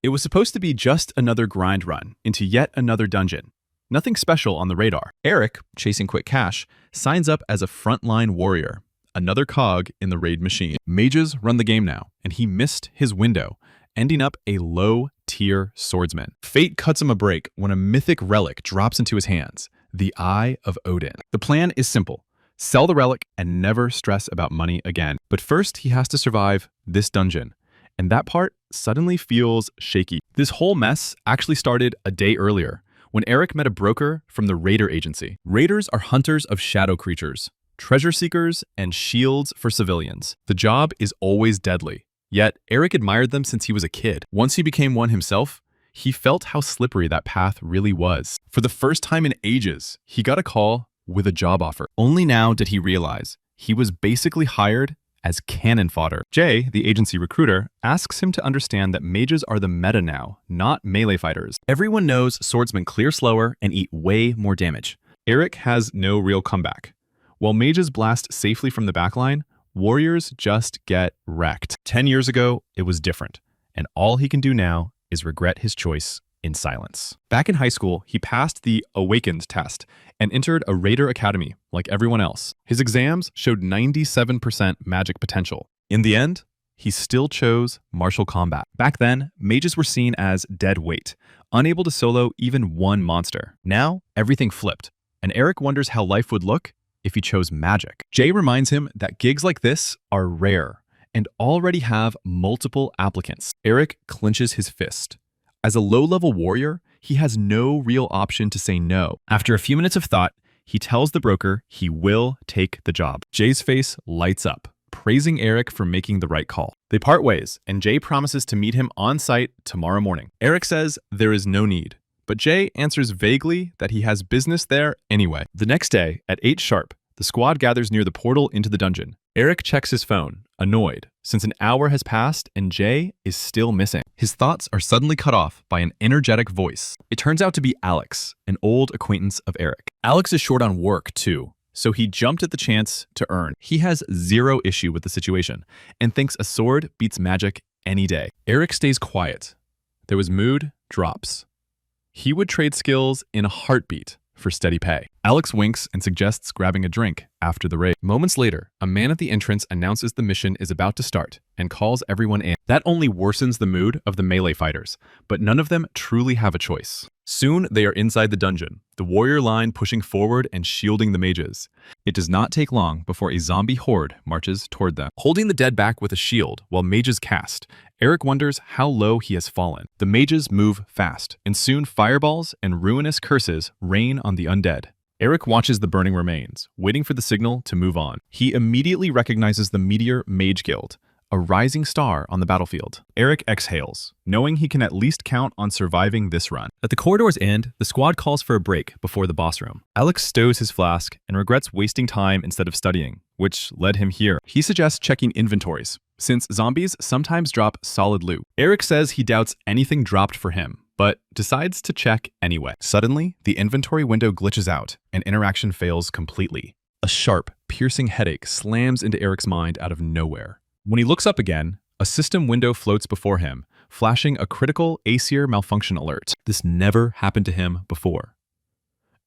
It was supposed to be just another grind run into yet another dungeon. Nothing special on the radar. Eric, chasing quick cash, signs up as a frontline warrior, another cog in the raid machine. Mages run the game now, and he missed his window, ending up a low-tier swordsman. Fate cuts him a break when a mythic relic drops into his hands, the Eye of Odin. The plan is simple. Sell the relic and never stress about money again. But first, he has to survive this dungeon. And that part suddenly feels shaky. This whole mess actually started a day earlier, when Eric met a broker from the Raider Agency. Raiders are hunters of shadow creatures, treasure seekers, and shields for civilians. The job is always deadly. Yet, Eric admired them since he was a kid. Once he became one himself, he felt how slippery that path really was. For the first time in ages, he got a call with a job offer. Only now did he realize he was basically hired as cannon fodder. Jay, the agency recruiter, asks him to understand that mages are the meta now, not melee fighters. Everyone knows swordsmen clear slower and eat way more damage. Eric has no real comeback. While mages blast safely from the backline, warriors just get wrecked. 10 years ago, it was different, and all he can do now is regret his choice in silence. Back in high school, he passed the Awakened test and entered a Raider Academy like everyone else. His exams showed 97% magic potential. In the end, he still chose martial combat. Back then, mages were seen as dead weight, unable to solo even one monster. Now, everything flipped, and Eric wonders how life would look if he chose magic. Jay reminds him that gigs like this are rare and already have multiple applicants. Eric clenches his fist. As a low-level warrior, he has no real option to say no. After a few minutes of thought, he tells the broker he will take the job. Jay's face lights up, praising Eric for making the right call. They part ways, and Jay promises to meet him on site tomorrow morning. Eric says there is no need, but Jay answers vaguely that he has business there anyway. The next day, at 8 sharp, the squad gathers near the portal into the dungeon. Eric checks his phone, annoyed, since an hour has passed and Jay is still missing. His thoughts are suddenly cut off by an energetic voice. It turns out to be Alex, an old acquaintance of Eric. Alex is short on work, too, so he jumped at the chance to earn. He has zero issue with the situation and thinks a sword beats magic any day. Eric stays quiet. There was mood drops. He would trade skills in a heartbeat for steady pay. Alex winks and suggests grabbing a drink after the raid. Moments later, a man at the entrance announces the mission is about to start and calls everyone in. That only worsens the mood of the melee fighters, but none of them truly have a choice. Soon, they are inside the dungeon, the warrior line pushing forward and shielding the mages. It does not take long before a zombie horde marches toward them. Holding the dead back with a shield while mages cast, Eric wonders how low he has fallen. The mages move fast, and soon fireballs and ruinous curses rain on the undead. Eric watches the burning remains, waiting for the signal to move on. He immediately recognizes the Meteor Mage Guild, a rising star on the battlefield. Eric exhales, knowing he can at least count on surviving this run. At the corridor's end, the squad calls for a break before the boss room. Alex stows his flask and regrets wasting time instead of studying, which led him here. He suggests checking inventories, since zombies sometimes drop solid loot. Eric says he doubts anything dropped for him, but decides to check anyway. Suddenly, the inventory window glitches out and interaction fails completely. A sharp, piercing headache slams into Eric's mind out of nowhere. When he looks up again, a system window floats before him, flashing a critical Aesir malfunction alert. This never happened to him before.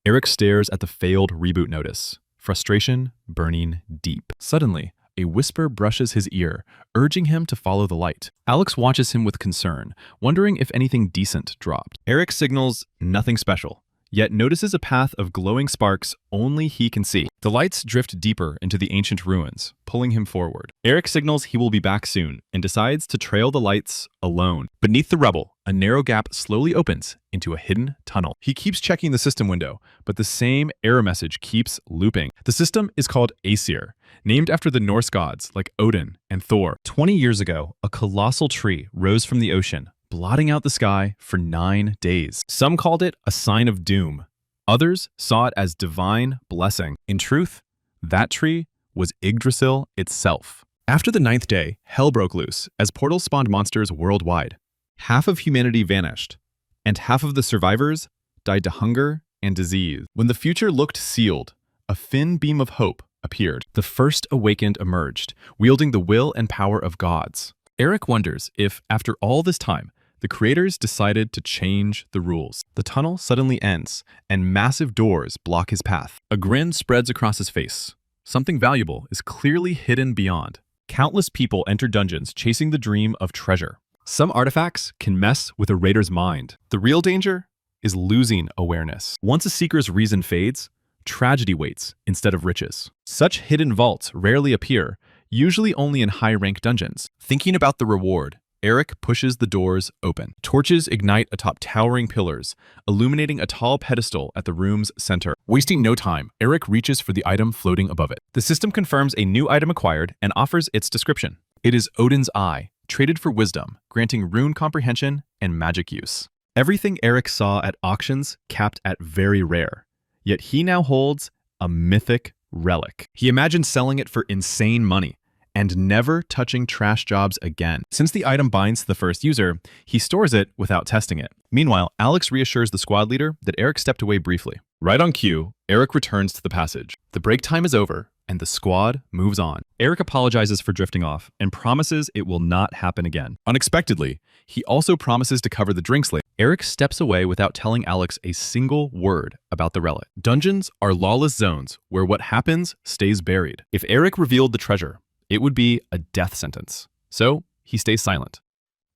Eric stares at the failed reboot notice, frustration burning deep. Suddenly, a whisper brushes his ear, urging him to follow the light. Alex watches him with concern, wondering if anything decent dropped. Eric signals nothing special, yet notices a path of glowing sparks only he can see. The lights drift deeper into the ancient ruins, pulling him forward. Eric signals he will be back soon and decides to trail the lights alone. Beneath the rubble, a narrow gap slowly opens into a hidden tunnel. He keeps checking the system window, but the same error message keeps looping. The system is called Aesir, named after the Norse gods like Odin and Thor. 20 years ago, a colossal tree rose from the ocean, blotting out the sky for 9 days. Some called it a sign of doom. Others saw it as divine blessing. In truth, that tree was Yggdrasil itself. After the 9th day, hell broke loose as portals spawned monsters worldwide. Half of humanity vanished, and half of the survivors died to hunger and disease. When the future looked sealed, a thin beam of hope appeared. The first awakened emerged, wielding the will and power of gods. Eric wonders if, after all this time, the creators decided to change the rules. The tunnel suddenly ends, and massive doors block his path. A grin spreads across his face. Something valuable is clearly hidden beyond. Countless people enter dungeons chasing the dream of treasure. Some artifacts can mess with a raider's mind. The real danger is losing awareness. Once a seeker's reason fades, tragedy waits instead of riches. Such hidden vaults rarely appear, usually only in high-rank dungeons. Thinking about the reward, Eric pushes the doors open. Torches ignite atop towering pillars, illuminating a tall pedestal at the room's center. Wasting no time, Eric reaches for the item floating above it. The system confirms a new item acquired and offers its description. It is Odin's Eye, traded for wisdom, granting rune comprehension and magic use. Everything Eric saw at auctions capped at very rare, yet he now holds a mythic relic. He imagined selling it for insane money and never touching trash jobs again. Since the item binds to the first user, he stores it without testing it. Meanwhile, Alex reassures the squad leader that Eric stepped away briefly. Right on cue, Eric returns to the passage. The break time is over, and the squad moves on. Eric apologizes for drifting off and promises it will not happen again. Unexpectedly, he also promises to cover the drinks later. Eric steps away without telling Alex a single word about the relic. Dungeons are lawless zones where what happens stays buried. If Eric revealed the treasure, it would be a death sentence. So he stays silent.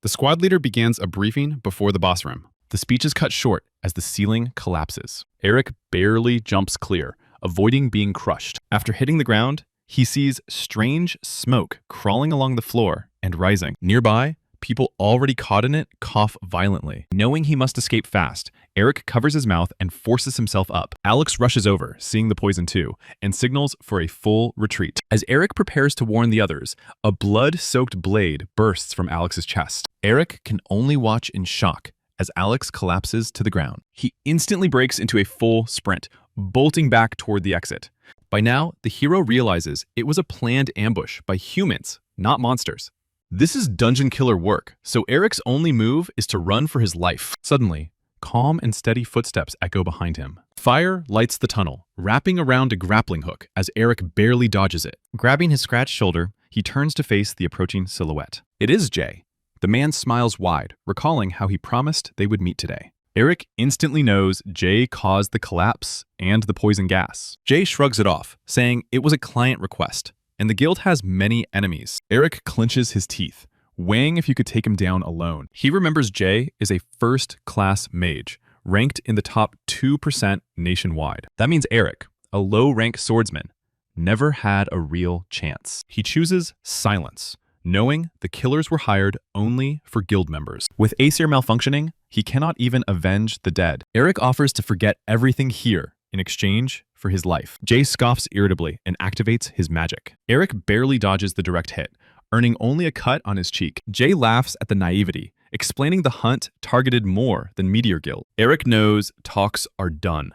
The squad leader begins a briefing before the boss room. The speech is cut short as the ceiling collapses. Eric barely jumps clear, avoiding being crushed. After hitting the ground, he sees strange smoke crawling along the floor and rising. Nearby, people already caught in it cough violently. Knowing he must escape fast, Eric covers his mouth and forces himself up. Alex rushes over, seeing the poison too, and signals for a full retreat. As Eric prepares to warn the others, a blood-soaked blade bursts from Alex's chest. Eric can only watch in shock as Alex collapses to the ground. He instantly breaks into a full sprint, bolting back toward the exit. By now, the hero realizes it was a planned ambush by humans, not monsters. This is dungeon killer work, so Eric's only move is to run for his life. Suddenly, calm and steady footsteps echo behind him. Fire lights the tunnel, wrapping around a grappling hook as Eric barely dodges it. Grabbing his scratched shoulder, he turns to face the approaching silhouette. It is Jay. The man smiles wide, recalling how he promised they would meet today. Eric instantly knows Jay caused the collapse and the poison gas. Jay shrugs it off, saying it was a client request, and the guild has many enemies. Eric clenches his teeth, weighing if you could take him down alone. He remembers Jay is a first-class mage, ranked in the top 2% nationwide. That means Eric, a low-rank swordsman, never had a real chance. He chooses silence, knowing the killers were hired only for guild members. With Aesir malfunctioning, he cannot even avenge the dead. Eric offers to forget everything here in exchange for his life. Jay scoffs irritably and activates his magic. Eric barely dodges the direct hit, earning only a cut on his cheek. Jay laughs at the naivety, explaining the hunt targeted more than Meteor Guild. Eric knows talks are done.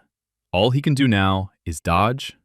All he can do now is dodge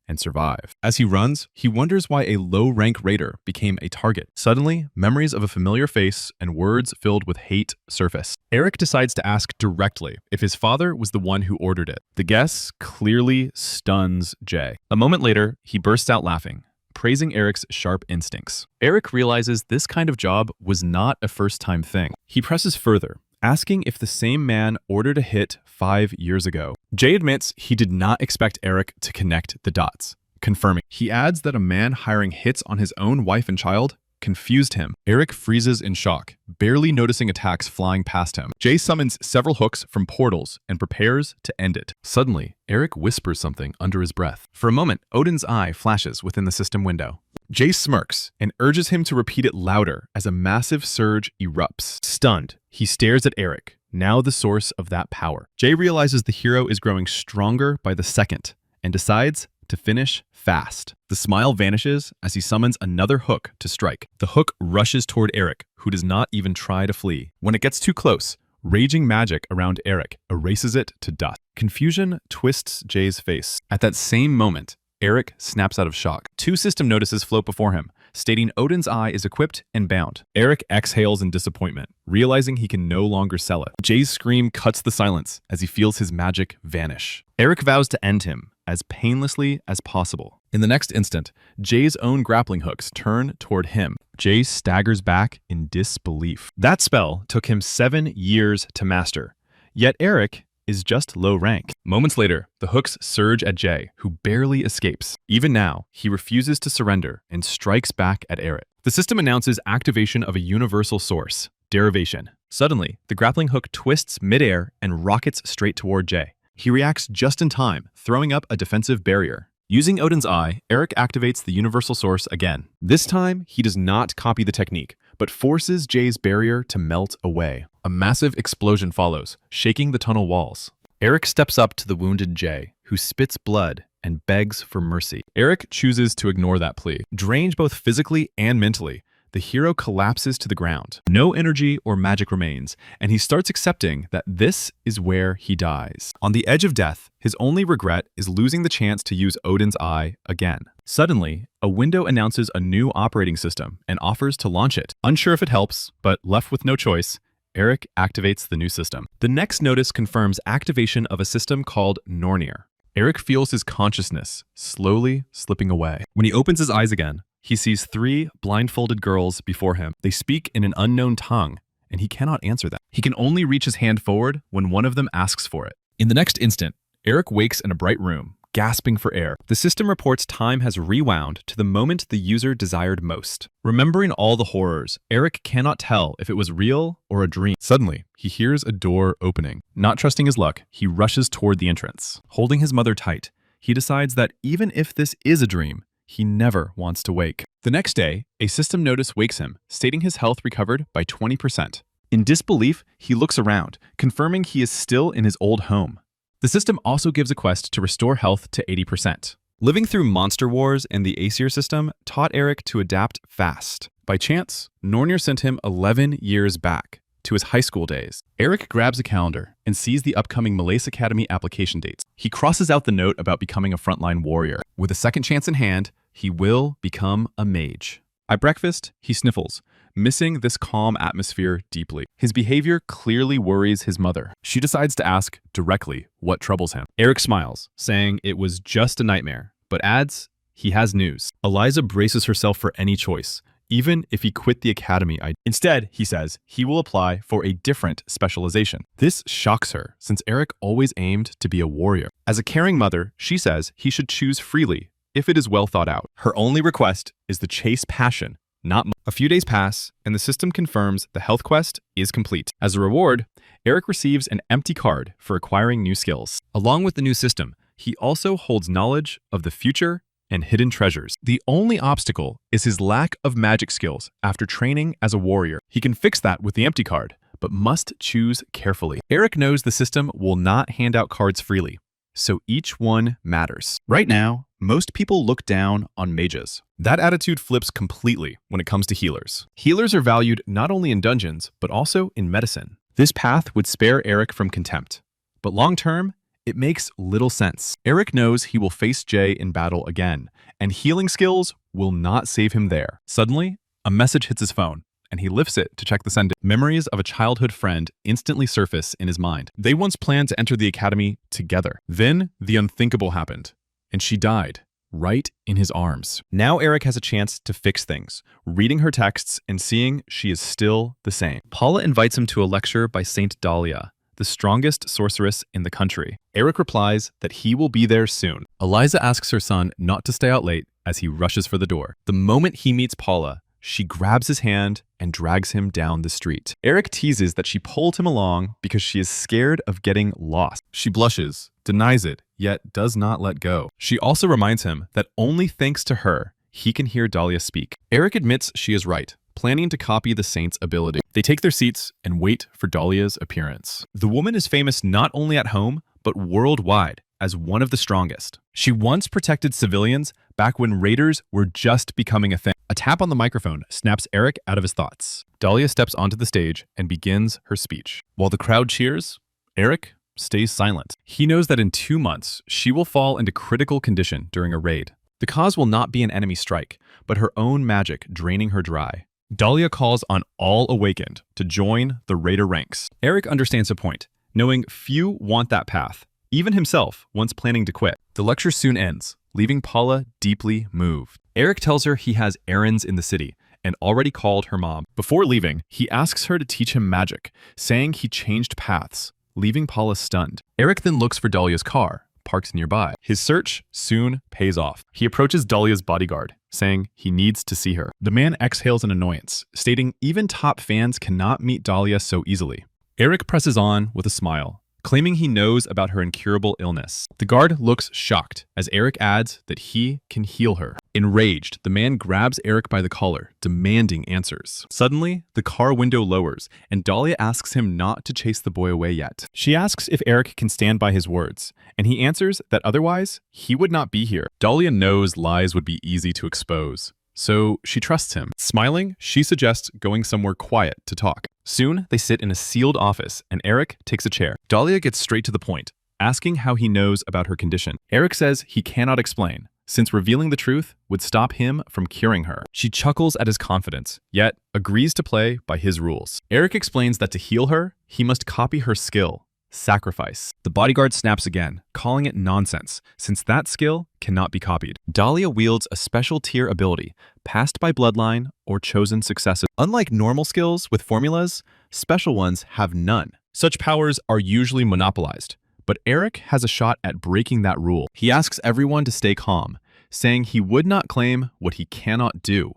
and survive. As he runs, he wonders why a low-rank raider became a target. Suddenly, memories of a familiar face and words filled with hate surface. Eric decides to ask directly if his father was the one who ordered it. The guess clearly stuns Jay. A moment later, he bursts out laughing, praising Eric's sharp instincts. Eric realizes this kind of job was not a first-time thing. He presses further, asking if the same man ordered a hit 5 years ago. Jay admits he did not expect Eric to connect the dots, confirming. He adds that a man hiring hits on his own wife and child confused him. Eric freezes in shock, barely noticing attacks flying past him. Jay summons several hooks from portals and prepares to end it. Suddenly, Eric whispers something under his breath. For a moment, Odin's eye flashes within the system window. Jay smirks and urges him to repeat it louder as a massive surge erupts. Stunned, he stares at Eric, now the source of that power. Jay realizes the hero is growing stronger by the second and decides to finish fast. The smile vanishes as he summons another hook to strike. The hook rushes toward Eric, who does not even try to flee. When it gets too close, raging magic around Eric erases it to dust. Confusion twists Jay's face. At that same moment, Eric snaps out of shock. 2 system notices float before him, stating Odin's Eye is equipped and bound. Eric exhales in disappointment, realizing he can no longer sell it. Jay's scream cuts the silence as he feels his magic vanish. Eric vows to end him as painlessly as possible. In the next instant, Jay's own grappling hooks turn toward him. Jay staggers back in disbelief. That spell took him 7 years to master, yet Eric is just low rank. Moments later, the hooks surge at Jay, who barely escapes. Even now, he refuses to surrender and strikes back at Eric. The system announces activation of a universal source, derivation. Suddenly, the grappling hook twists midair and rockets straight toward Jay. He reacts just in time, throwing up a defensive barrier. Using Odin's eye, Eric activates the universal source again. This time, he does not copy the technique, but forces Jay's barrier to melt away. A massive explosion follows, shaking the tunnel walls. Eric steps up to the wounded Jay, who spits blood and begs for mercy. Eric chooses to ignore that plea. Drained both physically and mentally, the hero collapses to the ground. No energy or magic remains, and he starts accepting that this is where he dies. On the edge of death, his only regret is losing the chance to use Odin's eye again. Suddenly, a window announces a new operating system and offers to launch it. Unsure if it helps, but left with no choice, Eric activates the new system. The next notice confirms activation of a system called Nornir. Eric feels his consciousness slowly slipping away. When he opens his eyes again, he sees 3 blindfolded girls before him. They speak in an unknown tongue, and he cannot answer them. He can only reach his hand forward when one of them asks for it. In the next instant, Eric wakes in a bright room, gasping for air. The system reports time has rewound to the moment the user desired most. Remembering all the horrors, Eric cannot tell if it was real or a dream. Suddenly, he hears a door opening. Not trusting his luck, he rushes toward the entrance. Holding his mother tight, he decides that even if this is a dream, he never wants to wake. The next day, a system notice wakes him, stating his health recovered by 20%. In disbelief, he looks around, confirming he is still in his old home. The system also gives a quest to restore health to 80%. Living through Monster Wars and the Aesir system taught Eric to adapt fast. By chance, Nornir sent him 11 years back, to his high school days. Eric grabs a calendar and sees the upcoming Malaise Academy application dates. He crosses out the note about becoming a frontline warrior. With a second chance in hand, he will become a mage. At breakfast, he sniffles, missing this calm atmosphere deeply. His behavior clearly worries his mother. She decides to ask directly what troubles him. Eric smiles, saying it was just a nightmare, but adds he has news. Eliza braces herself for any choice, even if he quit the academy. Instead, he says he will apply for a different specialization. This shocks her, since Eric always aimed to be a warrior. As a caring mother, she says he should choose freely if it is well thought out. Her only request is to chase passion, not money. A few days pass, and the system confirms the health quest is complete. As a reward, Eric receives an empty card for acquiring new skills. Along with the new system, he also holds knowledge of the future and hidden treasures. The only obstacle is his lack of magic skills after training as a warrior. He can fix that with the empty card, but must choose carefully. Eric knows the system will not hand out cards freely, so each one matters. Right now, most people look down on mages. That attitude flips completely when it comes to healers. Healers are valued not only in dungeons, but also in medicine. This path would spare Eric from contempt, but long-term, it makes little sense. Eric knows he will face Jay in battle again, and healing skills will not save him there. Suddenly, a message hits his phone, and he lifts it to check the sender. Memories of a childhood friend instantly surface in his mind. They once planned to enter the academy together. Then, the unthinkable happened, and she died right in his arms. Now Eric has a chance to fix things, reading her texts and seeing she is still the same. Paula invites him to a lecture by Saint Dalia, the strongest sorceress in the country. Eric replies that he will be there soon. Eliza asks her son not to stay out late as he rushes for the door. The moment he meets Paula, she grabs his hand and drags him down the street. Eric teases that she pulled him along because she is scared of getting lost. She blushes, denies it, yet does not let go. She also reminds him that only thanks to her, he can hear Dalia speak. Eric admits she is right, planning to copy the saint's ability. They take their seats and wait for Dalia's appearance. The woman is famous not only at home, but worldwide as one of the strongest. She once protected civilians back when raiders were just becoming a thing. A tap on the microphone snaps Eric out of his thoughts. Dalia steps onto the stage and begins her speech. While the crowd cheers, Eric stays silent. He knows that in 2 months, she will fall into critical condition during a raid. The cause will not be an enemy strike, but her own magic draining her dry. Dalia calls on all awakened to join the raider ranks. Eric understands the point, knowing few want that path, even himself once planning to quit. The lecture soon ends, leaving Paula deeply moved. Eric tells her he has errands in the city and already called her mom. Before leaving, he asks her to teach him magic, saying he changed paths, leaving Paula stunned. Eric then looks for Dalia's car, parked nearby. His search soon pays off. He approaches Dalia's bodyguard, saying he needs to see her. The man exhales in annoyance, stating even top fans cannot meet Dalia so easily. Eric presses on with a smile, claiming he knows about her incurable illness. The guard looks shocked as Eric adds that he can heal her. Enraged, the man grabs Eric by the collar, demanding answers. Suddenly, the car window lowers, and Dalia asks him not to chase the boy away yet. She asks if Eric can stand by his words, and he answers that otherwise, he would not be here. Dalia knows lies would be easy to expose, so she trusts him. Smiling, she suggests going somewhere quiet to talk. Soon, they sit in a sealed office, and Eric takes a chair. Dalia gets straight to the point, asking how he knows about her condition. Eric says he cannot explain, since revealing the truth would stop him from curing her. She chuckles at his confidence, yet agrees to play by his rules. Eric explains that to heal her, he must copy her skill, sacrifice. The bodyguard snaps again, calling it nonsense, since that skill cannot be copied. Dalia wields a special tier ability, passed by bloodline or chosen successive. Unlike normal skills with formulas, special ones have none. Such powers are usually monopolized, but Eric has a shot at breaking that rule. He asks everyone to stay calm, saying he would not claim what he cannot do.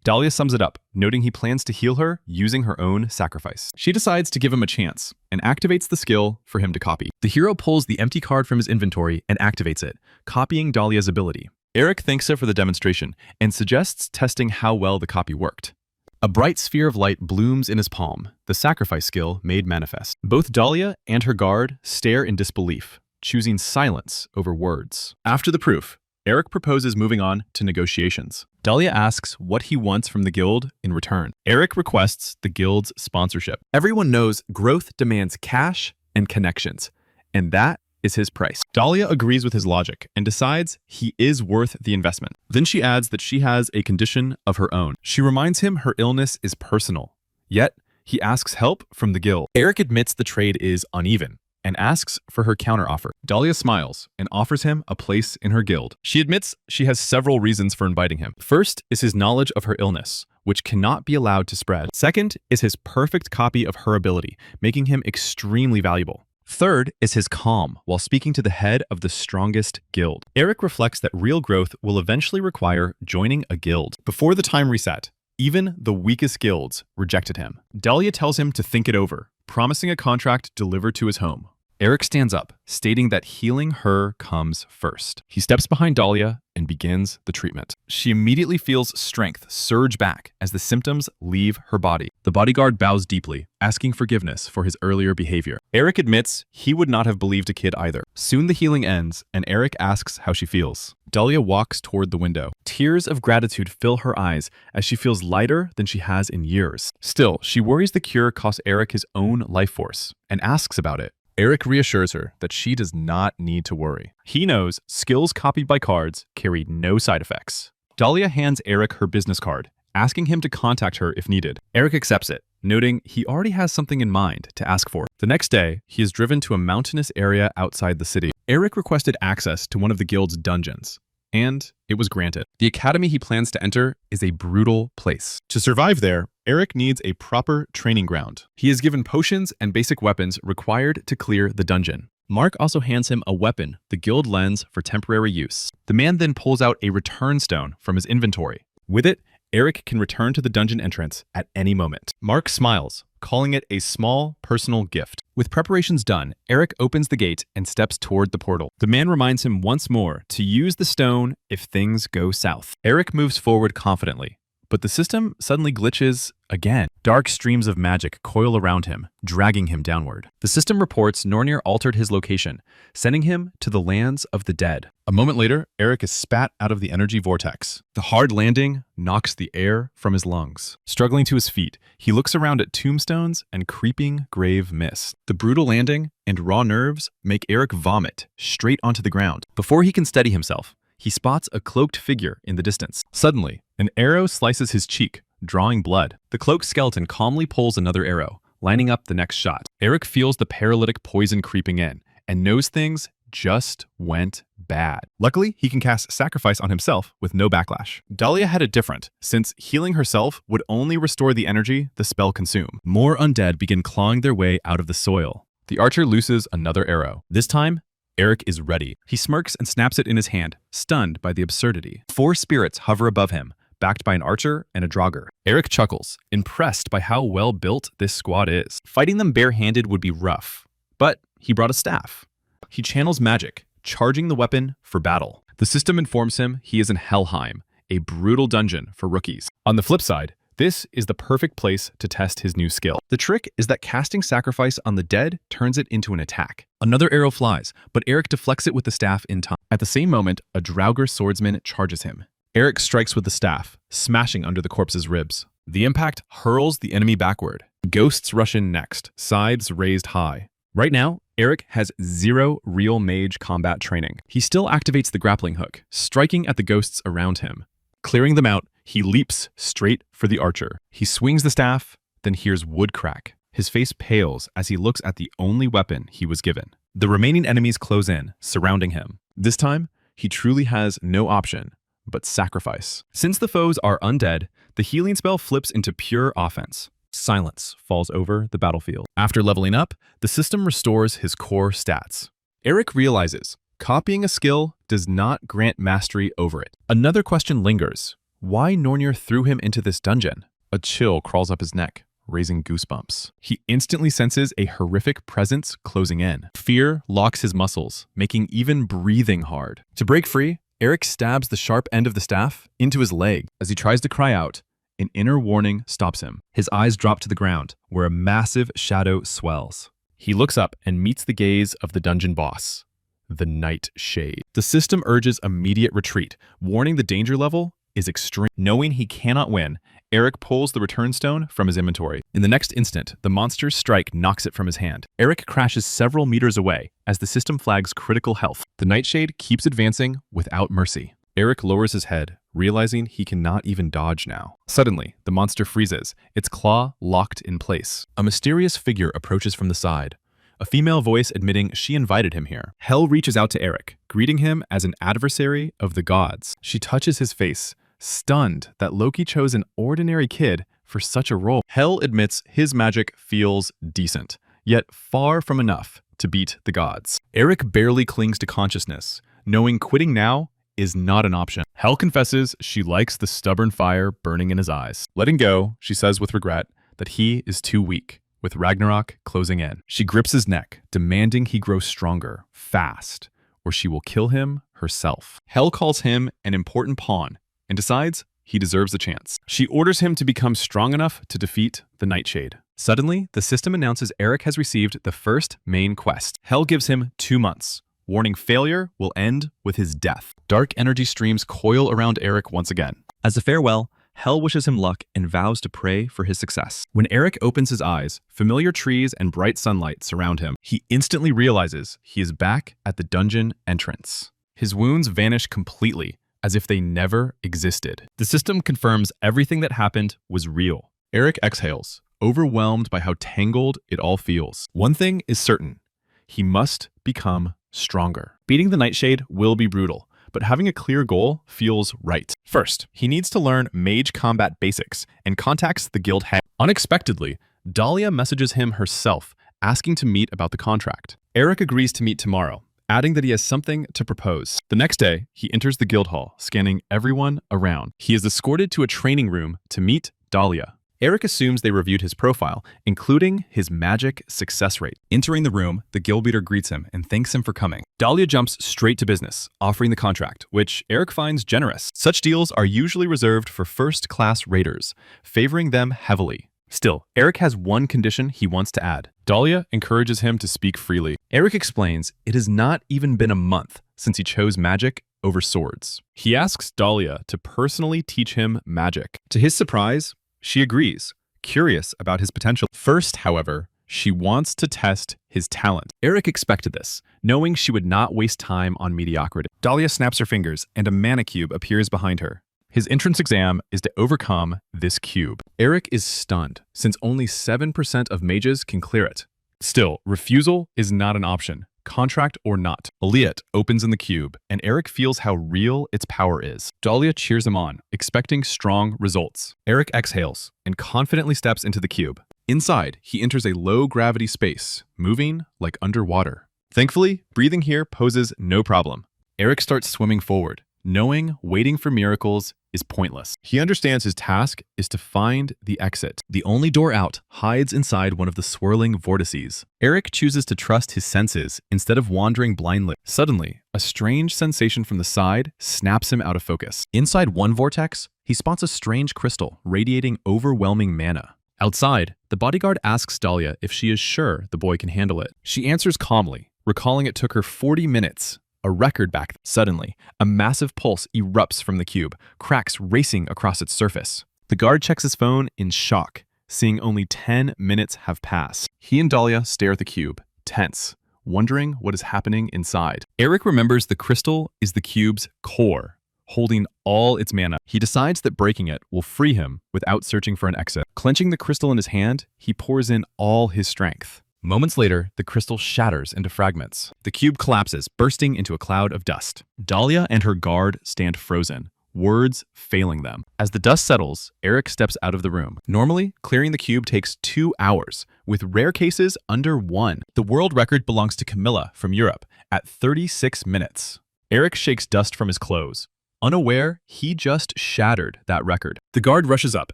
Dalia sums it up, noting he plans to heal her using her own sacrifice. She decides to give him a chance and activates the skill for him to copy. The hero pulls the empty card from his inventory and activates it, copying Dalia's ability. Eric thanks her for the demonstration and suggests testing how well the copy worked. A bright sphere of light blooms in his palm, the sacrifice skill made manifest. Both Dalia and her guard stare in disbelief, choosing silence over words. After the proof, Eric proposes moving on to negotiations. Dalia asks what he wants from the guild in return. Eric requests the guild's sponsorship. Everyone knows growth demands cash and connections, and that is his price. Dalia agrees with his logic and decides he is worth the investment. Then she adds that she has a condition of her own. She reminds him her illness is personal, yet he asks help from the guild. Eric admits the trade is uneven and asks for her counteroffer. Dalia smiles and offers him a place in her guild. She admits she has several reasons for inviting him. First is his knowledge of her illness, which cannot be allowed to spread. Second is his perfect copy of her ability, making him extremely valuable. Third is his calm while speaking to the head of the strongest guild. Eric reflects that real growth will eventually require joining a guild. Before the time reset, even the weakest guilds rejected him. Dalia tells him to think it over, promising a contract delivered to his home. Eric stands up, stating that healing her comes first. He steps behind Dalia and begins the treatment. She immediately feels strength surge back as the symptoms leave her body. The bodyguard bows deeply, asking forgiveness for his earlier behavior. Eric admits he would not have believed a kid either. Soon the healing ends, and Eric asks how she feels. Dalia walks toward the window. Tears of gratitude fill her eyes as she feels lighter than she has in years. Still, she worries the cure costs Eric his own life force and asks about it. Eric reassures her that she does not need to worry. He knows skills copied by cards carry no side effects. Dalia hands Eric her business card, asking him to contact her if needed. Eric accepts it, noting he already has something in mind to ask for. The next day, he is driven to a mountainous area outside the city. Eric requested access to one of the guild's dungeons, and it was granted. The academy he plans to enter is a brutal place. To survive there, Eric needs a proper training ground. He is given potions and basic weapons required to clear the dungeon. Mark also hands him a weapon the guild lends for temporary use. The man then pulls out a return stone from his inventory. With it, Eric can return to the dungeon entrance at any moment. Mark smiles, calling it a small personal gift. With preparations done, Eric opens the gate and steps toward the portal. The man reminds him once more to use the stone if things go south. Eric moves forward confidently, but the system suddenly glitches again. Dark streams of magic coil around him, dragging him downward. The system reports Nornir altered his location, sending him to the lands of the dead. A moment later, Eric is spat out of the energy vortex. The hard landing knocks the air from his lungs. Struggling to his feet, he looks around at tombstones and creeping grave mist. The brutal landing and raw nerves make Eric vomit straight onto the ground. Before he can steady himself, he spots a cloaked figure in the distance. Suddenly, an arrow slices his cheek, drawing blood. The cloaked skeleton calmly pulls another arrow, lining up the next shot. Eric feels the paralytic poison creeping in and knows things just went bad. Luckily, he can cast Sacrifice on himself with no backlash. Dalia had it different, since healing herself would only restore the energy the spell consumed. More undead begin clawing their way out of the soil. The archer looses another arrow. This time, Eric is ready. He smirks and snaps it in his hand, stunned by the absurdity. 4 spirits hover above him, backed by an archer and a draugr. Eric chuckles, impressed by how well built this squad is. Fighting them barehanded would be rough, but he brought a staff. He channels magic, charging the weapon for battle. The system informs him he is in Helheim, a brutal dungeon for rookies. On the flip side, this is the perfect place to test his new skill. The trick is that casting Sacrifice on the dead turns it into an attack. Another arrow flies, but Eric deflects it with the staff in time. At the same moment, a draugr swordsman charges him. Eric strikes with the staff, smashing under the corpse's ribs. The impact hurls the enemy backward. Ghosts rush in next, sides raised high. Right now, Eric has 0 real mage combat training. He still activates the grappling hook, striking at the ghosts around him. Clearing them out, he leaps straight for the archer. He swings the staff, then hears wood crack. His face pales as he looks at the only weapon he was given. The remaining enemies close in, surrounding him. This time, he truly has no option but sacrifice. Since the foes are undead, the healing spell flips into pure offense. Silence falls over the battlefield. After leveling up, the system restores his core stats. Eric realizes copying a skill does not grant mastery over it. Another question lingers. Why Nornir threw him into this dungeon? A chill crawls up his neck, raising goosebumps. He instantly senses a horrific presence closing in. Fear locks his muscles, making even breathing hard. To break free, Eric stabs the sharp end of the staff into his leg. As he tries to cry out, an inner warning stops him. His eyes drop to the ground, where a massive shadow swells. He looks up and meets the gaze of the dungeon boss, the Nightshade. The system urges immediate retreat, warning the danger level is extreme. Knowing he cannot win, Eric pulls the return stone from his inventory. In the next instant, the monster's strike knocks it from his hand. Eric crashes several meters away as the system flags critical health. The Nightshade keeps advancing without mercy. Eric lowers his head, realizing he cannot even dodge now. Suddenly, the monster freezes, its claw locked in place. A mysterious figure approaches from the side, a female voice admitting she invited him here. Hel reaches out to Eric, greeting him as an adversary of the gods. She touches his face, stunned that Loki chose an ordinary kid for such a role. Hel admits his magic feels decent, yet far from enough to beat the gods. Eric barely clings to consciousness, knowing quitting now is not an option. Hel confesses she likes the stubborn fire burning in his eyes. Letting go, she says with regret that he is too weak, with Ragnarok closing in. She grips his neck, demanding he grow stronger, fast, or she will kill him herself. Hel calls him an important pawn and decides he deserves a chance. She orders him to become strong enough to defeat the Nightshade. Suddenly, the system announces Eric has received the first main quest. Hel gives him 2 months, warning failure will end with his death. Dark energy streams coil around Eric once again. As a farewell, Hel wishes him luck and vows to pray for his success. When Eric opens his eyes, familiar trees and bright sunlight surround him. He instantly realizes he is back at the dungeon entrance. His wounds vanish completely, as if they never existed. The system confirms everything that happened was real. Eric exhales, overwhelmed by how tangled it all feels. One thing is certain. He must become stronger. Beating the Nightshade will be brutal, but having a clear goal feels right. First, he needs to learn mage combat basics and contacts the guild head. Unexpectedly, Dalia messages him herself, asking to meet about the contract. Eric agrees to meet tomorrow, adding that he has something to propose. The next day, he enters the guild hall, scanning everyone around. He is escorted to a training room to meet Dalia. Eric assumes they reviewed his profile, including his magic success rate. Entering the room, the guild leader greets him and thanks him for coming. Dalia jumps straight to business, offering the contract, which Eric finds generous. Such deals are usually reserved for first-class raiders, favoring them heavily. Still, Eric has one condition he wants to add. Dalia encourages him to speak freely. Eric explains it has not even been a month since he chose magic over swords. He asks Dalia to personally teach him magic. To his surprise, she agrees, curious about his potential. First, however, she wants to test his talent. Eric expected this, knowing she would not waste time on mediocrity. Dalia snaps her fingers, and a mana cube appears behind her. His entrance exam is to overcome this cube. Eric is stunned, since only 7% of mages can clear it. Still, refusal is not an option. Contract or not. Aliet opens in the cube, and Eric feels how real its power is. Dalia cheers him on, expecting strong results. Eric exhales and confidently steps into the cube. Inside, he enters a low-gravity space, moving like underwater. Thankfully, breathing here poses no problem. Eric starts swimming forward, knowing waiting for miracles is pointless. He understands his task is to find the exit. The only door out hides inside one of the swirling vortices. Eric chooses to trust his senses instead of wandering blindly. Suddenly, a strange sensation from the side snaps him out of focus. Inside one vortex, he spots a strange crystal radiating overwhelming mana. Outside, the bodyguard asks Dalia if she is sure the boy can handle it. She answers calmly, recalling it took her 40 minutes. A record back. Suddenly, a massive pulse erupts from the cube, cracks racing across its surface. The guard checks his phone in shock, seeing only 10 minutes have passed. He and Dalia stare at the cube, tense, wondering what is happening inside. Eric remembers the crystal is the cube's core, holding all its mana. He decides that breaking it will free him without searching for an exit. Clenching the crystal in his hand, he pours in all his strength. Moments later, the crystal shatters into fragments. The cube collapses, bursting into a cloud of dust. Dalia and her guard stand frozen, words failing them. As the dust settles, Eric steps out of the room. Normally, clearing the cube takes 2 hours, with rare cases under 1. The world record belongs to Camilla from Europe at 36 minutes. Eric shakes dust from his clothes, unaware he just shattered that record. The guard rushes up,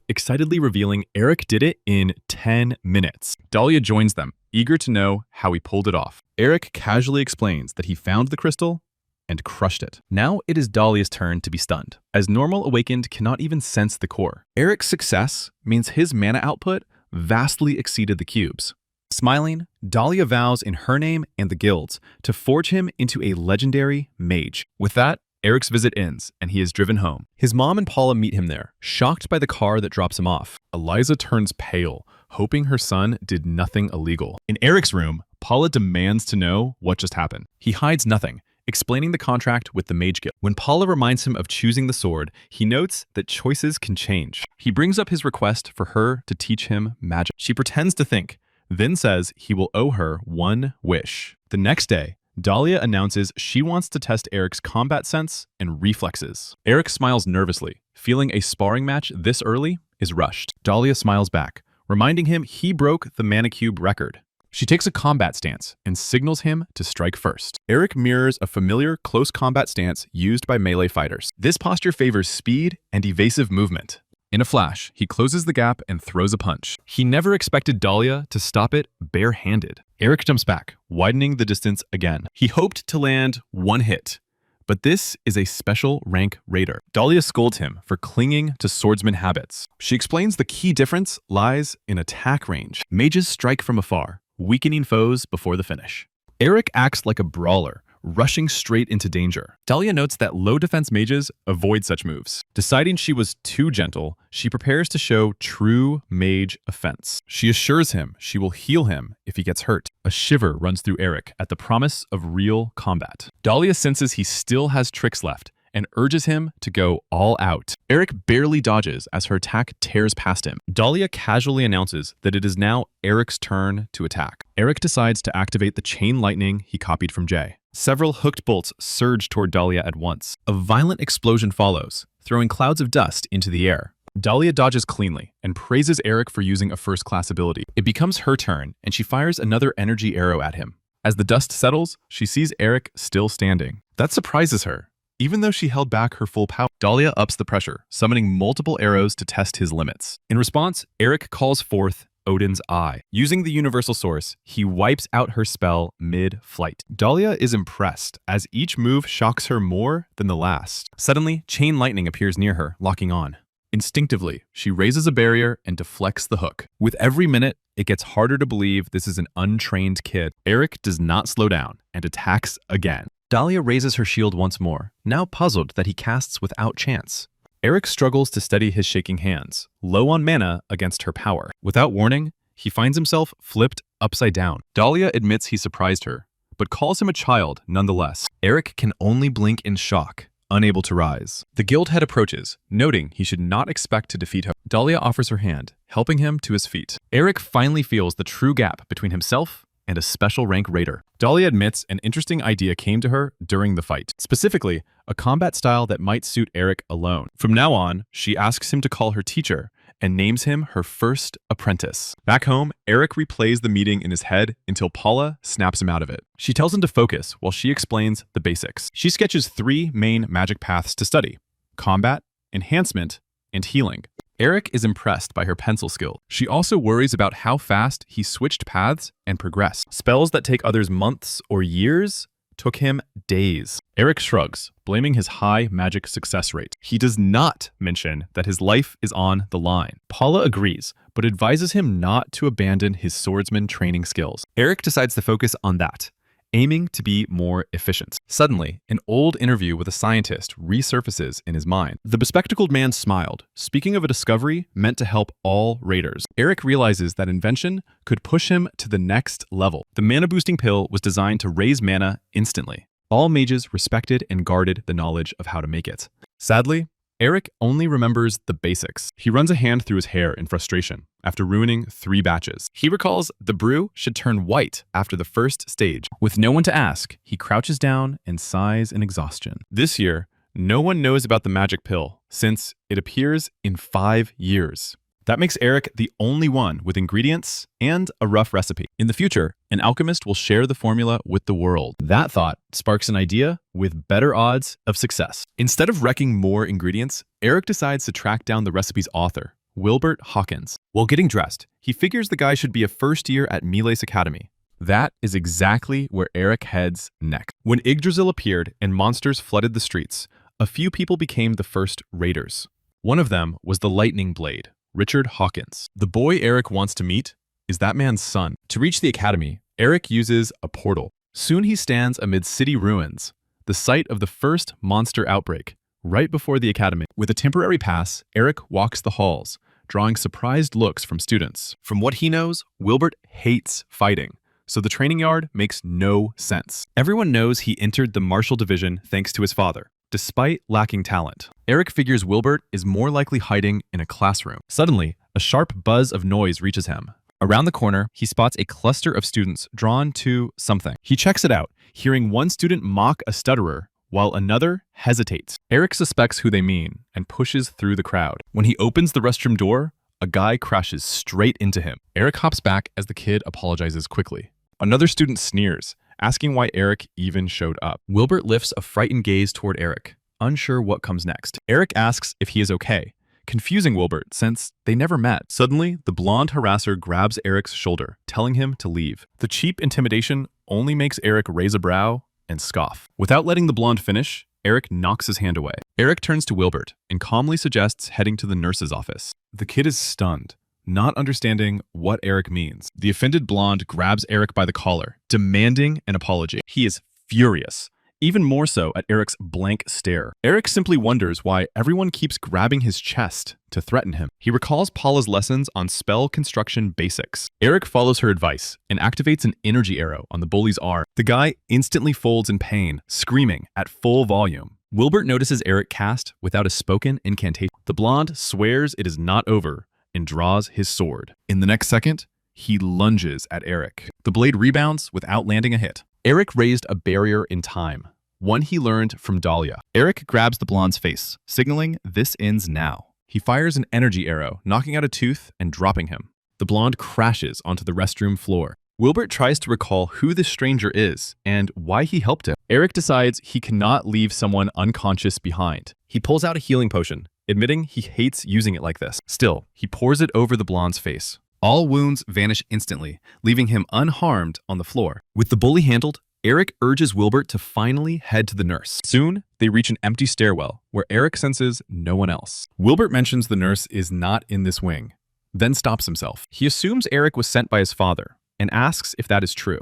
excitedly revealing Eric did it in 10 minutes. Dalia joins them, eager to know how he pulled it off. Eric casually explains that he found the crystal and crushed it. Now it is Dalia's turn to be stunned, as normal awakened cannot even sense the core. Eric's success means his mana output vastly exceeded the cube's. Smiling, Dalia vows in her name and the guild's to forge him into a legendary mage. With that, Eric's visit ends, and he is driven home. His mom and Paula meet him there, shocked by the car that drops him off. Eliza turns pale, hoping her son did nothing illegal. In Eric's room, Paula demands to know what just happened. He hides nothing, explaining the contract with the Mage Guild. When Paula reminds him of choosing the sword, he notes that choices can change. He brings up his request for her to teach him magic. She pretends to think, then says he will owe her one wish. The next day, Dalia announces she wants to test Eric's combat sense and reflexes. Eric smiles nervously, feeling a sparring match this early is rushed. Dalia smiles back, reminding him he broke the Mana Cube record. She takes a combat stance and signals him to strike first. Eric mirrors a familiar close combat stance used by melee fighters. This posture favors speed and evasive movement. In a flash, he closes the gap and throws a punch. He never expected Dalia to stop it barehanded. Eric jumps back, widening the distance again. He hoped to land one hit, but this is a special rank raider. Dalia scolds him for clinging to swordsman habits. She explains the key difference lies in attack range. Mages strike from afar, weakening foes before the finish. Eric acts like a brawler, rushing straight into danger. Dalia notes that low defense mages avoid such moves. Deciding she was too gentle, she prepares to show true mage offense. She assures him she will heal him if he gets hurt. A shiver runs through Eric at the promise of real combat. Dalia senses he still has tricks left and urges him to go all out. Eric barely dodges as her attack tears past him. Dalia casually announces that it is now Eric's turn to attack. Eric decides to activate the chain lightning he copied from Jay. Several hooked bolts surge toward Dalia at once. A violent explosion follows, throwing clouds of dust into the air. Dalia dodges cleanly and praises Eric for using a first-class ability. It becomes her turn, and she fires another energy arrow at him. As the dust settles, she sees Eric still standing. That surprises her. Even though she held back her full power, Dalia ups the pressure, summoning multiple arrows to test his limits. In response, Eric calls forth Odin's Eye. Using the universal source, he wipes out her spell mid-flight. Dalia is impressed, as each move shocks her more than the last. Suddenly, chain lightning appears near her, locking on. Instinctively, she raises a barrier and deflects the hook. With every minute, it gets harder to believe this is an untrained kid. Eric does not slow down and attacks again. Dalia raises her shield once more, now puzzled that he casts without chance. Eric struggles to steady his shaking hands, low on mana against her power. Without warning, he finds himself flipped upside down. Dalia admits he surprised her, but calls him a child nonetheless. Eric can only blink in shock, unable to rise. The guild head approaches, noting he should not expect to defeat her. Dalia offers her hand, helping him to his feet. Eric finally feels the true gap between himself and a special rank raider. Dalia admits an interesting idea came to her during the fight, specifically a combat style that might suit Eric alone. From now on, she asks him to call her teacher and names him her first apprentice. Back home, Eric replays the meeting in his head until Paula snaps him out of it. She tells him to focus while she explains the basics. She sketches 3 main magic paths to study: combat, enhancement, and healing. Eric is impressed by her pencil skill. She also worries about how fast he switched paths and progressed. Spells that take others months or years took him days. Eric shrugs, blaming his high magic success rate. He does not mention that his life is on the line. Paula agrees, but advises him not to abandon his swordsman training skills. Eric decides to focus on that, aiming to be more efficient. Suddenly, an old interview with a scientist resurfaces in his mind. The bespectacled man smiled, speaking of a discovery meant to help all raiders. Eric realizes that invention could push him to the next level. The mana-boosting pill was designed to raise mana instantly. All mages respected and guarded the knowledge of how to make it. Sadly, Eric only remembers the basics. He runs a hand through his hair in frustration after ruining 3 batches. He recalls the brew should turn white after the first stage. With no one to ask, he crouches down and sighs in exhaustion. This year, no one knows about the magic pill since it appears in 5 years. That makes Eric the only one with ingredients and a rough recipe. In the future, an alchemist will share the formula with the world. That thought sparks an idea with better odds of success. Instead of wrecking more ingredients, Eric decides to track down the recipe's author, Wilbert Hawkins. While getting dressed, he figures the guy should be a first year at Miles Academy. That is exactly where Eric heads next. When Yggdrasil appeared and monsters flooded the streets, a few people became the first raiders. One of them was the Lightning Blade, Richard Hawkins. The boy Eric wants to meet is that man's son. To reach the academy, Eric uses a portal. Soon he stands amid city ruins, the site of the first monster outbreak, right before the academy. With a temporary pass, Eric walks the halls, drawing surprised looks from students. From what he knows, Wilbert hates fighting, so the training yard makes no sense. Everyone knows he entered the martial division thanks to his father, despite lacking talent. Eric figures Wilbert is more likely hiding in a classroom. Suddenly, a sharp buzz of noise reaches him. Around the corner, he spots a cluster of students drawn to something. He checks it out, hearing one student mock a stutterer while another hesitates. Eric suspects who they mean and pushes through the crowd. When he opens the restroom door, a guy crashes straight into him. Eric hops back as the kid apologizes quickly. Another student sneers, asking why Eric even showed up. Wilbert lifts a frightened gaze toward Eric, unsure what comes next. Eric asks if he is okay, confusing Wilbert since they never met. Suddenly, the blonde harasser grabs Eric's shoulder, telling him to leave. The cheap intimidation only makes Eric raise a brow and scoff. Without letting the blonde finish, Eric knocks his hand away. Eric turns to Wilbert and calmly suggests heading to the nurse's office. The kid is stunned, not understanding what Eric means. The offended blonde grabs Eric by the collar, demanding an apology. He is furious, even more so at Eric's blank stare. Eric simply wonders why everyone keeps grabbing his chest to threaten him. He recalls Paula's lessons on spell construction basics. Eric follows her advice and activates an energy arrow on the bully's arm. The guy instantly folds in pain, screaming at full volume. Wilbert notices Eric cast without a spoken incantation. The blonde swears it is not over and draws his sword. In the next second, he lunges at Eric. The blade rebounds without landing a hit. Eric raised a barrier in time, one he learned from Dalia. Eric grabs the blonde's face, signaling this ends now. He fires an energy arrow, knocking out a tooth and dropping him. The blonde crashes onto the restroom floor. Wilbert tries to recall who this stranger is and why he helped him. Eric decides he cannot leave someone unconscious behind. He pulls out a healing potion, admitting he hates using it like this. Still, he pours it over the blonde's face. All wounds vanish instantly, leaving him unharmed on the floor. With the bully handled, Eric urges Wilbert to finally head to the nurse. Soon, they reach an empty stairwell where Eric senses no one else. Wilbert mentions the nurse is not in this wing, then stops himself. He assumes Eric was sent by his father and asks if that is true.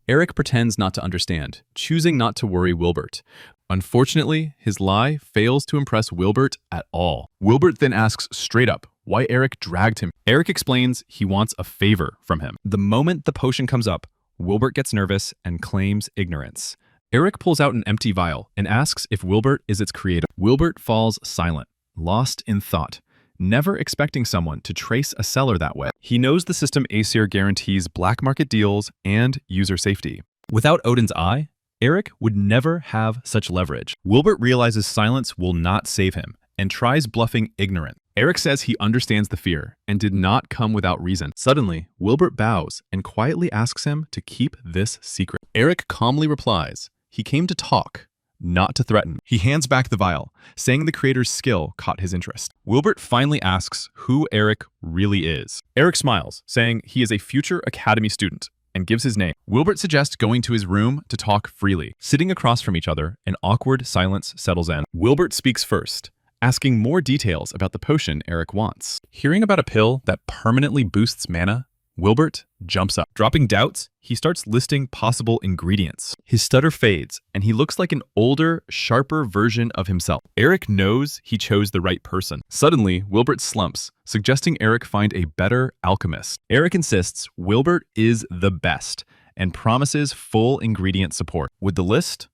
Eric pretends not to understand, choosing not to worry Wilbert. Unfortunately, his lie fails to impress Wilbert at all. Wilbert then asks straight up why Eric dragged him. Eric explains he wants a favor from him. The moment the potion comes up, Wilbert gets nervous and claims ignorance. Eric pulls out an empty vial and asks if Wilbert is its creator. Wilbert falls silent, lost in thought, never expecting someone to trace a seller that way. He knows the system Aesir guarantees black market deals and user safety. Without Odin's eye, Eric would never have such leverage. Wilbert realizes silence will not save him and tries bluffing ignorant. Eric says he understands the fear and did not come without reason. Suddenly, Wilbert bows and quietly asks him to keep this secret. Eric calmly replies, he came to talk, not to threaten. He hands back the vial, saying the creator's skill caught his interest. Wilbert finally asks who Eric really is. Eric smiles, saying he is a future academy student, and gives his name. Wilbert suggests going to his room to talk freely. Sitting across from each other, an awkward silence settles in. Wilbert speaks first, asking more details about the potion Eric wants. Hearing about a pill that permanently boosts mana, Wilbert jumps up. Dropping doubts, he starts listing possible ingredients. His stutter fades, and he looks like an older, sharper version of himself. Eric knows he chose the right person. Suddenly, Wilbert slumps, suggesting Eric find a better alchemist. Eric insists Wilbert is the best, and promises full ingredient support. With the list,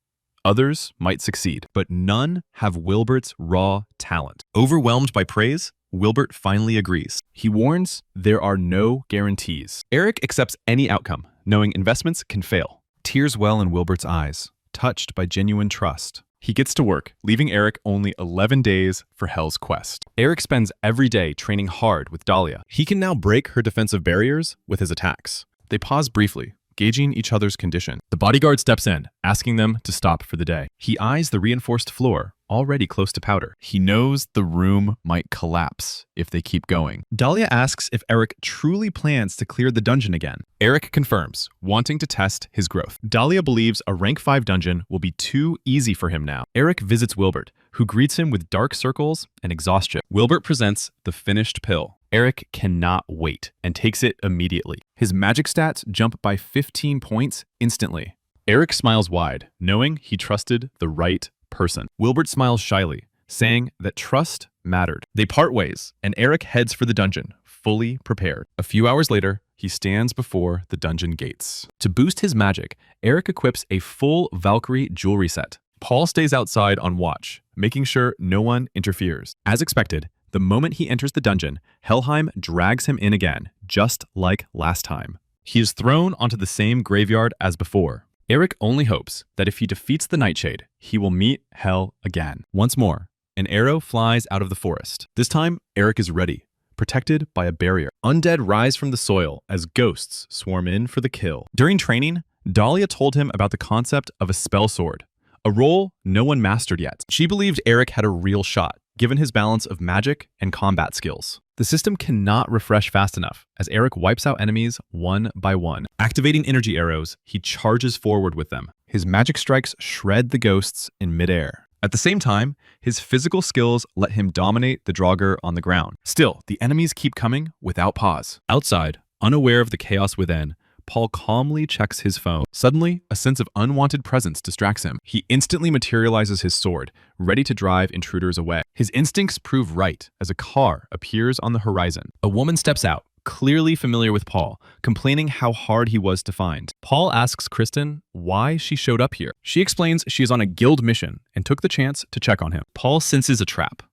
others might succeed, but none have Wilbert's raw talent. Overwhelmed by praise, Wilbert finally agrees. He warns there are no guarantees. Eric accepts any outcome, knowing investments can fail. Tears well in Wilbert's eyes, touched by genuine trust. He gets to work, leaving Eric only 11 days for Hell's Quest. Eric spends every day training hard with Dalia. He can now break her defensive barriers with his attacks. They pause briefly, gauging each other's condition. The bodyguard steps in, asking them to stop for the day. He eyes the reinforced floor, already close to powder. He knows the room might collapse if they keep going. Dalia asks if Eric truly plans to clear the dungeon again. Eric confirms, wanting to test his growth. Dalia believes a rank 5 dungeon will be too easy for him now. Eric visits Wilbert, who greets him with dark circles and exhaustion. Wilbert presents the finished pill. Eric cannot wait and takes it immediately. His magic stats jump by 15 points instantly. Eric smiles wide, knowing he trusted the right person. Wilbert smiles shyly, saying that trust mattered. They part ways, and Eric heads for the dungeon, fully prepared. A few hours later, he stands before the dungeon gates. To boost his magic, Eric equips a full Valkyrie jewelry set. Paul stays outside on watch, making sure no one interferes. As expected, the moment he enters the dungeon, Helheim drags him in again, just like last time. He is thrown onto the same graveyard as before. Eric only hopes that if he defeats the Nightshade, he will meet Hell again. Once more, an arrow flies out of the forest. This time, Eric is ready, protected by a barrier. Undead rise from the soil as ghosts swarm in for the kill. During training, Dalia told him about the concept of a spell sword, a role no one mastered yet. She believed Eric had a real shot, given his balance of magic and combat skills. The system cannot refresh fast enough, as Eric wipes out enemies one by one. Activating energy arrows, he charges forward with them. His magic strikes shred the ghosts in midair. At the same time, his physical skills let him dominate the Draugr on the ground. Still, the enemies keep coming without pause. Outside, unaware of the chaos within, Paul calmly checks his phone. Suddenly, a sense of unwanted presence distracts him. He instantly materializes his sword, ready to drive intruders away. His instincts prove right as a car appears on the horizon. A woman steps out, clearly familiar with Paul, complaining how hard he was to find. Paul asks Kristen why she showed up here. She explains she is on a guild mission and took the chance to check on him. Paul senses a trap.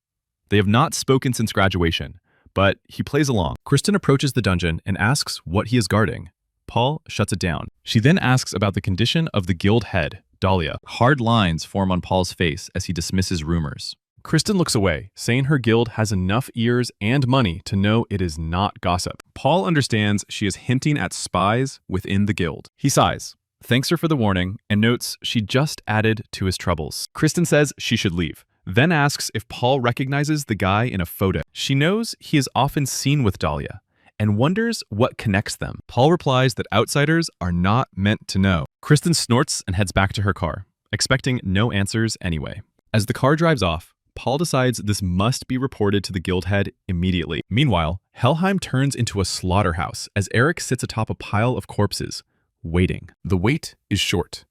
They have not spoken since graduation, but he plays along. Kristen approaches the dungeon and asks what he is guarding. Paul shuts it down. She then asks about the condition of the guild head, Dalia. Hard lines form on Paul's face as he dismisses rumors. Kristen looks away, saying her guild has enough ears and money to know it is not gossip. Paul understands she is hinting at spies within the guild. He sighs, thanks her for the warning, and notes she just added to his troubles. Kristen says she should leave, then asks if Paul recognizes the guy in a photo. She knows he is often seen with Dalia, and wonders what connects them. Paul replies that outsiders are not meant to know. Kristen snorts and heads back to her car, expecting no answers anyway. As the car drives off, Paul decides this must be reported to the guild head immediately. Meanwhile, Helheim turns into a slaughterhouse as Eric sits atop a pile of corpses, waiting. The wait is short.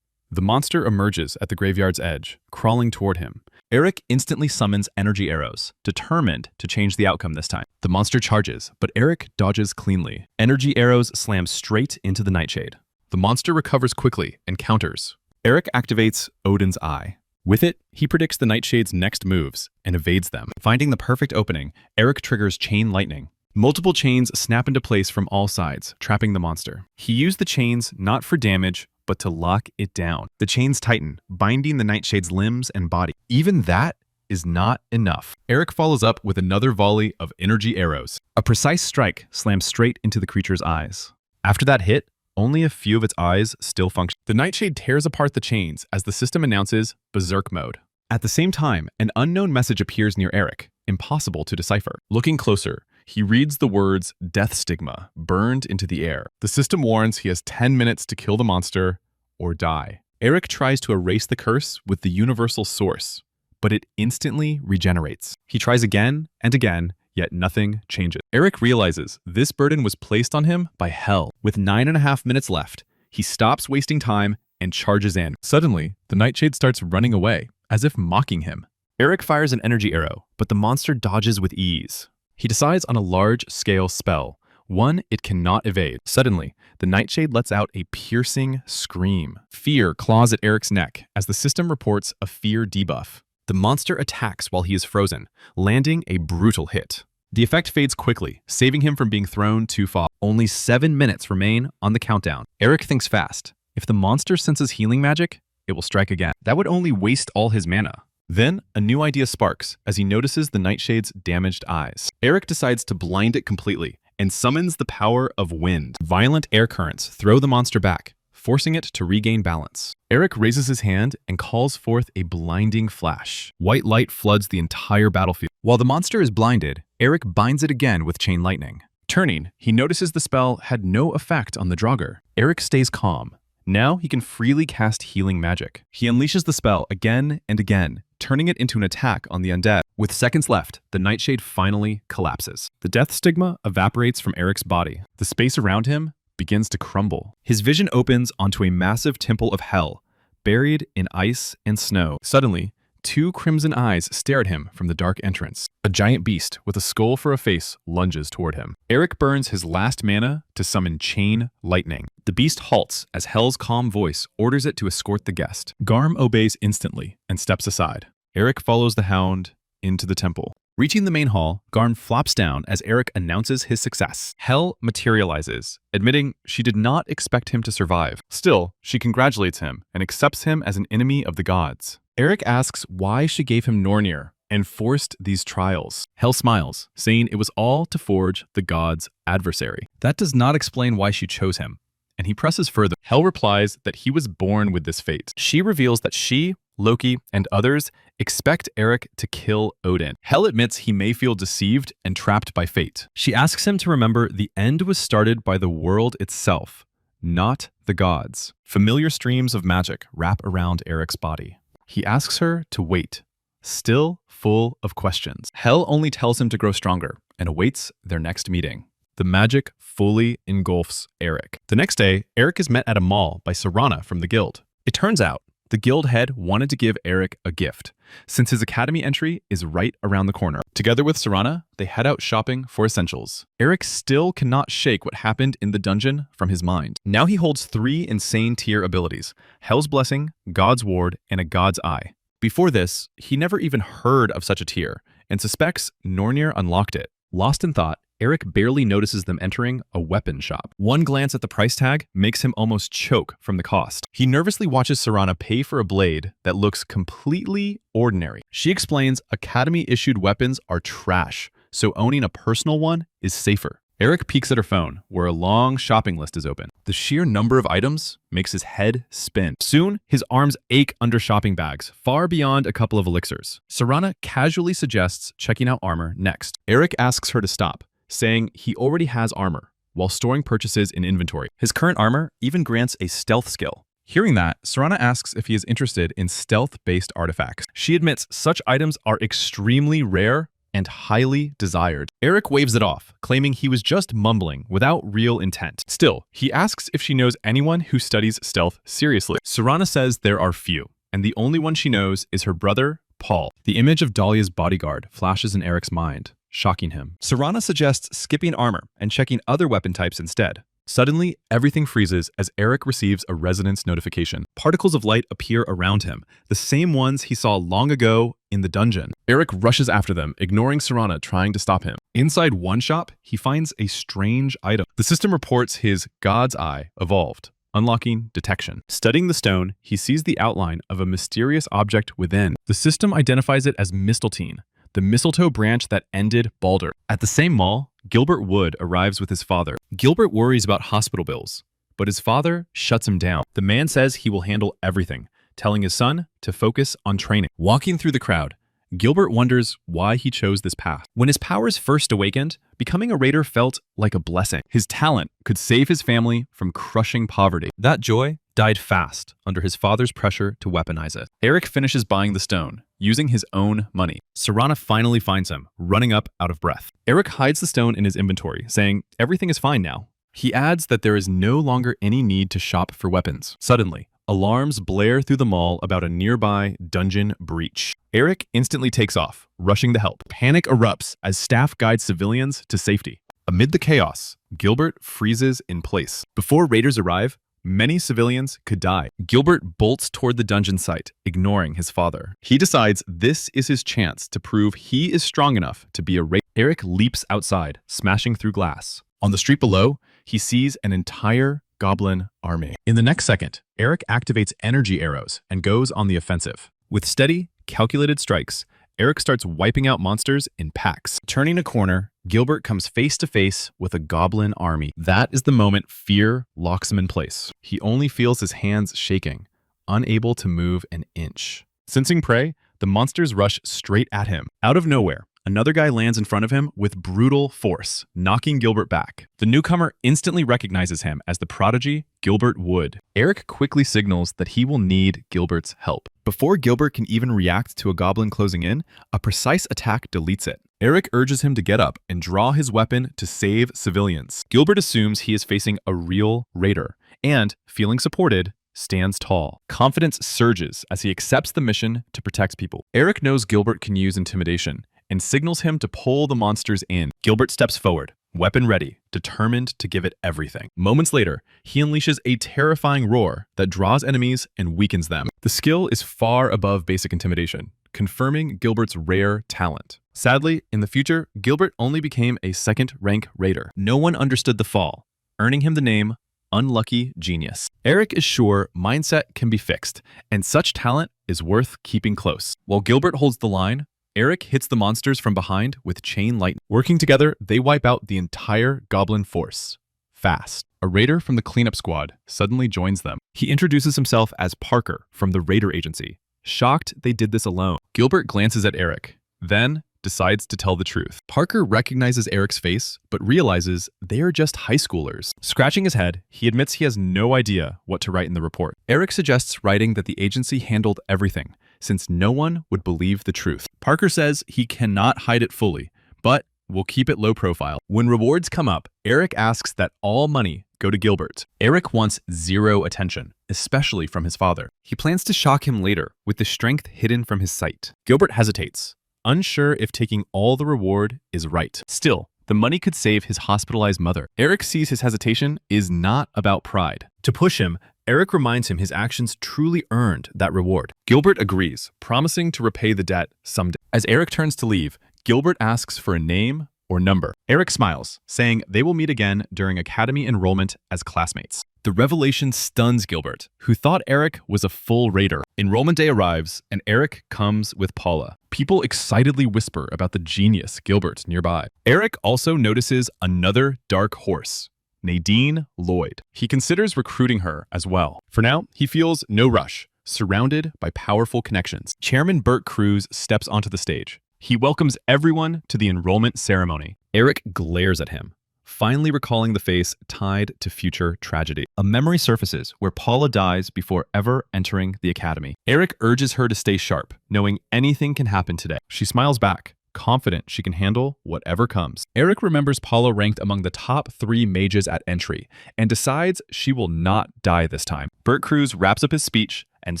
The monster emerges at the graveyard's edge, crawling toward him. Eric instantly summons energy arrows, determined to change the outcome this time. The monster charges, but Eric dodges cleanly. Energy arrows slam straight into the Nightshade. The monster recovers quickly and counters. Eric activates Odin's eye, With it, he predicts the Nightshade's next moves and evades them. Finding the perfect opening, Eric triggers Chain Lightning. Multiple chains snap into place from all sides, trapping the monster. He used the chains not for damage, but to lock it down. The chains tighten, binding the Nightshade's limbs and body. Even that is not enough. Eric follows up with another volley of energy arrows. A precise strike slams straight into the creature's eyes. After that hit, only a few of its eyes still function. The Nightshade tears apart the chains as the system announces Berserk mode. At the same time, an unknown message appears near Eric, impossible to decipher. Looking closer, he reads the words Death Stigma burned into the air. The system warns he has 10 minutes to kill the monster or die. Eric tries to erase the curse with the universal source, but it instantly regenerates. He tries again and again, yet nothing changes. Eric realizes this burden was placed on him by Hell. With 9.5 minutes left, he stops wasting time and charges in. Suddenly, the Nightshade starts running away, as if mocking him. Eric fires an energy arrow, but the monster dodges with ease. He decides on a large-scale spell, one it cannot evade. Suddenly, the Nightshade lets out a piercing scream. Fear claws at Eric's neck as the system reports a fear debuff. The monster attacks while he is frozen, landing a brutal hit. The effect fades quickly, saving him from being thrown too far. Only 7 minutes remain on the countdown. Eric thinks fast. If the monster senses healing magic, it will strike again. That would only waste all his mana. Then, a new idea sparks as he notices the Nightshade's damaged eyes. Eric decides to blind it completely and summons the power of wind. Violent air currents throw the monster back, forcing it to regain balance. Eric raises his hand and calls forth a blinding flash. White light floods the entire battlefield. While the monster is blinded, Eric binds it again with Chain Lightning. Turning, he notices the spell had no effect on the Draugr. Eric stays calm. Now he can freely cast healing magic. He unleashes the spell again and again, turning it into an attack on the undead. With seconds left, the Nightshade finally collapses. The death stigma evaporates from Eric's body. The space around him begins to crumble. His vision opens onto a massive temple of hell, buried in ice and snow. Suddenly, 2 crimson eyes stare at him from the dark entrance. A giant beast with a skull for a face lunges toward him. Eric burns his last mana to summon Chain Lightning. The beast halts as Hell's calm voice orders it to escort the guest. Garm obeys instantly and steps aside. Eric follows the hound into the temple. Reaching the main hall, Garm flops down as Eric announces his success. Hell materializes, admitting she did not expect him to survive. Still, she congratulates him and accepts him as an enemy of the gods. Eric asks why she gave him Nornir and forced these trials. Hell smiles, saying it was all to forge the god's adversary. That does not explain why she chose him, and he presses further. Hell replies that he was born with this fate. She reveals that she, Loki, and others expect Eric to kill Odin. Hell admits he may feel deceived and trapped by fate. She asks him to remember the end was started by the world itself, not the gods. Familiar streams of magic wrap around Eric's body. He asks her to wait, still full of questions. Hell only tells him to grow stronger and awaits their next meeting. The magic fully engulfs Eric. The next day, Eric is met at a mall by Serana from the guild. It turns out the guild head wanted to give Eric a gift, since his academy entry is right around the corner. Together with Serana, they head out shopping for essentials. Eric still cannot shake what happened in the dungeon from his mind. Now he holds 3 insane tier abilities: Hell's Blessing, God's Ward, and a God's Eye. Before this, he never even heard of such a tier, and suspects Nornir unlocked it. Lost in thought, Eric barely notices them entering a weapon shop. One glance at the price tag makes him almost choke from the cost. He nervously watches Serana pay for a blade that looks completely ordinary. She explains Academy-issued weapons are trash, so owning a personal one is safer. Eric peeks at her phone, where a long shopping list is open. The sheer number of items makes his head spin. Soon, his arms ache under shopping bags, far beyond a couple of elixirs. Serana casually suggests checking out armor next. Eric asks her to stop, saying he already has armor, while storing purchases in inventory. His current armor even grants a stealth skill. Hearing that, Serana asks if he is interested in stealth-based artifacts. She admits such items are extremely rare and highly desired. Eric waves it off, claiming he was just mumbling without real intent. Still, he asks if she knows anyone who studies stealth seriously. Serana says there are few, and the only one she knows is her brother, Paul. The image of Dalia's bodyguard flashes in Eric's mind, shocking him. Serana suggests skipping armor and checking other weapon types instead. Suddenly, everything freezes as Eric receives a resonance notification. Particles of light appear around him, the same ones he saw long ago in the dungeon. Eric rushes after them, ignoring Serana trying to stop him. Inside one shop, he finds a strange item. The system reports his God's Eye evolved, unlocking detection. Studying the stone, he sees the outline of a mysterious object within. The system identifies it as Mistletoe, the mistletoe branch that ended Baldur. At the same mall, Gilbert Wood arrives with his father. Gilbert worries about hospital bills, but his father shuts him down. The man says he will handle everything, telling his son to focus on training. Walking through the crowd, Gilbert wonders why he chose this path. When his powers first awakened, becoming a raider felt like a blessing. His talent could save his family from crushing poverty. That joy died fast under his father's pressure to weaponize it. Eric finishes buying the stone, using his own money. Serana finally finds him, running up out of breath. Eric hides the stone in his inventory, saying everything is fine now. He adds that there is no longer any need to shop for weapons. Suddenly, alarms blare through the mall about a nearby dungeon breach. Eric instantly takes off, rushing to help. Panic erupts as staff guide civilians to safety. Amid the chaos, Gilbert freezes in place. Before raiders arrive, many civilians could die. Gilbert bolts toward the dungeon site, ignoring his father. He decides this is his chance to prove he is strong enough to be a raider. Eric leaps outside, smashing through glass. On the street below, he sees an entire goblin army. In the next second, Eric activates energy arrows and goes on the offensive. With steady, calculated strikes, Eric starts wiping out monsters in packs. Turning a corner, Gilbert comes face to face with a goblin army. That is the moment fear locks him in place. He only feels his hands shaking, unable to move an inch. Sensing prey, the monsters rush straight at him. Out of nowhere, another guy lands in front of him with brutal force, knocking Gilbert back. The newcomer instantly recognizes him as the prodigy, Gilbert Wood. Eric quickly signals that he will need Gilbert's help. Before Gilbert can even react to a goblin closing in, a precise attack deletes it. Eric urges him to get up and draw his weapon to save civilians. Gilbert assumes he is facing a real raider and, feeling supported, stands tall. Confidence surges as he accepts the mission to protect people. Eric knows Gilbert can use intimidation and signals him to pull the monsters in. Gilbert steps forward, weapon ready, determined to give it everything. Moments later, he unleashes a terrifying roar that draws enemies and weakens them. The skill is far above basic intimidation, confirming Gilbert's rare talent. Sadly, in the future, Gilbert only became a second-rank raider. No one understood the fall, earning him the name Unlucky Genius. Eric is sure mindset can be fixed, and such talent is worth keeping close. While Gilbert holds the line, Eric hits the monsters from behind with chain lightning. Working together, they wipe out the entire goblin force. Fast. A raider from the cleanup squad suddenly joins them. He introduces himself as Parker from the raider agency. Shocked they did this alone, Gilbert glances at Eric, then decides to tell the truth. Parker recognizes Eric's face, but realizes they are just high schoolers. Scratching his head, he admits he has no idea what to write in the report. Eric suggests writing that the agency handled everything, since no one would believe the truth. Parker says he cannot hide it fully, but will keep it low profile. When rewards come up, Eric asks that all money go to Gilbert. Eric wants zero attention, especially from his father. He plans to shock him later with the strength hidden from his sight. Gilbert hesitates, unsure if taking all the reward is right. Still, the money could save his hospitalized mother. Eric sees his hesitation is not about pride. To push him, Eric reminds him his actions truly earned that reward. Gilbert agrees, promising to repay the debt someday. As Eric turns to leave, Gilbert asks for a name or number. Eric smiles, saying they will meet again during academy enrollment as classmates. The revelation stuns Gilbert, who thought Eric was a full raider. Enrollment day arrives, and Eric comes with Paula. People excitedly whisper about the genius Gilbert nearby. Eric also notices another dark horse, Nadine Lloyd. He considers recruiting her as well. For now, he feels no rush, surrounded by powerful connections. Chairman Bert Cruz steps onto the stage. He welcomes everyone to the enrollment ceremony. Eric glares at him, finally recalling the face tied to future tragedy. A memory surfaces where Paula dies before ever entering the academy. Eric urges her to stay sharp, knowing anything can happen today. She smiles back, confident she can handle whatever comes. Eric remembers Paula ranked among the top 3 mages at entry and decides she will not die this time. Bert Cruz wraps up his speech and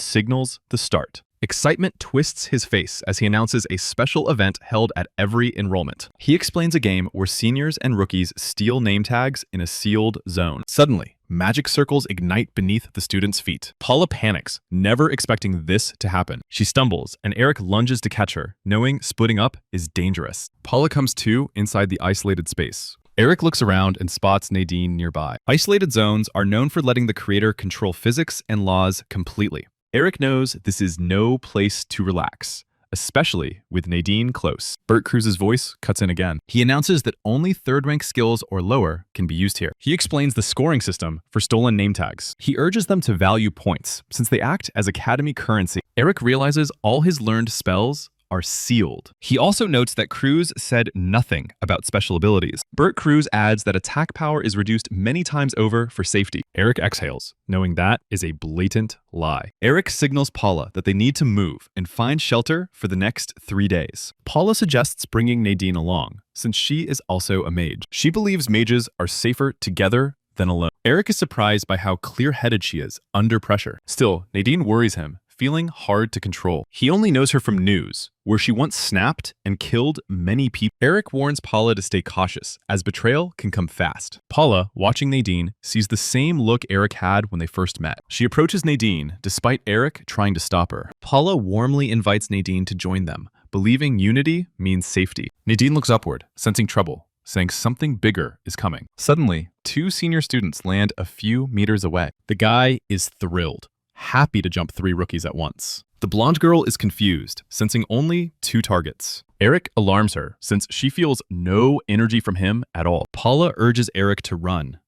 signals the start. Excitement twists his face as he announces a special event held at every enrollment. He explains a game where seniors and rookies steal name tags in a sealed zone. Suddenly, magic circles ignite beneath the students' feet. Paula panics, never expecting this to happen. She stumbles, and Eric lunges to catch her, knowing splitting up is dangerous. Paula comes to inside the isolated space. Eric looks around and spots Nadine nearby. Isolated zones are known for letting the creator control physics and laws completely. Eric knows this is no place to relax, especially with Nadine close. Bert Cruz's voice cuts in again. He announces that only third-rank skills or lower can be used here. He explains the scoring system for stolen name tags. He urges them to value points, since they act as academy currency. Eric realizes all his learned spells are sealed. He also notes that Cruz said nothing about special abilities. Bert Cruz adds that attack power is reduced many times over for safety. Eric exhales, knowing that is a blatant lie. Eric signals Paula that they need to move and find shelter for the next 3 days. Paula suggests bringing Nadine along, since she is also a mage. She believes mages are safer together than alone. Eric is surprised by how clear-headed she is under pressure. Still, Nadine worries him, feeling hard to control. He only knows her from news, where she once snapped and killed many people. Eric warns Paula to stay cautious, as betrayal can come fast. Paula, watching Nadine, sees the same look Eric had when they first met. She approaches Nadine, despite Eric trying to stop her. Paula warmly invites Nadine to join them, believing unity means safety. Nadine looks upward, sensing trouble, saying something bigger is coming. Suddenly, 2 senior students land a few meters away. The guy is thrilled, happy to jump 3 rookies at once. The blonde girl is confused, sensing only 2 targets. Eric alarms her, since she feels no energy from him at all. Paula urges Eric to run,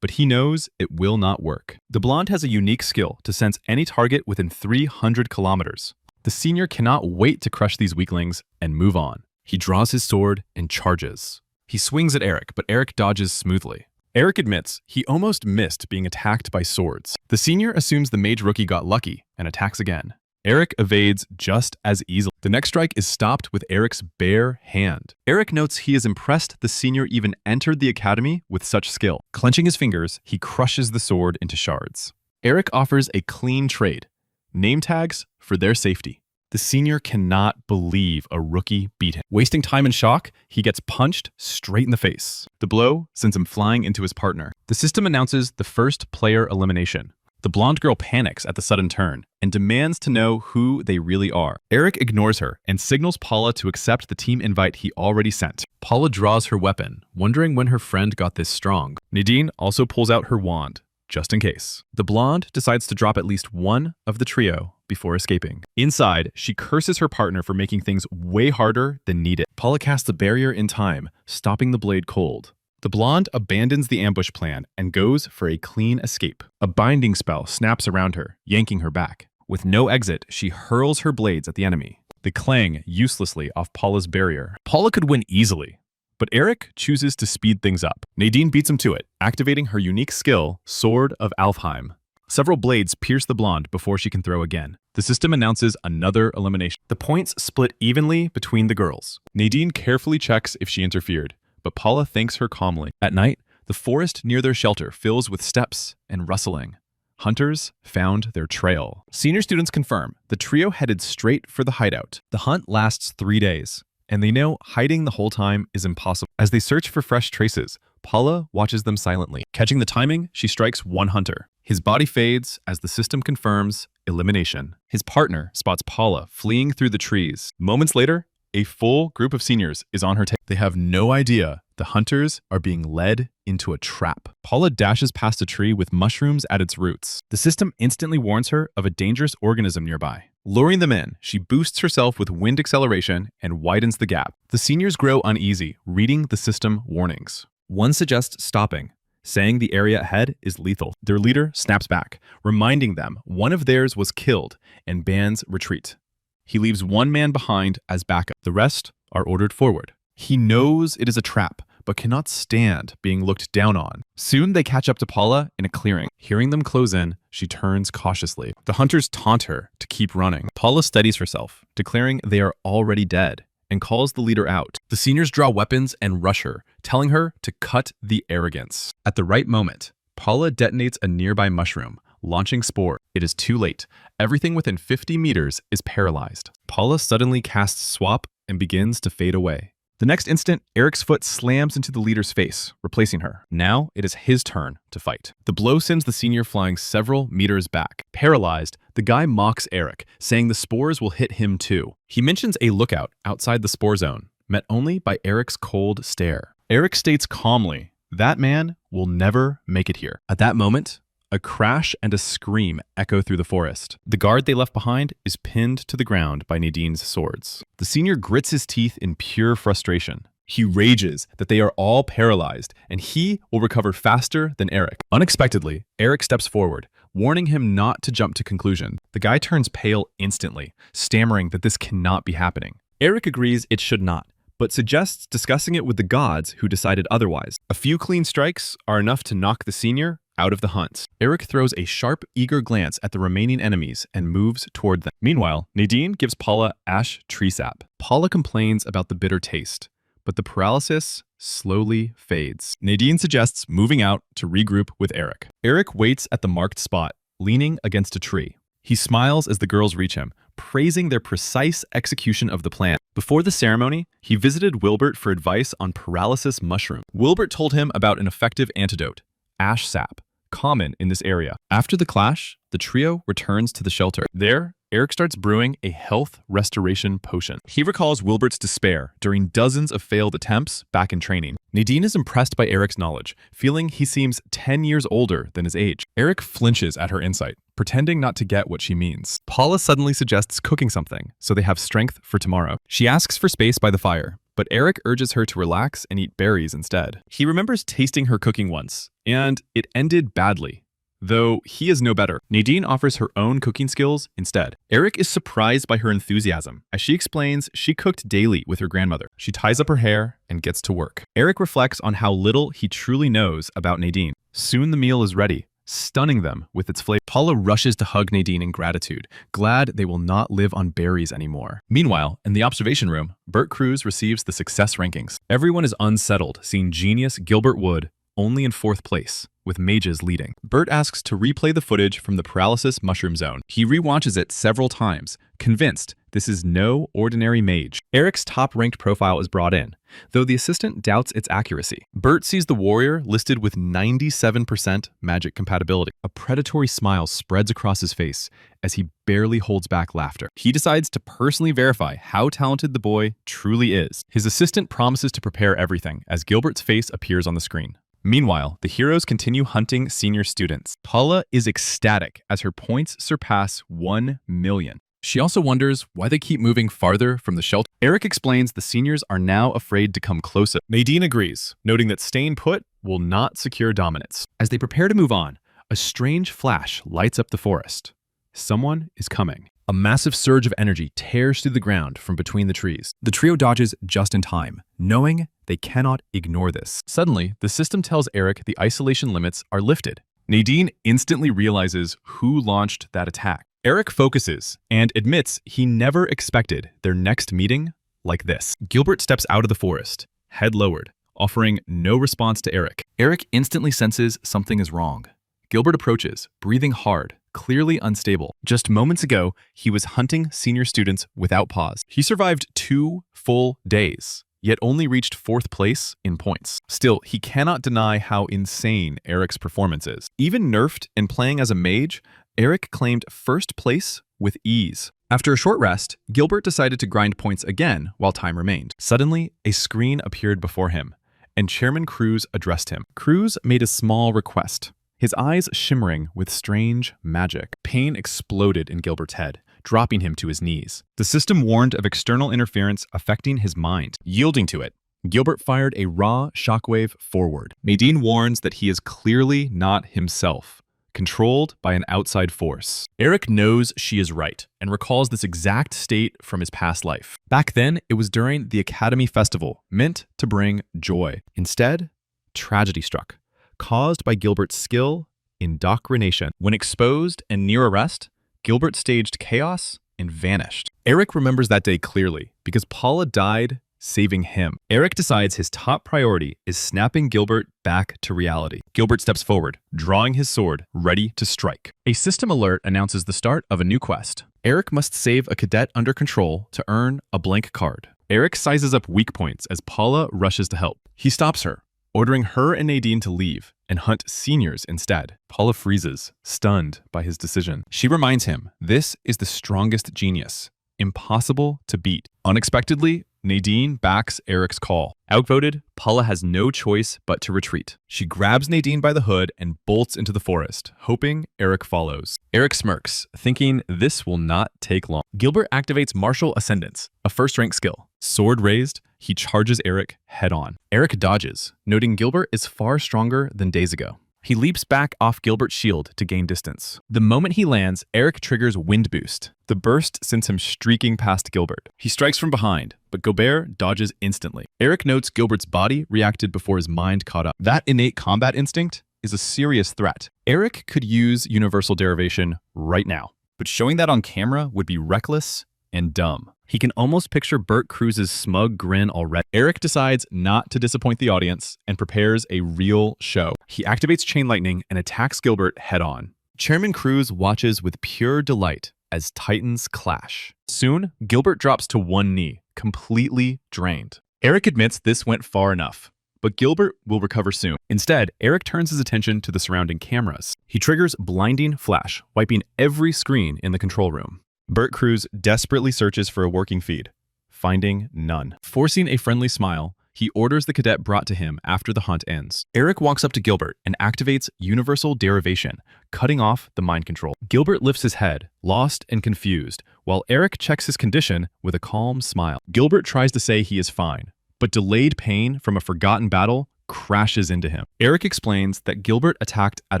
but he knows it will not work. The blonde has a unique skill to sense any target within 300 kilometers. The senior cannot wait to crush these weaklings and move on. He draws his sword and charges. He swings at Eric, but Eric dodges smoothly. Eric admits he almost missed being attacked by swords. The senior assumes the mage rookie got lucky and attacks again. Eric evades just as easily. The next strike is stopped with Eric's bare hand. Eric notes he is impressed the senior even entered the academy with such skill. Clenching his fingers, he crushes the sword into shards. Eric offers a clean trade, name tags for their safety. The senior cannot believe a rookie beat him. Wasting time in shock, he gets punched straight in the face. The blow sends him flying into his partner. The system announces the first player elimination. The blonde girl panics at the sudden turn and demands to know who they really are. Eric ignores her and signals Paula to accept the team invite he already sent. Paula draws her weapon, wondering when her friend got this strong. Nadine also pulls out her wand, just in case. The blonde decides to drop at least one of the trio before escaping. Inside, she curses her partner for making things way harder than needed. Paula casts a barrier in time, stopping the blade cold. The blonde abandons the ambush plan and goes for a clean escape. A binding spell snaps around her, yanking her back. With no exit, she hurls her blades at the enemy. They clang uselessly off Paula's barrier. Paula could win easily, but Eric chooses to speed things up. Nadine beats him to it, activating her unique skill, Sword of Alfheim. Several blades pierce the blonde before she can throw again. The system announces another elimination. The points split evenly between the girls. Nadine carefully checks if she interfered, but Paula thanks her calmly. At night, the forest near their shelter fills with steps and rustling. Hunters found their trail. Senior students confirm the trio headed straight for the hideout. The hunt lasts 3 days, and they know hiding the whole time is impossible. As they search for fresh traces, Paula watches them silently. Catching the timing, she strikes one hunter. His body fades as the system confirms elimination. His partner spots Paula fleeing through the trees. Moments later, a full group of seniors is on her tail. They have no idea the hunters are being led into a trap. Paula dashes past a tree with mushrooms at its roots. The system instantly warns her of a dangerous organism nearby. Luring them in, she boosts herself with wind acceleration and widens the gap. The seniors grow uneasy, reading the system warnings. One suggests stopping, saying the area ahead is lethal. Their leader snaps back, reminding them one of theirs was killed and bans retreat. He leaves one man behind as backup. The rest are ordered forward. He knows it is a trap, but cannot stand being looked down on. Soon they catch up to Paula in a clearing. Hearing them close in, she turns cautiously. The hunters taunt her to keep running. Paula steadies herself, declaring they are already dead, and calls the leader out. The seniors draw weapons and rush her, telling her to cut the arrogance. At the right moment, Paula detonates a nearby mushroom, launching spore. It is too late. Everything within 50 meters is paralyzed. Paula suddenly casts swap and begins to fade away. The next instant, Eric's foot slams into the leader's face, replacing her. Now it is his turn to fight. The blow sends the senior flying several meters back. Paralyzed, the guy mocks Eric, saying the spores will hit him too. He mentions a lookout outside the spore zone, met only by Eric's cold stare. Eric states calmly, that man will never make it here. At that moment, a crash and a scream echo through the forest. The guard they left behind is pinned to the ground by Nadine's swords. The senior grits his teeth in pure frustration. He rages that they are all paralyzed and he will recover faster than Eric. Unexpectedly, Eric steps forward, warning him not to jump to conclusion. The guy turns pale instantly, stammering that this cannot be happening. Eric agrees it should not, but suggests discussing it with the gods who decided otherwise. A few clean strikes are enough to knock the senior out of the hunt. Eric throws a sharp, eager glance at the remaining enemies and moves toward them. Meanwhile, Nadine gives Paula ash tree sap. Paula complains about the bitter taste, but the paralysis slowly fades. Nadine suggests moving out to regroup with Eric. Eric waits at the marked spot, leaning against a tree. He smiles as the girls reach him, praising their precise execution of the plan. Before the ceremony, he visited Wilbert for advice on paralysis mushroom. Wilbert told him about an effective antidote, ash sap, common in this area. After the clash, the trio returns to the shelter. There, Eric starts brewing a health restoration potion. He recalls Wilbert's despair during dozens of failed attempts back in training. Nadine is impressed by Eric's knowledge, feeling he seems 10 years older than his age. Eric flinches at her insight, pretending not to get what she means. Paula suddenly suggests cooking something so they have strength for tomorrow. She asks for space by the fire, but Eric urges her to relax and eat berries instead. He remembers tasting her cooking once, and it ended badly, though he is no better. Nadine offers her own cooking skills instead. Eric is surprised by her enthusiasm, as she explains she cooked daily with her grandmother. She ties up her hair and gets to work. Eric reflects on how little he truly knows about Nadine. Soon the meal is ready, stunning them with its flavor. Paula rushes to hug Nadine in gratitude, glad they will not live on berries anymore. Meanwhile, in the observation room, Bert Cruz receives the success rankings. Everyone is unsettled, seeing genius Gilbert Wood only in 4th place, with mages leading. Bert asks to replay the footage from the paralysis mushroom zone. He rewatches it several times, convinced this is no ordinary mage. Eric's top-ranked profile is brought in, though the assistant doubts its accuracy. Bert sees the warrior listed with 97% magic compatibility. A predatory smile spreads across his face as he barely holds back laughter. He decides to personally verify how talented the boy truly is. His assistant promises to prepare everything as Gilbert's face appears on the screen. Meanwhile, the heroes continue hunting senior students. Paula is ecstatic as her points surpass 1 million. She also wonders why they keep moving farther from the shelter. Eric explains the seniors are now afraid to come closer. Nadine agrees, noting that staying put will not secure dominance. As they prepare to move on, a strange flash lights up the forest. Someone is coming. A massive surge of energy tears through the ground from between the trees. The trio dodges just in time, knowing they cannot ignore this. Suddenly, the system tells Eric the isolation limits are lifted. Nadine instantly realizes who launched that attack. Eric focuses and admits he never expected their next meeting like this. Gilbert steps out of the forest, head lowered, offering no response to Eric. Eric instantly senses something is wrong. Gilbert approaches, breathing hard, clearly unstable. Just moments ago, he was hunting senior students without pause. He survived 2 full days, yet only reached 4th place in points. Still, he cannot deny how insane Eric's performance is. Even nerfed and playing as a mage, Eric claimed 1st place with ease. After a short rest, Gilbert decided to grind points again while time remained. Suddenly, a screen appeared before him, and Chairman Cruz addressed him. Cruz made a small request, his eyes shimmering with strange magic. Pain exploded in Gilbert's head, dropping him to his knees. The system warned of external interference affecting his mind. Yielding to it, Gilbert fired a raw shockwave forward. Nadine warns that he is clearly not himself, controlled by an outside force. Eric knows she is right and recalls this exact state from his past life. Back then, it was during the Academy Festival, meant to bring joy. Instead, tragedy struck, caused by Gilbert's skill indoctrination. When exposed and near arrest, Gilbert staged chaos and vanished. Eric remembers that day clearly because Paula died saving him. Eric decides his top priority is snapping Gilbert back to reality. Gilbert steps forward, drawing his sword, ready to strike. A system alert announces the start of a new quest. Eric must save a cadet under control to earn a blank card. Eric sizes up weak points as Paula rushes to help. He stops her, ordering her and Nadine to leave and hunt seniors instead. Paula freezes, stunned by his decision. She reminds him this is the strongest genius, impossible to beat. Unexpectedly, Nadine backs Eric's call. Outvoted, Paula has no choice but to retreat. She grabs Nadine by the hood and bolts into the forest, hoping Eric follows. Eric smirks, thinking this will not take long. Gilbert activates Martial Ascendance, a first-rank skill. Sword raised, he charges Eric head-on. Eric dodges, noting Gilbert is far stronger than days ago. He leaps back off Gilbert's shield to gain distance. The moment he lands, Eric triggers Wind Boost. The burst sends him streaking past Gilbert. He strikes from behind, but Gobert dodges instantly. Eric notes Gilbert's body reacted before his mind caught up. That innate combat instinct is a serious threat. Eric could use Universal Derivation right now, but showing that on camera would be reckless and dumb. He can almost picture Bert Cruz's smug grin already. Eric decides not to disappoint the audience and prepares a real show. He activates Chain Lightning and attacks Gilbert head-on. Chairman Cruz watches with pure delight as titans clash. Soon, Gilbert drops to one knee, completely drained. Eric admits this went far enough, but Gilbert will recover soon. Instead, Eric turns his attention to the surrounding cameras. He triggers Blinding Flash, wiping every screen in the control room. Bert Cruz desperately searches for a working feed, finding none. Forcing a friendly smile, he orders the cadet brought to him after the hunt ends. Eric walks up to Gilbert and activates Universal Derivation, cutting off the mind control. Gilbert lifts his head, lost and confused, while Eric checks his condition with a calm smile. Gilbert tries to say he is fine, but delayed pain from a forgotten battle crashes into him. Eric explains that Gilbert attacked out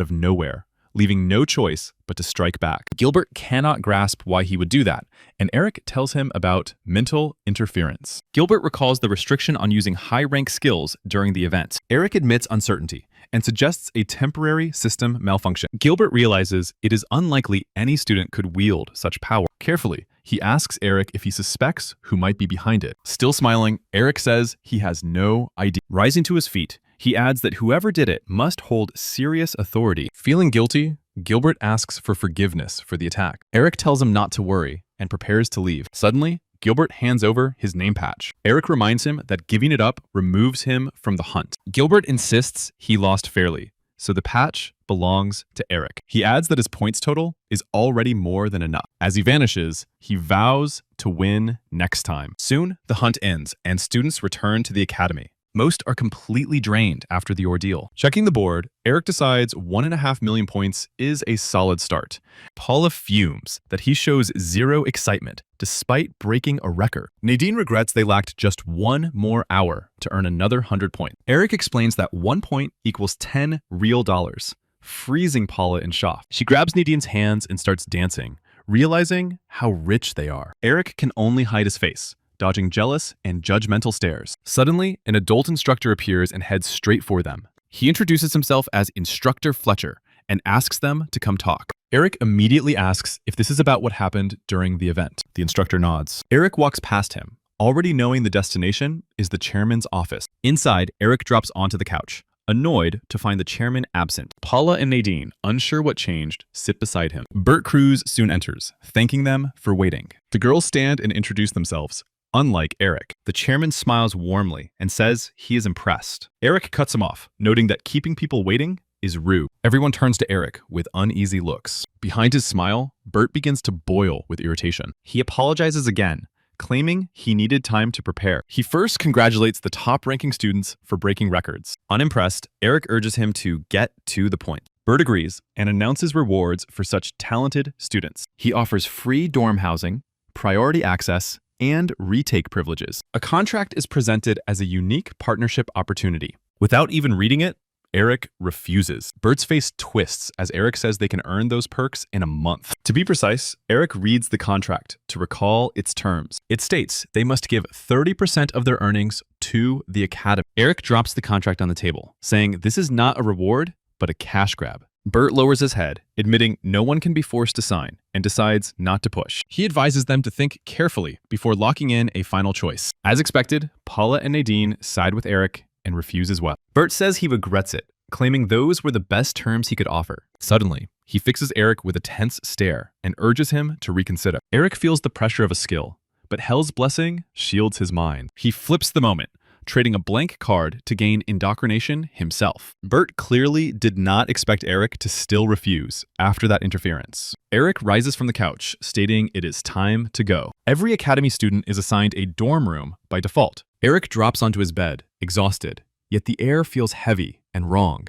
of nowhere, leaving no choice but to strike back. Gilbert cannot grasp why he would do that, and Eric tells him about mental interference. Gilbert recalls the restriction on using high-rank skills during the event. Eric admits uncertainty and suggests a temporary system malfunction. Gilbert realizes it is unlikely any student could wield such power. Carefully, he asks Eric if he suspects who might be behind it. Still smiling, Eric says he has no idea. Rising to his feet, he adds that whoever did it must hold serious authority. Feeling guilty, Gilbert asks for forgiveness for the attack. Eric tells him not to worry and prepares to leave. Suddenly, Gilbert hands over his name patch. Eric reminds him that giving it up removes him from the hunt. Gilbert insists he lost fairly, so the patch belongs to Eric. He adds that his points total is already more than enough. As he vanishes, he vows to win next time. Soon, the hunt ends and students return to the academy. Most are completely drained after the ordeal. Checking the board, Eric decides 1.5 million points is a solid start. Paula fumes that he shows zero excitement despite breaking a record. Nadine regrets they lacked just one more hour to earn another 100 points. Eric explains that 1 point equals 10 real dollars, freezing Paula in shock. She grabs Nadine's hands and starts dancing, realizing how rich they are. Eric can only hide his face, dodging jealous and judgmental stares. Suddenly, an adult instructor appears and heads straight for them. He introduces himself as Instructor Fletcher and asks them to come talk. Eric immediately asks if this is about what happened during the event. The instructor nods. Eric walks past him, already knowing the destination is the chairman's office. Inside, Eric drops onto the couch, annoyed to find the chairman absent. Paula and Nadine, unsure what changed, sit beside him. Bert Cruz soon enters, thanking them for waiting. The girls stand and introduce themselves. Unlike Eric, the chairman smiles warmly and says he is impressed. Eric cuts him off, noting that keeping people waiting is rude. Everyone turns to Eric with uneasy looks. Behind his smile, Bert begins to boil with irritation. He apologizes again, claiming he needed time to prepare. He first congratulates the top-ranking students for breaking records. Unimpressed, Eric urges him to get to the point. Bert agrees and announces rewards for such talented students. He offers free dorm housing, priority access, and retake privileges. A contract is presented as a unique partnership opportunity. Without even reading it, Eric refuses. Bert's face twists as Eric says they can earn those perks in a month. To be precise, Eric reads the contract to recall its terms. It states they must give 30% of their earnings to the academy. Eric drops the contract on the table, saying this is not a reward, but a cash grab. Bert lowers his head, admitting no one can be forced to sign, and decides not to push. He advises them to think carefully before locking in a final choice. As expected, Paula and Nadine side with Eric and refuse as well. Bert says he regrets it, claiming those were the best terms he could offer. Suddenly, he fixes Eric with a tense stare and urges him to reconsider. Eric feels the pressure of a skill, but Hell's blessing shields his mind. He flips the moment, trading a blank card to gain indoctrination himself. Bert clearly did not expect Eric to still refuse after that interference. Eric rises from the couch, stating it is time to go. Every academy student is assigned a dorm room by default. Eric drops onto his bed, exhausted, yet the air feels heavy and wrong.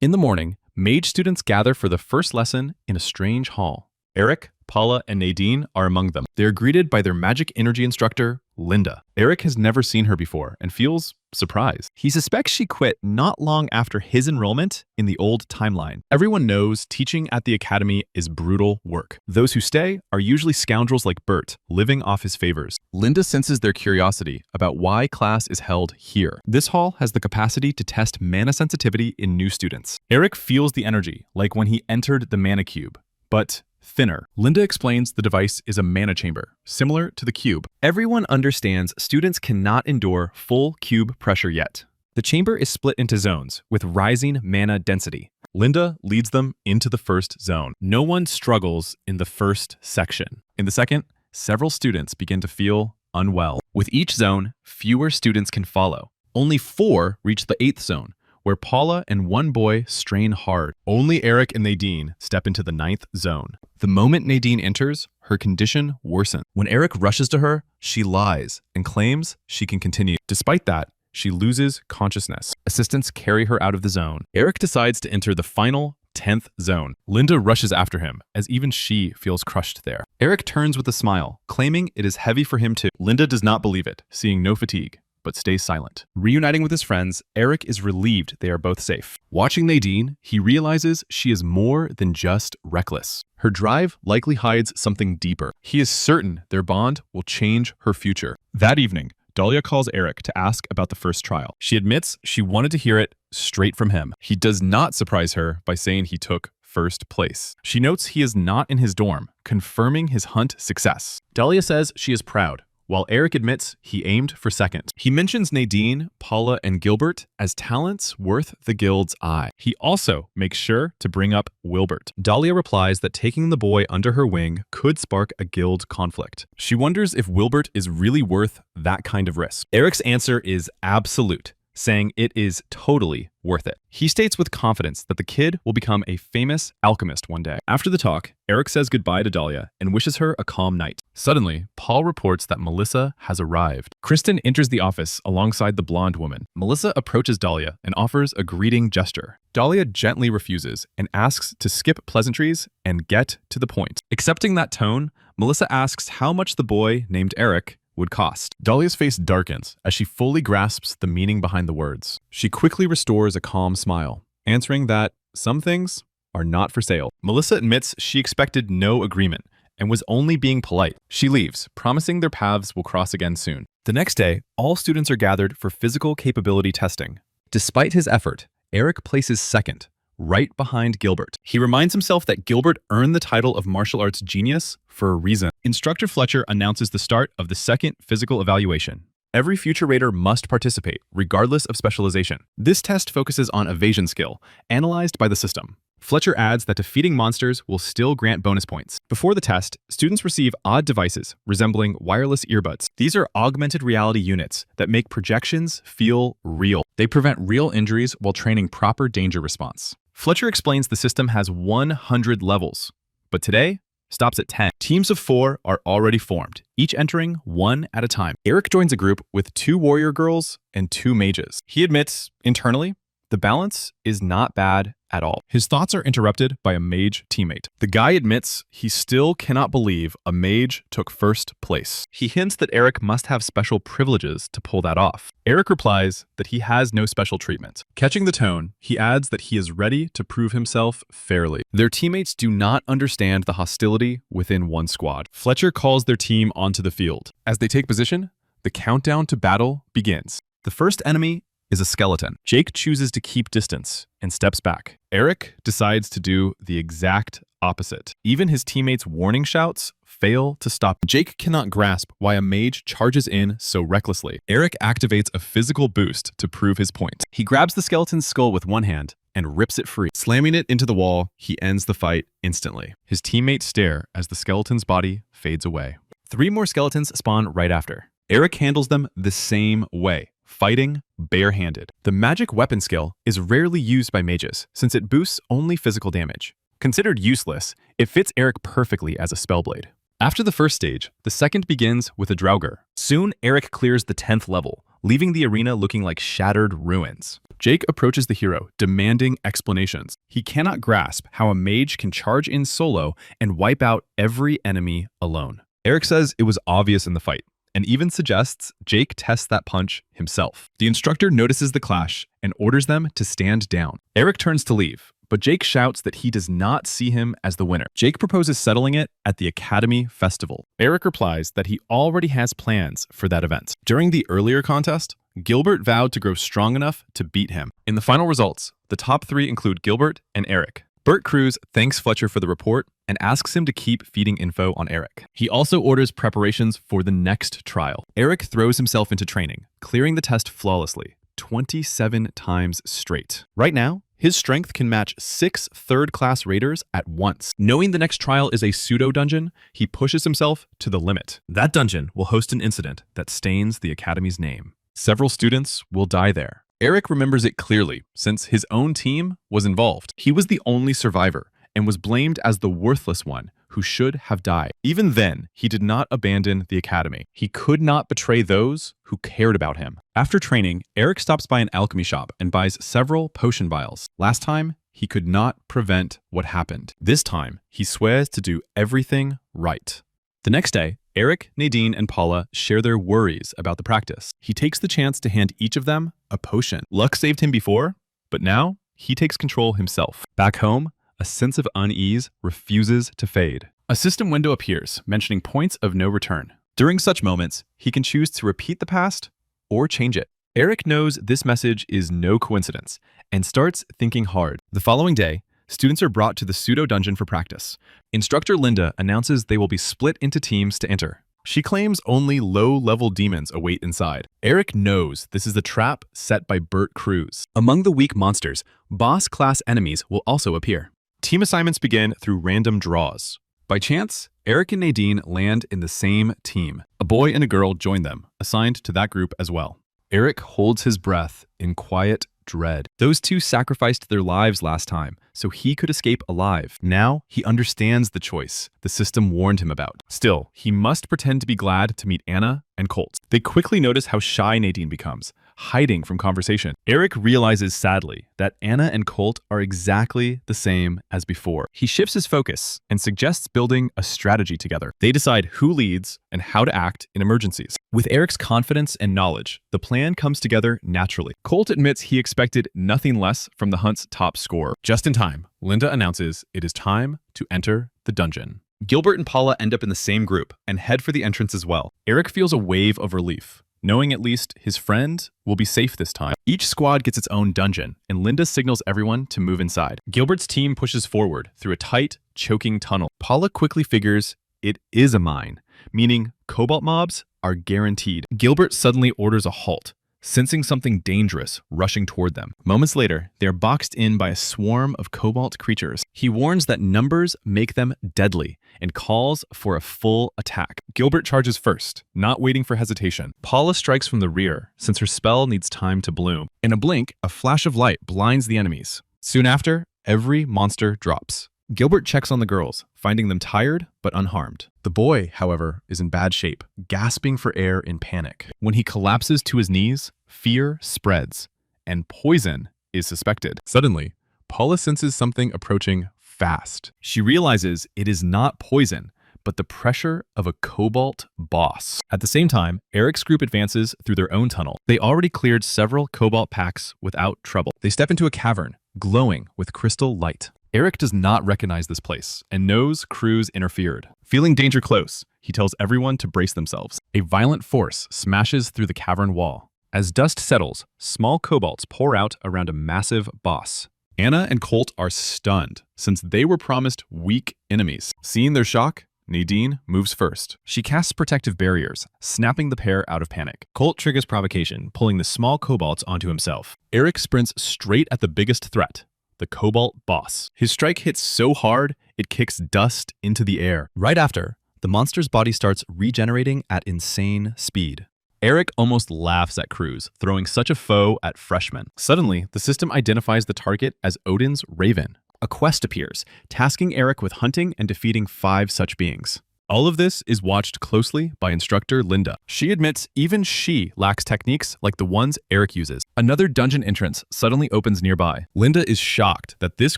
In the morning, mage students gather for the first lesson in a strange hall. Eric, Paula, and Nadine are among them. They are greeted by their magic energy instructor, Linda. Eric has never seen her before and feels surprised. He suspects she quit not long after his enrollment in the old timeline. Everyone knows teaching at the academy is brutal work. Those who stay are usually scoundrels like Bert, living off his favors. Linda senses their curiosity about why class is held here. This hall has the capacity to test mana sensitivity in new students. Eric feels the energy, like when he entered the mana cube, but thinner. Linda explains the device is a mana chamber, similar to the cube. Everyone understands students cannot endure full cube pressure yet. The chamber is split into zones with rising mana density. Linda leads them into the first zone. No one struggles in the first section. In the second, several students begin to feel unwell. With each zone, fewer students can follow. Only 4 reach the 8th zone, where Paula and one boy strain hard. Only Eric and Nadine step into the 9th zone. The moment Nadine enters, her condition worsens. When Eric rushes to her, she lies and claims she can continue. Despite that, she loses consciousness. Assistants carry her out of the zone. Eric decides to enter the final 10th zone. Linda rushes after him, as even she feels crushed there. Eric turns with a smile, claiming it is heavy for him too. Linda does not believe it, seeing no fatigue, but stays silent. Reuniting with his friends, Eric is relieved they are both safe. Watching Nadine, he realizes she is more than just reckless. Her drive likely hides something deeper. He is certain their bond will change her future. That evening, Dalia calls Eric to ask about the first trial. She admits she wanted to hear it straight from him. He does not surprise her by saying he took first place. She notes he is not in his dorm, confirming his hunt success. Dalia says she is proud, while Eric admits he aimed for second. He mentions Nadine, Paula, and Gilbert as talents worth the guild's eye. He also makes sure to bring up Wilbert. Dalia replies that taking the boy under her wing could spark a guild conflict. She wonders if Wilbert is really worth that kind of risk. Eric's answer is absolute, saying it is totally worth it. He states with confidence that the kid will become a famous alchemist one day. After the talk, Eric says goodbye to Dalia and wishes her a calm night. Suddenly, Paul reports that Melissa has arrived. Kristen enters the office alongside the blonde woman. Melissa approaches Dalia and offers a greeting gesture. Dalia gently refuses and asks to skip pleasantries and get to the point. Accepting that tone, Melissa asks how much the boy named Eric would cost. Dalia's face darkens as she fully grasps the meaning behind the words. She quickly restores a calm smile, answering that some things are not for sale. Melissa admits she expected no agreement and was only being polite. She leaves, promising their paths will cross again soon. The next day, all students are gathered for physical capability testing. Despite his effort, Eric places second, right behind Gilbert. He reminds himself that Gilbert earned the title of martial arts genius for a reason. Instructor Fletcher announces the start of the second physical evaluation. Every future raider must participate, regardless of specialization. This test focuses on evasion skill, analyzed by the system. Fletcher adds that defeating monsters will still grant bonus points. Before the test, students receive odd devices resembling wireless earbuds. These are augmented reality units that make projections feel real. They prevent real injuries while training proper danger response. Fletcher explains the system has 100 levels, but today stops at 10. Teams of 4 are already formed, each entering one at a time. Eric joins a group with 2 warrior girls and 2 mages. He admits, internally, the balance is not bad at all. His thoughts are interrupted by a mage teammate. The guy admits he still cannot believe a mage took first place. He hints that Eric must have special privileges to pull that off. Eric replies that he has no special treatment. Catching the tone, he adds that he is ready to prove himself fairly. Their teammates do not understand the hostility within one squad. Fletcher calls their team onto the field. As they take position, the countdown to battle begins. The first enemy is a skeleton. Jake chooses to keep distance and steps back. Eric decides to do the exact opposite. Even his teammates' warning shouts fail to stop. Jake cannot grasp why a mage charges in so recklessly. Eric activates a physical boost to prove his point. He grabs the skeleton's skull with one hand and rips it free. Slamming it into the wall, he ends the fight instantly. His teammates stare as the skeleton's body fades away. 3 more skeletons spawn right after. Eric handles them the same way, fighting barehanded. The magic weapon skill is rarely used by mages since it boosts only physical damage. Considered useless, it fits Eric perfectly as a spellblade. After the first stage, the second begins with a Draugr. Soon, Eric clears the 10th level, leaving the arena looking like shattered ruins. Jake approaches the hero, demanding explanations. He cannot grasp how a mage can charge in solo and wipe out every enemy alone. Eric says it was obvious in the fight, and even suggests Jake test that punch himself. The instructor notices the clash and orders them to stand down. Eric turns to leave, but Jake shouts that he does not see him as the winner. Jake proposes settling it at the Academy Festival. Eric replies that he already has plans for that event. During the earlier contest, Gilbert vowed to grow strong enough to beat him. In the final results, the top 3 include Gilbert and Eric. Bert Cruz thanks Fletcher for the report and asks him to keep feeding info on Eric. He also orders preparations for the next trial. Eric throws himself into training, clearing the test flawlessly, 27 times straight. Right now, his strength can match 6 third-class raiders at once. Knowing the next trial is a pseudo-dungeon, he pushes himself to the limit. That dungeon will host an incident that stains the Academy's name. Several students will die there. Eric remembers it clearly, since his own team was involved. He was the only survivor and was blamed as the worthless one who should have died. Even then, he did not abandon the academy. He could not betray those who cared about him. After training, Eric stops by an alchemy shop and buys several potion vials. Last time, he could not prevent what happened. This time, he swears to do everything right. The next day, Eric, Nadine, and Paula share their worries about the practice. He takes the chance to hand each of them a potion. Luck saved him before, but now he takes control himself. Back home, a sense of unease refuses to fade. A system window appears, mentioning points of no return. During such moments, he can choose to repeat the past or change it. Eric knows this message is no coincidence and starts thinking hard. The following day, students are brought to the pseudo-dungeon for practice. Instructor Linda announces they will be split into teams to enter. She claims only low-level demons await inside. Eric knows this is the trap set by Bert Cruz. Among the weak monsters, boss-class enemies will also appear. Team assignments begin through random draws. By chance, Eric and Nadine land in the same team. A boy and a girl join them, assigned to that group as well. Eric holds his breath in quiet dread. Those two sacrificed their lives last time, so he could escape alive. Now, he understands the choice the system warned him about. Still, he must pretend to be glad to meet Anna and Colt. They quickly notice how shy Nadine becomes, hiding from conversation. Eric realizes sadly that Anna and Colt are exactly the same as before. He shifts his focus and suggests building a strategy together. They decide who leads and how to act in emergencies. With Eric's confidence and knowledge, the plan comes together naturally. Colt admits he expected nothing less from the hunt's top scorer. Just in time, Linda announces it is time to enter the dungeon. Gilbert and Paula end up in the same group and head for the entrance as well. Eric feels a wave of relief, knowing at least his friend will be safe this time. Each squad gets its own dungeon, and Linda signals everyone to move inside. Gilbert's team pushes forward through a tight, choking tunnel. Paula quickly figures it is a mine, meaning cobalt mobs are guaranteed. Gilbert suddenly orders a halt, sensing something dangerous rushing toward them. Moments later, they are boxed in by a swarm of cobalt creatures. He warns that numbers make them deadly and calls for a full attack. Gilbert charges first, not waiting for hesitation. Paula strikes from the rear, since her spell needs time to bloom. In a blink, a flash of light blinds the enemies. Soon after, every monster drops. Gilbert checks on the girls, finding them tired but unharmed. The boy, however, is in bad shape, gasping for air in panic. When he collapses to his knees, fear spreads, and poison is suspected. Suddenly, Paula senses something approaching fast. She realizes it is not poison, but the pressure of a cobalt boss. At the same time, Eric's group advances through their own tunnel. They already cleared several cobalt packs without trouble. They step into a cavern, glowing with crystal light. Eric does not recognize this place and knows Cruz interfered. Feeling danger close, he tells everyone to brace themselves. A violent force smashes through the cavern wall. As dust settles, small kobolds pour out around a massive boss. Anna and Colt are stunned, since they were promised weak enemies. Seeing their shock, Nadine moves first. She casts protective barriers, snapping the pair out of panic. Colt triggers provocation, pulling the small kobolds onto himself. Eric sprints straight at the biggest threat, the Cobalt boss. His strike hits so hard, it kicks dust into the air. Right after, the monster's body starts regenerating at insane speed. Eric almost laughs at Cruz, throwing such a foe at freshmen. Suddenly, the system identifies the target as Odin's Raven. A quest appears, tasking Eric with hunting and defeating 5 such beings. All of this is watched closely by instructor Linda. She admits even she lacks techniques like the ones Eric uses. Another dungeon entrance suddenly opens nearby. Linda is shocked that this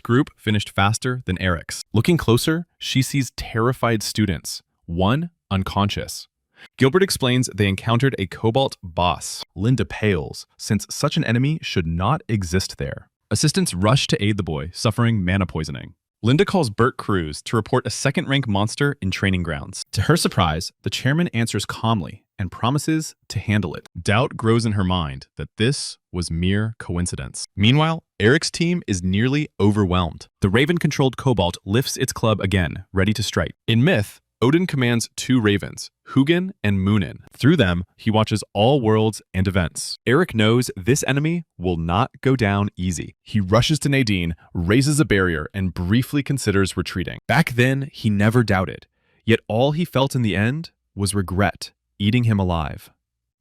group finished faster than Eric's. Looking closer, she sees terrified students, one unconscious. Gilbert explains they encountered a Cobalt boss. Linda pales, since such an enemy should not exist there. Assistants rush to aid the boy, suffering mana poisoning. Linda calls Bert Cruz to report a second-rank monster in training grounds. To her surprise, the chairman answers calmly and promises to handle it. Doubt grows in her mind that this was mere coincidence. Meanwhile, Eric's team is nearly overwhelmed. The Raven-controlled Cobalt lifts its club again, ready to strike. In Myth, Odin commands 2 ravens, Hugin and Munin. Through them, he watches all worlds and events. Eric knows this enemy will not go down easy. He rushes to Nadine, raises a barrier, and briefly considers retreating. Back then, he never doubted. Yet all he felt in the end was regret, eating him alive.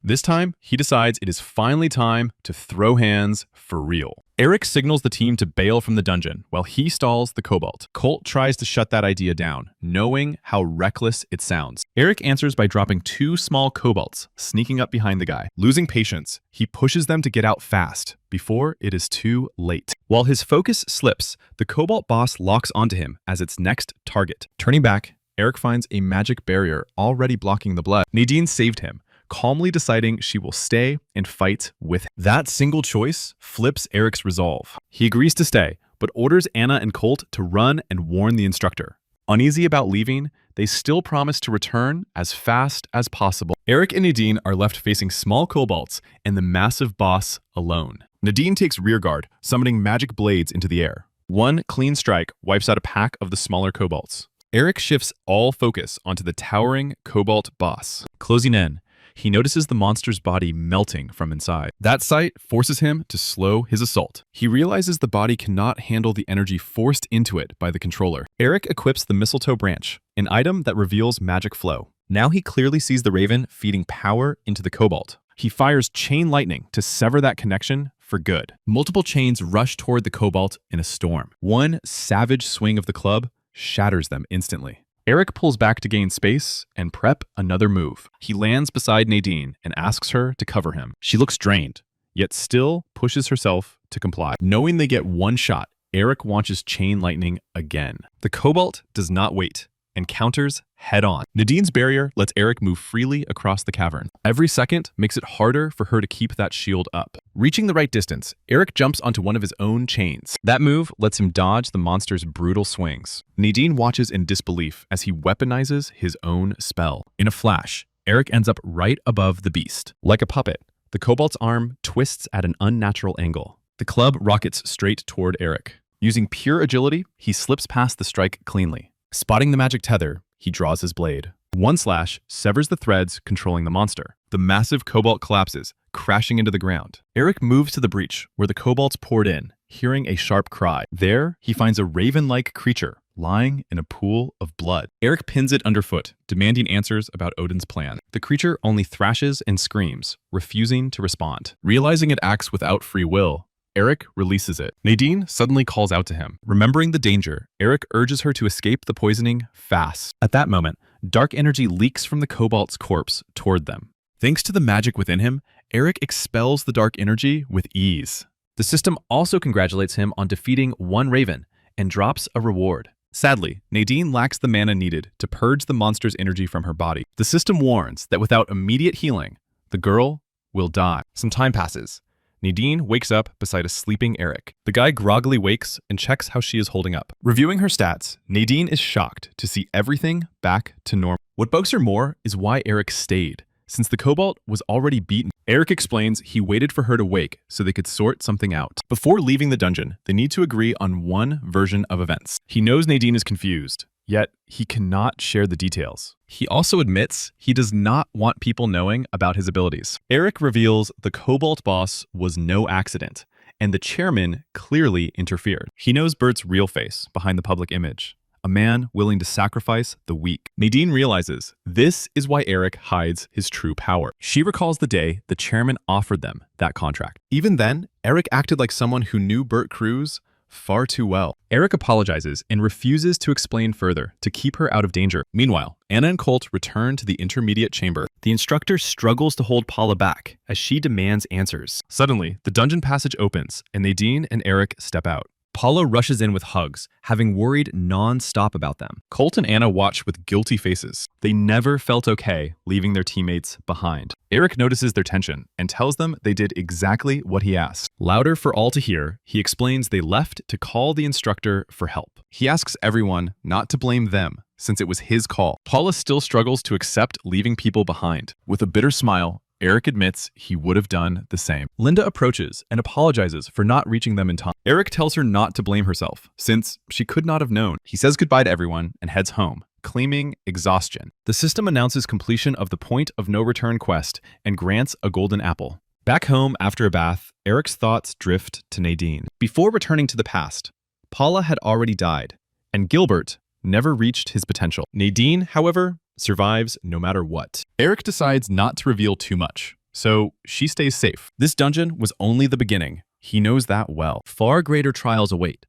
This time, he decides it is finally time to throw hands for real. Eric signals the team to bail from the dungeon while he stalls the Cobalt. Colt tries to shut that idea down, knowing how reckless it sounds. Eric answers by dropping 2 small Cobalts, sneaking up behind the guy. Losing patience, he pushes them to get out fast, before it is too late. While his focus slips, the Cobalt boss locks onto him as its next target. Turning back, Eric finds a magic barrier already blocking the blood. Nadine saved him, calmly deciding she will stay and fight with him. That single choice flips Eric's resolve. He agrees to stay, but orders Anna and Colt to run and warn the instructor. Uneasy about leaving, they still promise to return as fast as possible. Eric and Nadine are left facing small kobolds and the massive boss alone. Nadine takes rearguard, summoning magic blades into the air. One clean strike wipes out a pack of the smaller kobolds. Eric shifts all focus onto the towering Cobalt boss. Closing in, he notices the monster's body melting from inside. That sight forces him to slow his assault. He realizes the body cannot handle the energy forced into it by the controller. Eric equips the mistletoe branch, an item that reveals magic flow. Now he clearly sees the Raven feeding power into the Cobalt. He fires chain lightning to sever that connection for good. Multiple chains rush toward the Cobalt in a storm. One savage swing of the club shatters them instantly. Eric pulls back to gain space and prep another move. He lands beside Nadine and asks her to cover him. She looks drained, yet still pushes herself to comply. Knowing they get one shot, Eric launches chain lightning again. The Cobalt does not wait and counters head-on. Nadine's barrier lets Eric move freely across the cavern. Every second makes it harder for her to keep that shield up. Reaching the right distance, Eric jumps onto one of his own chains. That move lets him dodge the monster's brutal swings. Nadine watches in disbelief as he weaponizes his own spell. In a flash, Eric ends up right above the beast. Like a puppet, the Cobalt's arm twists at an unnatural angle. The club rockets straight toward Eric. Using pure agility, he slips past the strike cleanly. Spotting the magic tether, he draws his blade. One slash severs the threads controlling the monster. The massive Cobalt collapses, crashing into the ground. Eric moves to the breach, where the Cobalts poured in, hearing a sharp cry. There, he finds a raven-like creature lying in a pool of blood. Eric pins it underfoot, demanding answers about Odin's plan. The creature only thrashes and screams, refusing to respond. Realizing it acts without free will, Eric releases it. Nadine suddenly calls out to him. Remembering the danger, Eric urges her to escape the poisoning fast. At that moment, dark energy leaks from the Cobalt's corpse toward them. Thanks to the magic within him, Eric expels the dark energy with ease. The system also congratulates him on defeating one Raven and drops a reward. Sadly, Nadine lacks the mana needed to purge the monster's energy from her body. The system warns that without immediate healing, the girl will die. Some time passes. Nadine wakes up beside a sleeping Eric. The guy groggily wakes and checks how she is holding up. Reviewing her stats, Nadine is shocked to see everything back to normal. What bugs her more is why Eric stayed, since the Cobalt was already beaten. Eric explains he waited for her to wake so they could sort something out. Before leaving the dungeon, they need to agree on one version of events. He knows Nadine is confused, yet he cannot share the details. He also admits he does not want people knowing about his abilities. Eric reveals the Cobalt boss was no accident, and the chairman clearly interfered. He knows Bert's real face behind the public image, a man willing to sacrifice the weak. Nadine realizes this is why Eric hides his true power. She recalls the day the chairman offered them that contract. Even then, Eric acted like someone who knew Bert Cruz far too well. Eric apologizes and refuses to explain further to keep her out of danger. Meanwhile, Anna and Colt return to the intermediate chamber. The instructor struggles to hold Paula back as she demands answers. Suddenly, the dungeon passage opens and Nadine and Eric step out. Paula rushes in with hugs, having worried non-stop about them. Colt and Anna watch with guilty faces. They never felt okay leaving their teammates behind. Eric notices their tension and tells them they did exactly what he asked. Louder for all to hear, he explains they left to call the instructor for help. He asks everyone not to blame them, since it was his call. Paula still struggles to accept leaving people behind. With a bitter smile, Eric admits he would have done the same. Linda approaches and apologizes for not reaching them in time. Eric tells her not to blame herself, since she could not have known. He says goodbye to everyone and heads home, claiming exhaustion. The system announces completion of the Point of No Return quest and grants a golden apple. Back home after a bath, Eric's thoughts drift to Nadine. Before returning to the past, Paula had already died, and Gilbert never reached his potential. Nadine, however, survives no matter what. Eric decides not to reveal too much, so she stays safe. This dungeon was only the beginning. He knows that well. Far greater trials await,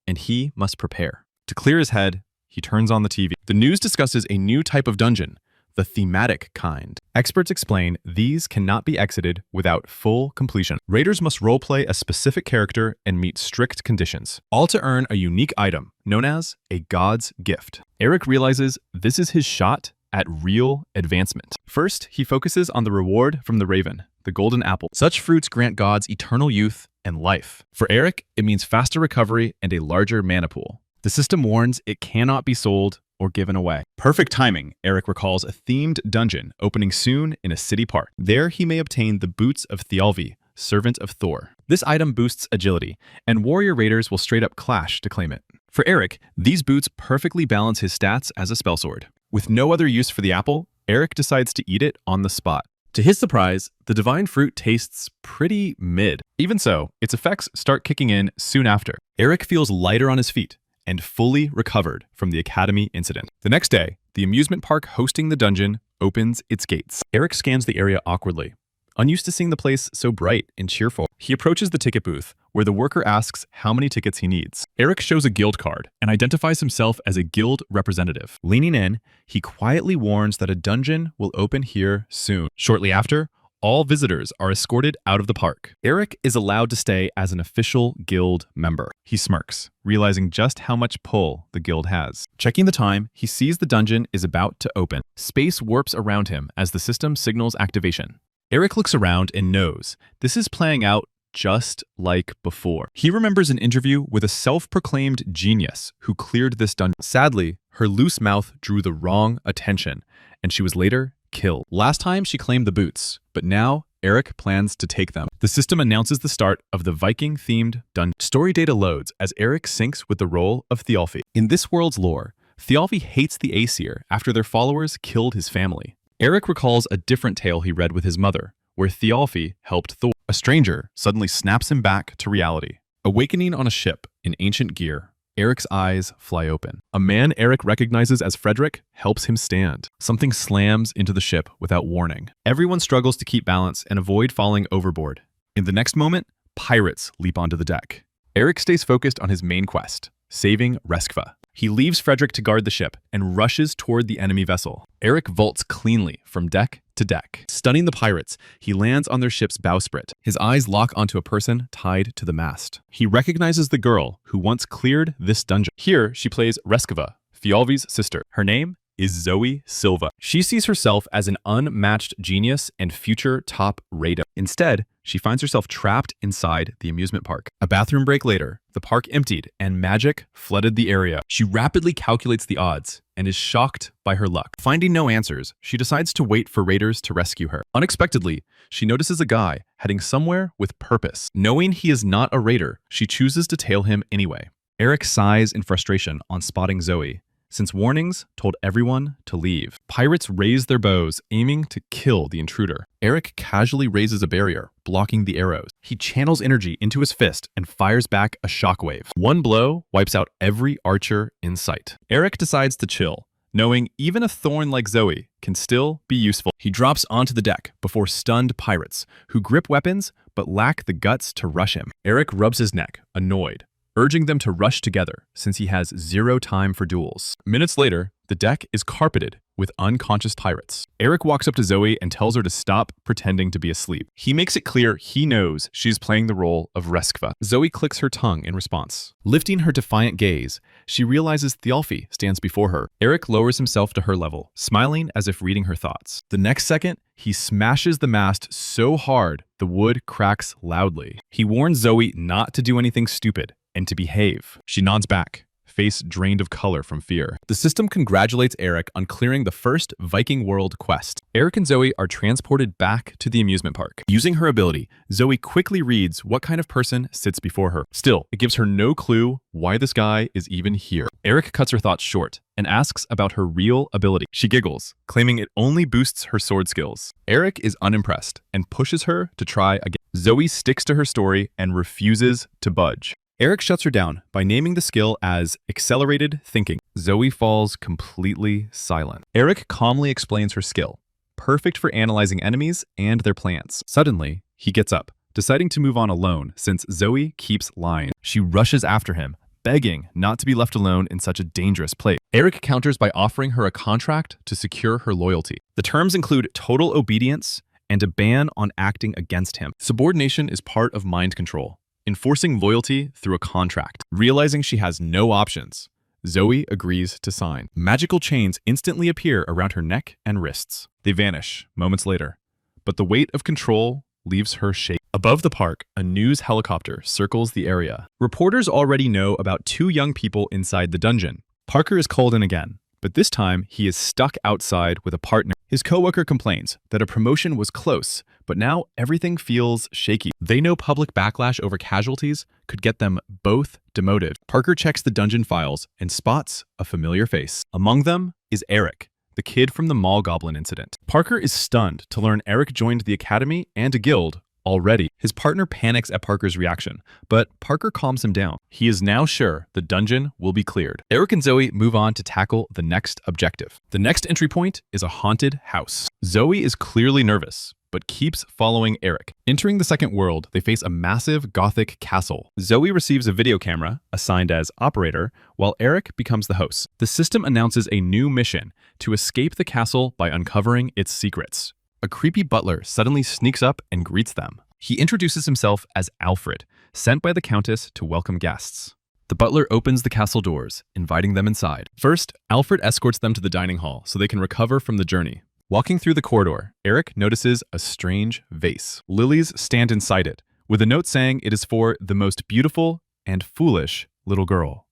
and he must prepare. To clear his head, he turns on the TV. The news discusses a new type of dungeon, the thematic kind. Experts explain these cannot be exited without full completion. Raiders must roleplay a specific character and meet strict conditions, all to earn a unique item known as a god's gift. Eric realizes this is his shot at real advancement. First, he focuses on the reward from the Raven, the golden apple. Such fruits grant gods eternal youth and life. For Eric, it means faster recovery and a larger mana pool. The system warns it cannot be sold or given away. Perfect timing, Eric recalls a themed dungeon opening soon in a city park. There he may obtain the boots of Thialvi, servant of Thor. This item boosts agility, and warrior raiders will straight up clash to claim it. For Eric, these boots perfectly balance his stats as a spellsword. With no other use for the apple, Eric decides to eat it on the spot. To his surprise, the divine fruit tastes pretty mid. Even so, its effects start kicking in soon after. Eric feels lighter on his feet and fully recovered from the academy incident. The next day, the amusement park hosting the dungeon opens its gates. Eric scans the area awkwardly, unused to seeing the place so bright and cheerful. He approaches the ticket booth, where the worker asks how many tickets he needs. Eric shows a guild card and identifies himself as a guild representative. Leaning in, he quietly warns that a dungeon will open here soon. Shortly after, all visitors are escorted out of the park. Eric is allowed to stay as an official guild member. He smirks, realizing just how much pull the guild has. Checking the time, he sees the dungeon is about to open. Space warps around him as the system signals activation. Eric looks around and knows this is playing out just like before. He remembers an interview with a self-proclaimed genius who cleared this dungeon. Sadly, her loose mouth drew the wrong attention, and she was later killed. Last time she claimed the boots, but now Eric plans to take them. The system announces the start of the Viking-themed dungeon. Story data loads as Eric syncs with the role of Thialfi. In this world's lore, Thialfi hates the Aesir after their followers killed his family. Eric recalls a different tale he read with his mother, where Thialfi helped Thor. A stranger suddenly snaps him back to reality. Awakening on a ship in ancient gear, Eric's eyes fly open. A man Eric recognizes as Frederick helps him stand. Something slams into the ship without warning. Everyone struggles to keep balance and avoid falling overboard. In the next moment, pirates leap onto the deck. Eric stays focused on his main quest, saving Reskva. He leaves Frederick to guard the ship and rushes toward the enemy vessel. Eric vaults cleanly from deck to deck. Stunning the pirates, he lands on their ship's bowsprit. His eyes lock onto a person tied to the mast. He recognizes the girl who once cleared this dungeon. Here, she plays Reskva, Thialvi's sister. Her name is Zoe Silva. She sees herself as an unmatched genius and future top raider. Instead, she finds herself trapped inside the amusement park. A bathroom break later, the park emptied and magic flooded the area. She rapidly calculates the odds and is shocked by her luck. Finding no answers, she decides to wait for raiders to rescue her. Unexpectedly, she notices a guy heading somewhere with purpose. Knowing he is not a raider, she chooses to tail him anyway. Eric sighs in frustration on spotting Zoe, since warnings told everyone to leave. Pirates raise their bows, aiming to kill the intruder. Eric casually raises a barrier, blocking the arrows. He channels energy into his fist and fires back a shockwave. One blow wipes out every archer in sight. Eric decides to chill, knowing even a thorn like Zoe can still be useful. He drops onto the deck before stunned pirates, who grip weapons but lack the guts to rush him. Eric rubs his neck, annoyed, urging them to rush together since he has zero time for duels. Minutes later, the deck is carpeted with unconscious pirates. Eric walks up to Zoe and tells her to stop pretending to be asleep. He makes it clear he knows she's playing the role of Reskva. Zoe clicks her tongue in response. Lifting her defiant gaze, she realizes Thialfi stands before her. Eric lowers himself to her level, smiling as if reading her thoughts. The next second, he smashes the mast so hard the wood cracks loudly. He warns Zoe not to do anything stupid and to behave. She nods back, face drained of color from fear. The system congratulates Eric on clearing the first Viking world quest. Eric and Zoe are transported back to the amusement park. Using her ability, Zoe quickly reads what kind of person sits before her. Still, it gives her no clue why this guy is even here. Eric cuts her thoughts short and asks about her real ability. She giggles, claiming it only boosts her sword skills. Eric is unimpressed and pushes her to try again. Zoe sticks to her story and refuses to budge. Eric shuts her down by naming the skill as accelerated thinking. Zoe falls completely silent. Eric calmly explains her skill, perfect for analyzing enemies and their plans. Suddenly, he gets up, deciding to move on alone since Zoe keeps lying. She rushes after him, begging not to be left alone in such a dangerous place. Eric counters by offering her a contract to secure her loyalty. The terms include total obedience and a ban on acting against him. Subordination is part of mind control, enforcing loyalty through a contract. Realizing she has no options, Zoe agrees to sign. Magical chains instantly appear around her neck and wrists. They vanish moments later, but the weight of control leaves her shaken. Above the park, a news helicopter circles the area. Reporters already know about two young people inside the dungeon. Parker is called in again, but this time he is stuck outside with a partner. His coworker complains that a promotion was close, but now everything feels shaky. They know public backlash over casualties could get them both demoted. Parker checks the dungeon files and spots a familiar face. Among them is Eric, the kid from the mall goblin incident. Parker is stunned to learn Eric joined the academy and a guild already. His partner panics at Parker's reaction, but Parker calms him down. He is now sure the dungeon will be cleared. Eric and Zoe move on to tackle the next objective. The next entry point is a haunted house. Zoe is clearly nervous, but keeps following Eric. Entering the second world, they face a massive Gothic castle. Zoe receives a video camera, assigned as operator, while Eric becomes the host. The system announces a new mission to escape the castle by uncovering its secrets. A creepy butler suddenly sneaks up and greets them. He introduces himself as Alfred, sent by the Countess to welcome guests. The butler opens the castle doors, inviting them inside. First, Alfred escorts them to the dining hall so they can recover from the journey. Walking through the corridor, Eric notices a strange vase. Lilies stand inside it, with a note saying it is for the most beautiful and foolish little girl.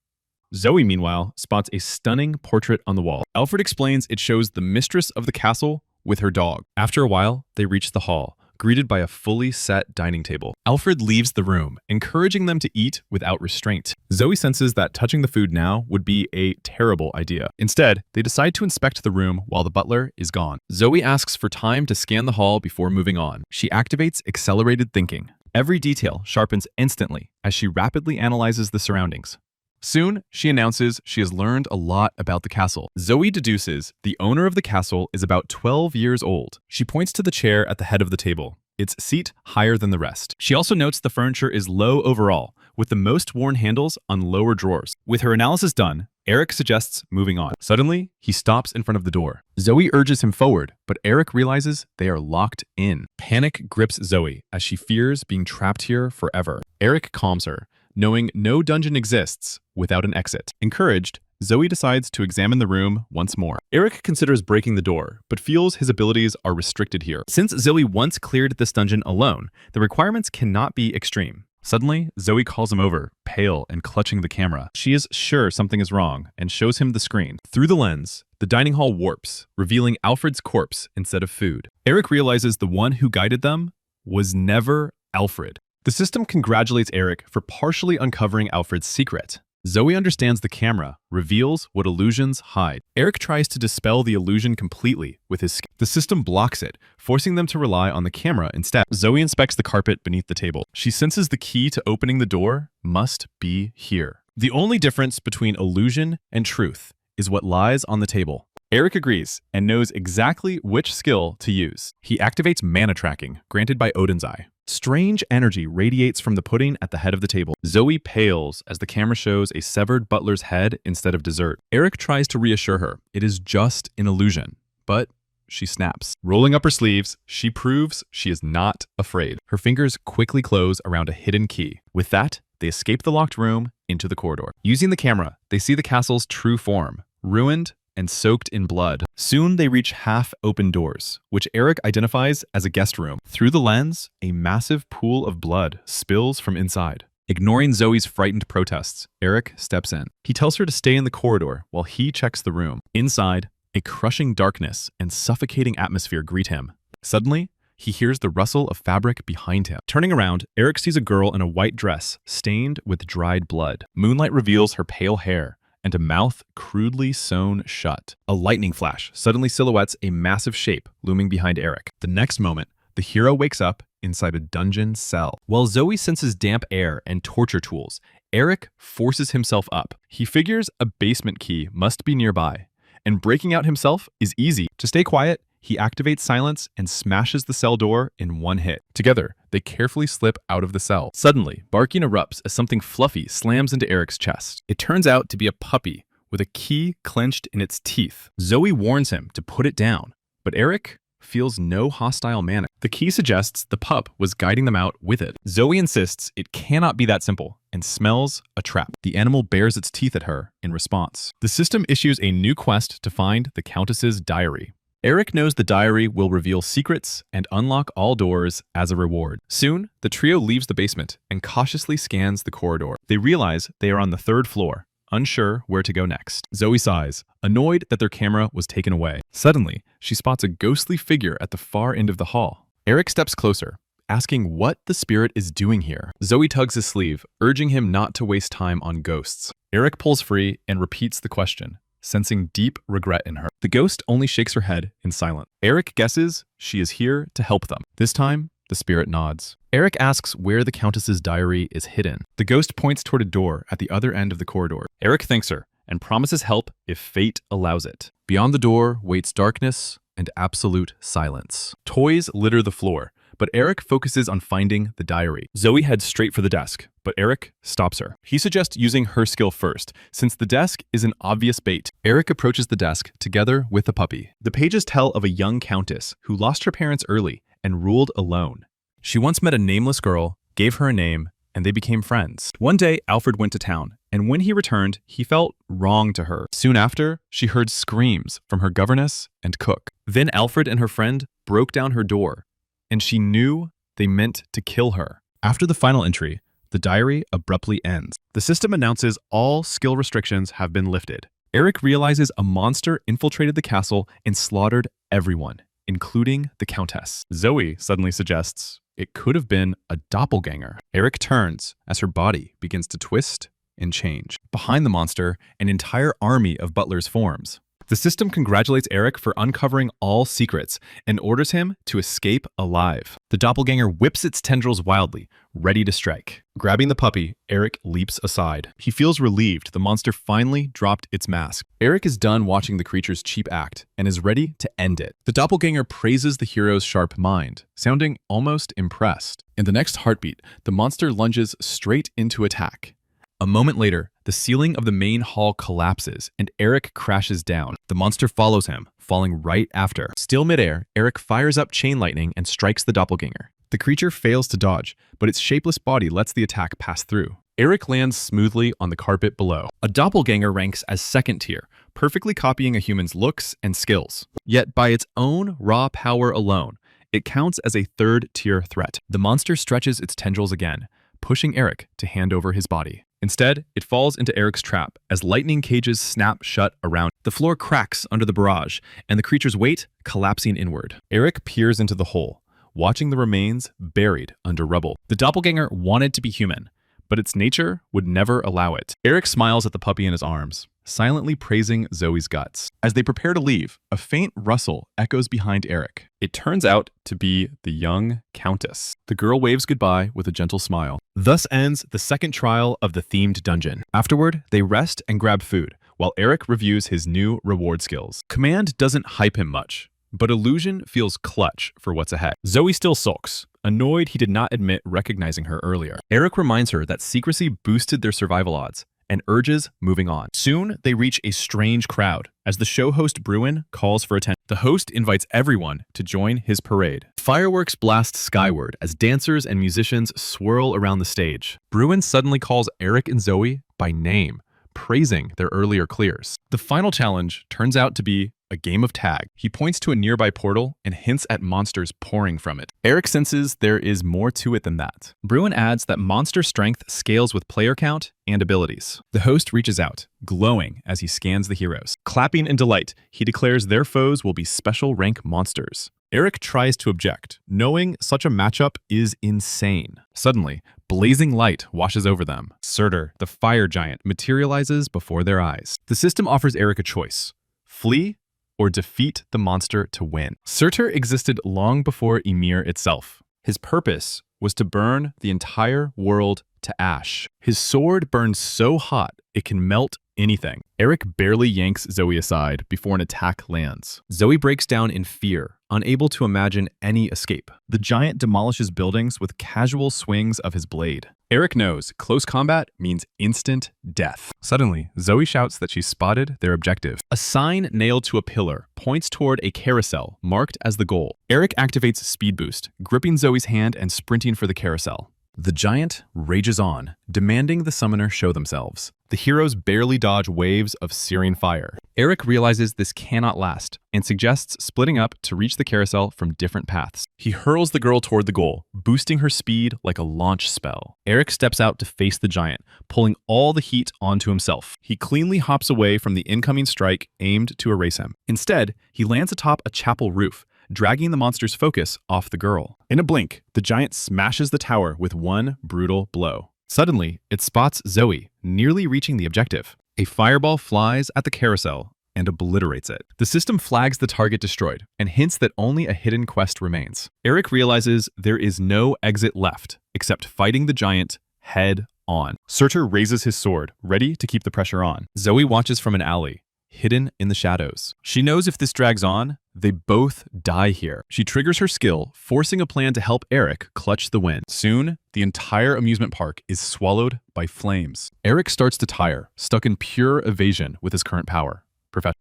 Zoe, meanwhile, spots a stunning portrait on the wall. Alfred explains it shows the mistress of the castle with her dog. After a while, they reach the hall, greeted by a fully set dining table. Alfred leaves the room, encouraging them to eat without restraint. Zoe senses that touching the food now would be a terrible idea. Instead, they decide to inspect the room while the butler is gone. Zoe asks for time to scan the hall before moving on. She activates accelerated thinking. Every detail sharpens instantly as she rapidly analyzes the surroundings. Soon, she announces she has learned a lot about the castle. Zoe deduces the owner of the castle is about 12 years old. She points to the chair at the head of the table, its seat higher than the rest. She also notes the furniture is low overall, with the most worn handles on lower drawers. With her analysis done, Eric suggests moving on. Suddenly, he stops in front of the door. Zoe urges him forward, but Eric realizes they are locked in. Panic grips Zoe as she fears being trapped here forever. Eric calms her, knowing no dungeon exists without an exit. Encouraged, Zoe decides to examine the room once more. Eric considers breaking the door, but feels his abilities are restricted here. Since Zoe once cleared this dungeon alone, the requirements cannot be extreme. Suddenly, Zoe calls him over, pale and clutching the camera. She is sure something is wrong and shows him the screen. Through the lens, the dining hall warps, revealing Alfred's corpse instead of food. Eric realizes the one who guided them was never Alfred. The system congratulates Eric for partially uncovering Alfred's secret. Zoe understands the camera, reveals what illusions hide. Eric tries to dispel the illusion completely with his skin. The system blocks it, forcing them to rely on the camera instead. Zoe inspects the carpet beneath the table. She senses the key to opening the door must be here. The only difference between illusion and truth is what lies on the table. Eric agrees and knows exactly which skill to use. He activates mana tracking, granted by Odin's eye. Strange energy radiates from the pudding at the head of the table. Zoe pales as the camera shows a severed butler's head instead of dessert. Eric tries to reassure her. It is just an illusion, but she snaps. Rolling up her sleeves, she proves she is not afraid. Her fingers quickly close around a hidden key. With that, they escape the locked room into the corridor. Using the camera, they see the castle's true form, ruined and soaked in blood. Soon they reach half-open doors, which Eric identifies as a guest room. Through the lens, a massive pool of blood spills from inside. Ignoring Zoe's frightened protests, Eric steps in. He tells her to stay in the corridor while he checks the room. Inside, a crushing darkness and suffocating atmosphere greet him. Suddenly, he hears the rustle of fabric behind him. Turning around, Eric sees a girl in a white dress stained with dried blood. Moonlight reveals her pale hair and a mouth crudely sewn shut. A lightning flash suddenly silhouettes a massive shape looming behind Eric. The next moment, the hero wakes up inside a dungeon cell. While Zoe senses damp air and torture tools, Eric forces himself up. He figures a basement key must be nearby, and breaking out himself is easy. To stay quiet, he activates silence and smashes the cell door in one hit. Together, they carefully slip out of the cell. Suddenly, barking erupts as something fluffy slams into Eric's chest. It turns out to be a puppy with a key clenched in its teeth. Zoe warns him to put it down, but Eric feels no hostile manner. The key suggests the pup was guiding them out with it. Zoe insists it cannot be that simple and smells a trap. The animal bares its teeth at her in response. The system issues a new quest to find the Countess's diary. Eric knows the diary will reveal secrets and unlock all doors as a reward. Soon, the trio leaves the basement and cautiously scans the corridor. They realize they are on the 3rd floor, unsure where to go next. Zoe sighs, annoyed that their camera was taken away. Suddenly, she spots a ghostly figure at the far end of the hall. Eric steps closer, asking what the spirit is doing here. Zoe tugs his sleeve, urging him not to waste time on ghosts. Eric pulls free and repeats the question, sensing deep regret in her. The ghost only shakes her head in silence. Eric guesses she is here to help them. This time, the spirit nods. Eric asks where the Countess's diary is hidden. The ghost points toward a door at the other end of the corridor. Eric thanks her and promises help if fate allows it. Beyond the door waits darkness and absolute silence. Toys litter the floor, but Eric focuses on finding the diary. Zoe heads straight for the desk, but Eric stops her. He suggests using her skill first, since the desk is an obvious bait. Eric approaches the desk together with the puppy. The pages tell of a young countess who lost her parents early and ruled alone. She once met a nameless girl, gave her a name, and they became friends. One day, Alfred went to town, and when he returned, he felt wrong to her. Soon after, she heard screams from her governess and cook. Then Alfred and her friend broke down her door, and she knew they meant to kill her. After the final entry, the diary abruptly ends. The system announces all skill restrictions have been lifted. Eric realizes a monster infiltrated the castle and slaughtered everyone, including the Countess. Zoe suddenly suggests it could have been a doppelganger. Eric turns as her body begins to twist and change. Behind the monster, an entire army of butlers forms. The system congratulates Eric for uncovering all secrets and orders him to escape alive. The doppelganger whips its tendrils wildly, ready to strike. Grabbing the puppy, Eric leaps aside. He feels relieved the monster finally dropped its mask. Eric is done watching the creature's cheap act and is ready to end it. The doppelganger praises the hero's sharp mind, sounding almost impressed. In the next heartbeat, the monster lunges straight into attack. A moment later, the ceiling of the main hall collapses and Eric crashes down. The monster follows him, falling right after. Still midair, Eric fires up chain lightning and strikes the doppelganger. The creature fails to dodge, but its shapeless body lets the attack pass through. Eric lands smoothly on the carpet below. A doppelganger ranks as second tier, perfectly copying a human's looks and skills. Yet by its own raw power alone, it counts as a third-tier threat. The monster stretches its tendrils again, pushing Eric to hand over his body. Instead, it falls into Eric's trap as lightning cages snap shut around. The floor cracks under the barrage, and the creature's weight collapsing inward. Eric peers into the hole, watching the remains buried under rubble. The doppelganger wanted to be human, but its nature would never allow it. Eric smiles at the puppy in his arms, silently praising Zoe's guts. As they prepare to leave, a faint rustle echoes behind Eric. It turns out to be the young Countess. The girl waves goodbye with a gentle smile. Thus ends the second trial of the themed dungeon. Afterward, they rest and grab food, while Eric reviews his new reward skills. Command doesn't hype him much, but illusion feels clutch for what's ahead. Zoe still sulks, annoyed he did not admit recognizing her earlier. Eric reminds her that secrecy boosted their survival odds, and urges moving on. Soon, they reach a strange crowd as the show host Bruin calls for attention. The host invites everyone to join his parade. Fireworks blast skyward as dancers and musicians swirl around the stage. Bruin suddenly calls Eric and Zoe by name, praising their earlier clears. The final challenge turns out to be a game of tag. He points to a nearby portal and hints at monsters pouring from it. Eric senses there is more to it than that. Bruin adds that monster strength scales with player count and abilities. The host reaches out, glowing as he scans the heroes. Clapping in delight, he declares their foes will be special rank monsters. Eric tries to object, knowing such a matchup is insane. Suddenly, blazing light washes over them. Surtur, the fire giant, materializes before their eyes. The system offers Eric a choice: flee or defeat the monster to win. Surtur existed long before Ymir itself. His purpose was to burn the entire world to ash. His sword burns so hot it can melt anything. Eric barely yanks Zoe aside before an attack lands. Zoe breaks down in fear, unable to imagine any escape. The giant demolishes buildings with casual swings of his blade. Eric knows close combat means instant death. Suddenly, Zoe shouts that she spotted their objective. A sign nailed to a pillar points toward a carousel marked as the goal. Eric activates Speed Boost, gripping Zoe's hand and sprinting for the carousel. The giant rages on, demanding the summoner show themselves. The heroes barely dodge waves of searing fire. Eric realizes this cannot last and suggests splitting up to reach the carousel from different paths. He hurls the girl toward the goal, boosting her speed like a launch spell. Eric steps out to face the giant, pulling all the heat onto himself. He cleanly hops away from the incoming strike aimed to erase him. Instead, he lands atop a chapel roof, dragging the monster's focus off the girl. In a blink, the giant smashes the tower with one brutal blow. Suddenly, it spots Zoe, nearly reaching the objective. A fireball flies at the carousel and obliterates it. The system flags the target destroyed and hints that only a hidden quest remains. Eric realizes there is no exit left except fighting the giant head on. Surtur raises his sword, ready to keep the pressure on. Zoe watches from an alley, hidden in the shadows. She knows if this drags on, they both die here. She triggers her skill, forcing a plan to help Eric clutch the win. Soon, the entire amusement park is swallowed by flames. Eric starts to tire, stuck in pure evasion with his current power.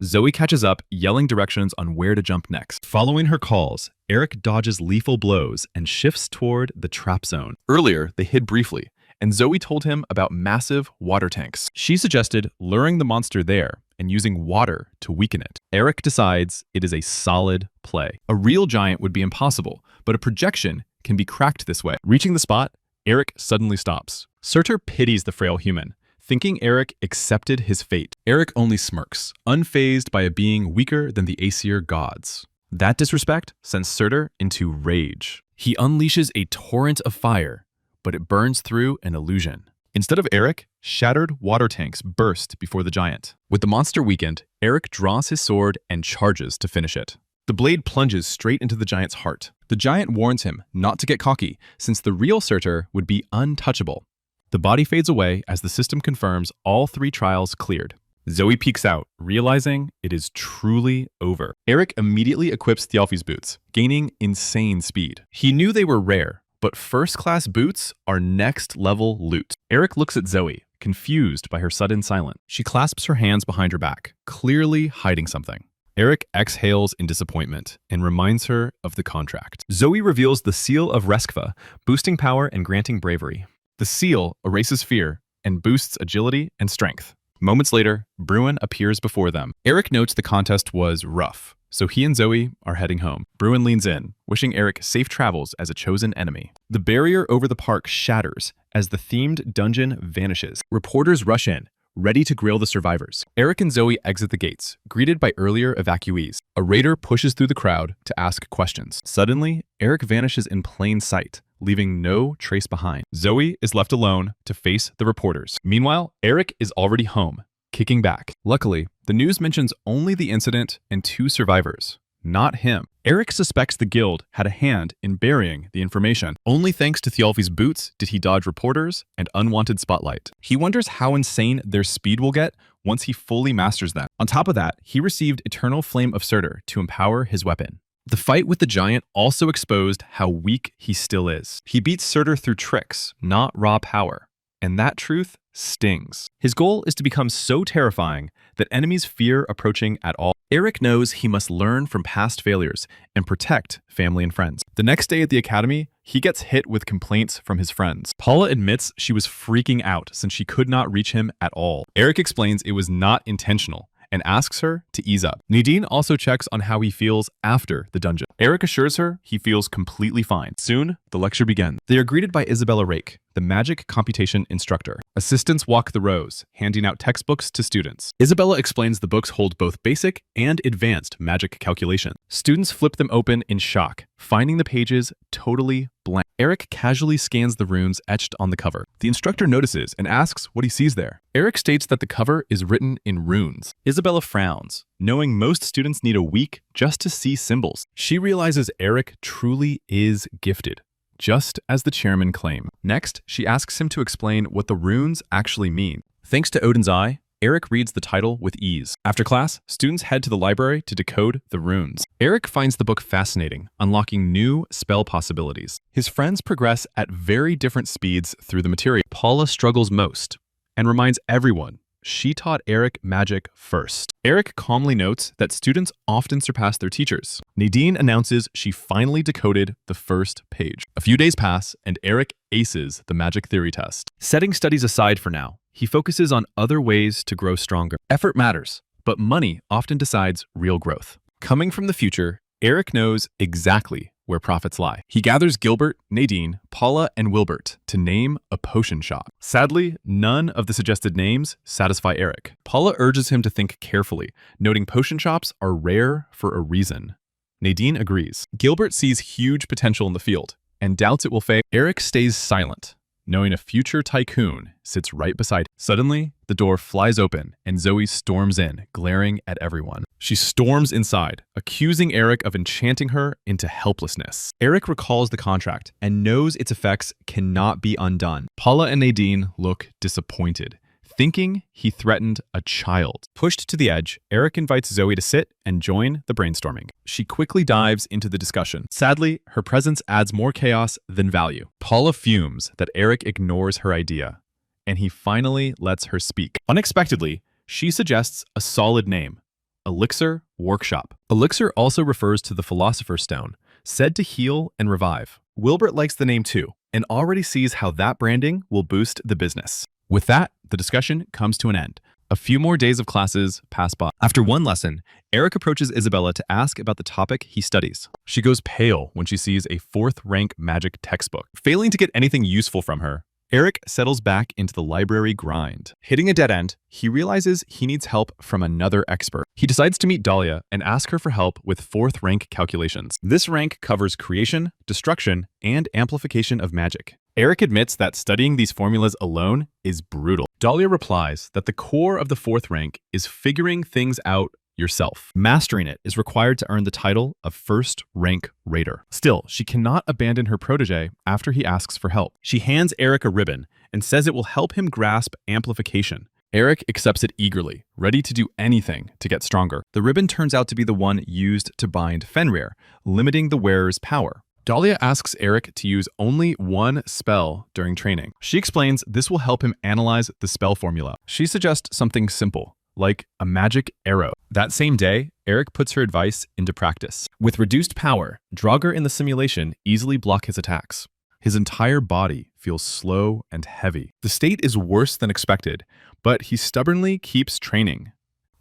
Zoe catches up, yelling directions on where to jump next. Following her calls, Eric dodges lethal blows and shifts toward the trap zone. Earlier, they hid briefly, and Zoe told him about massive water tanks. She suggested luring the monster there and using water to weaken it. Eric decides it is a solid play. A real giant would be impossible, but a projection can be cracked this way. Reaching the spot, Eric suddenly stops. Surtur pities the frail human, thinking Eric accepted his fate. Eric only smirks, unfazed by a being weaker than the Aesir gods. That disrespect sends Surtur into rage. He unleashes a torrent of fire, but it burns through an illusion. Instead of Eric, shattered water tanks burst before the giant. With the monster weakened, Eric draws his sword and charges to finish it. The blade plunges straight into the giant's heart. The giant warns him not to get cocky, since the real Surtur would be untouchable. The body fades away as the system confirms all 3 trials cleared. Zoe peeks out, realizing it is truly over. Eric immediately equips Thialfi's boots, gaining insane speed. He knew they were rare, but first-class boots are next-level loot. Eric looks at Zoe, confused by her sudden silence. She clasps her hands behind her back, clearly hiding something. Eric exhales in disappointment and reminds her of the contract. Zoe reveals the Seal of Reskva, boosting power and granting bravery. The seal erases fear and boosts agility and strength. Moments later, Bruin appears before them. Eric notes the contest was rough, so he and Zoe are heading home. Bruin leans in, wishing Eric safe travels as a chosen enemy. The barrier over the park shatters as the themed dungeon vanishes. Reporters rush in, ready to grill the survivors. Eric and Zoe exit the gates, greeted by earlier evacuees. A raider pushes through the crowd to ask questions. Suddenly, Eric vanishes in plain sight, leaving no trace behind. Zoe is left alone to face the reporters. Meanwhile, Eric is already home, kicking back. Luckily, the news mentions only the incident and 2 survivors, not him. Eric suspects the guild had a hand in burying the information. Only thanks to Thialfi's boots did he dodge reporters and unwanted spotlight. He wonders how insane their speed will get once he fully masters them. On top of that, he received Eternal Flame of Surtur to empower his weapon. The fight with the giant also exposed how weak he still is. He beats Surtur through tricks, not raw power. And that truth stings. His goal is to become so terrifying that enemies fear approaching at all. Eric knows he must learn from past failures and protect family and friends. The next day at the academy, he gets hit with complaints from his friends. Paula admits she was freaking out since she could not reach him at all. Eric explains it was not intentional and asks her to ease up. Nadine also checks on how he feels after the dungeon. Eric assures her he feels completely fine. Soon, the lecture begins. They are greeted by Isabella Rake, the magic computation instructor. Assistants walk the rows, handing out textbooks to students. Isabella explains the books hold both basic and advanced magic calculation. Students flip them open in shock, finding the pages totally blank. Eric casually scans the runes etched on the cover. The instructor notices and asks what he sees there. Eric states that the cover is written in runes. Isabella frowns, knowing most students need a week just to see symbols. She realizes Eric truly is gifted, just as the chairman claimed. Next, she asks him to explain what the runes actually mean. Thanks to Odin's eye, Eric reads the title with ease. After class, students head to the library to decode the runes. Eric finds the book fascinating, unlocking new spell possibilities. His friends progress at very different speeds through the material. Paula struggles most and reminds everyone she taught Eric magic first. Eric calmly notes that students often surpass their teachers. Nadine announces she finally decoded the first page. A few days pass, and Eric aces the magic theory test. Setting studies aside for now, he focuses on other ways to grow stronger. Effort matters, but money often decides real growth. Coming from the future, Eric knows exactly where profits lie. He gathers Gilbert, Nadine, Paula, and Wilbert to name a potion shop. Sadly, none of the suggested names satisfy Eric. Paula urges him to think carefully, noting potion shops are rare for a reason. Nadine agrees. Gilbert sees huge potential in the field and doubts it will fail. Eric stays silent, knowing a future tycoon sits right beside him. Suddenly, the door flies open and Zoe storms in, glaring at everyone. She storms inside, accusing Eric of enchanting her into helplessness. Eric recalls the contract and knows its effects cannot be undone. Paula and Nadine look disappointed, thinking he threatened a child. Pushed to the edge, Eric invites Zoe to sit and join the brainstorming. She quickly dives into the discussion. Sadly, her presence adds more chaos than value. Paula fumes that Eric ignores her idea, and he finally lets her speak. Unexpectedly, she suggests a solid name: Elixir Workshop. Elixir also refers to the Philosopher's Stone, said to heal and revive. Wilbert likes the name too, and already sees how that branding will boost the business. With that, the discussion comes to an end. A few more days of classes pass by. After one lesson, Eric approaches Isabella to ask about the topic he studies. She goes pale when she sees a 4th-rank magic textbook. Failing to get anything useful from her, Eric settles back into the library grind. Hitting a dead end, he realizes he needs help from another expert. He decides to meet Dalia and ask her for help with 4th-rank calculations. This rank covers creation, destruction, and amplification of magic. Eric admits that studying these formulas alone is brutal. Dalia replies that the core of the 4th rank is figuring things out yourself. Mastering it is required to earn the title of 1st-rank raider. Still, she cannot abandon her protege after he asks for help. She hands Eric a ribbon and says it will help him grasp amplification. Eric accepts it eagerly, ready to do anything to get stronger. The ribbon turns out to be the one used to bind Fenrir, limiting the wearer's power. Dalia asks Eric to use only one spell during training. She explains this will help him analyze the spell formula. She suggests something simple, like a magic arrow. That same day, Eric puts her advice into practice. With reduced power, Draugr in the simulation easily block his attacks. His entire body feels slow and heavy. The state is worse than expected, but he stubbornly keeps training.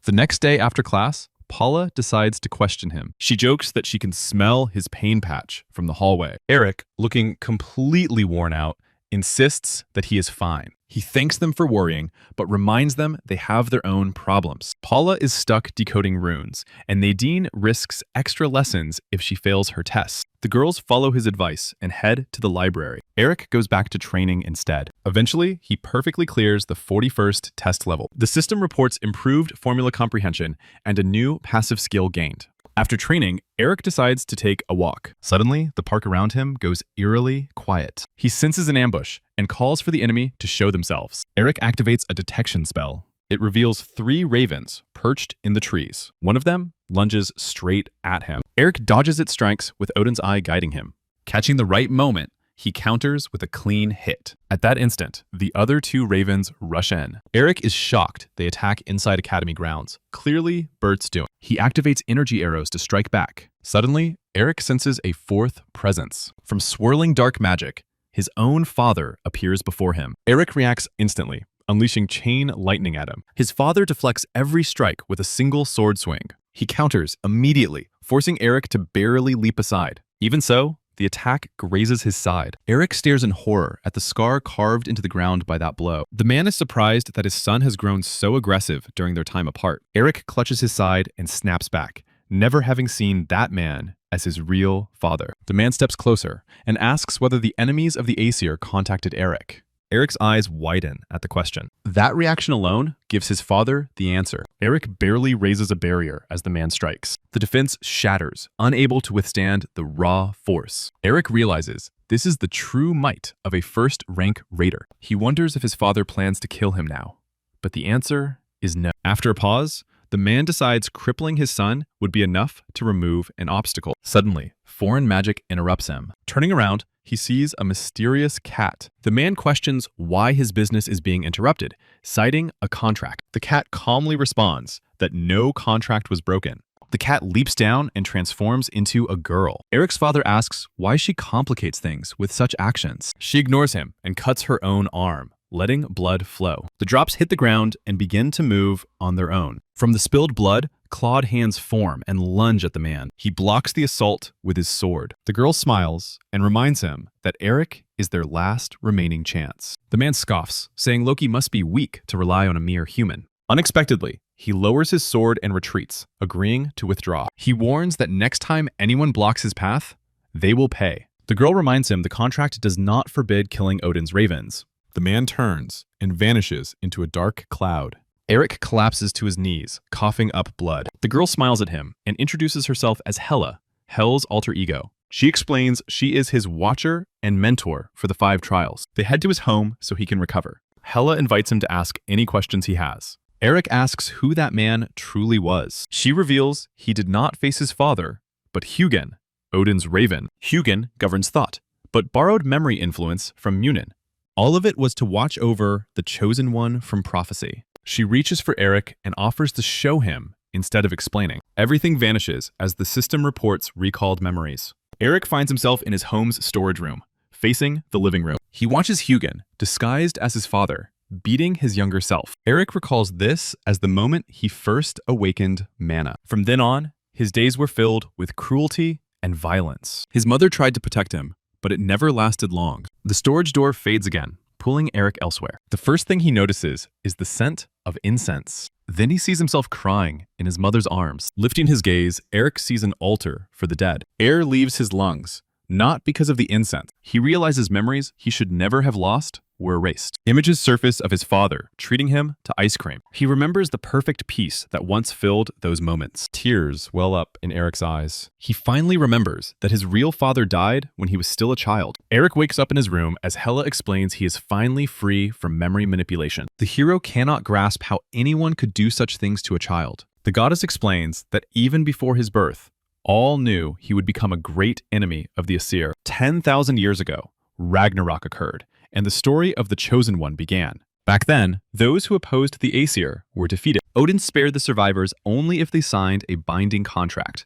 The next day after class, Paula decides to question him. She jokes that she can smell his pain patch from the hallway. Eric, looking completely worn out, insists that he is fine. He thanks them for worrying, but reminds them they have their own problems. Paula is stuck decoding runes, and Nadine risks extra lessons if she fails her tests. The girls follow his advice and head to the library. Eric goes back to training instead. Eventually, he perfectly clears the 41st test level. The system reports improved formula comprehension and a new passive skill gained. After training, Eric decides to take a walk. Suddenly, the park around him goes eerily quiet. He senses an ambush and calls for the enemy to show themselves. Eric activates a detection spell. It reveals 3 ravens perched in the trees. One of them lunges straight at him. Eric dodges its strikes with Odin's eye guiding him. Catching the right moment, he counters with a clean hit. At that instant, the other 2 ravens rush in. Eric is shocked they attack inside Academy grounds. Clearly, Bert's doing. He activates energy arrows to strike back. Suddenly, Eric senses a 4th presence. From swirling dark magic, his own father appears before him. Eric reacts instantly, unleashing chain lightning at him. His father deflects every strike with a single sword swing. He counters immediately, forcing Eric to barely leap aside. Even so, the attack grazes his side. Eric stares in horror at the scar carved into the ground by that blow. The man is surprised that his son has grown so aggressive during their time apart. Eric clutches his side and snaps back, never having seen that man as his real father. The man steps closer and asks whether the enemies of the Aesir contacted Eric. Eric's eyes widen at the question. That reaction alone gives his father the answer. Eric barely raises a barrier as the man strikes. The defense shatters, unable to withstand the raw force. Eric realizes this is the true might of a first-rank raider. He wonders if his father plans to kill him now, but the answer is no. After a pause, the man decides crippling his son would be enough to remove an obstacle. Suddenly, foreign magic interrupts him. Turning around, he sees a mysterious cat. The man questions why his business is being interrupted, citing a contract. The cat calmly responds that no contract was broken. The cat leaps down and transforms into a girl. Eric's father asks why she complicates things with such actions. She ignores him and cuts her own arm, letting blood flow. The drops hit the ground and begin to move on their own. From the spilled blood, clawed hands form and lunge at the man. He blocks the assault with his sword. The girl smiles and reminds him that Eric is their last remaining chance. The man scoffs, saying Loki must be weak to rely on a mere human. Unexpectedly, he lowers his sword and retreats, agreeing to withdraw. He warns that next time anyone blocks his path, they will pay. The girl reminds him the contract does not forbid killing Odin's ravens. The man turns and vanishes into a dark cloud. Eric collapses to his knees, coughing up blood. The girl smiles at him and introduces herself as Hela, Hel's alter ego. She explains she is his watcher and mentor for the 5 trials. They head to his home so he can recover. Hela invites him to ask any questions he has. Eric asks who that man truly was. She reveals he did not face his father, but Hugin, Odin's raven. Hugin governs thought, but borrowed memory influence from Munin. All of it was to watch over the chosen one from prophecy. She reaches for Eric and offers to show him instead of explaining. Everything vanishes as the system reports recalled memories. Eric finds himself in his home's storage room, facing the living room. He watches Hugin, disguised as his father, beating his younger self. Eric recalls this as the moment he first awakened mana. From then on, his days were filled with cruelty and violence. His mother tried to protect him, but it never lasted long. The storage door fades again, pulling Eric elsewhere. The first thing he notices is the scent of incense. Then he sees himself crying in his mother's arms. Lifting his gaze, Eric sees an altar for the dead. Air leaves his lungs, not because of the incense. He realizes memories he should never have lost were erased. Images surface of his father treating him to ice cream. He remembers the perfect peace that once filled those moments. Tears well up in Eric's eyes. He finally remembers that his real father died when he was still a child. Eric wakes up in his room as Hela explains he is finally free from memory manipulation. The hero cannot grasp how anyone could do such things to a child. The goddess explains that even before his birth, all knew he would become a great enemy of the Aesir. 10,000 years ago, Ragnarok occurred, and the story of the Chosen One began. Back then, those who opposed the Aesir were defeated. Odin spared the survivors only if they signed a binding contract.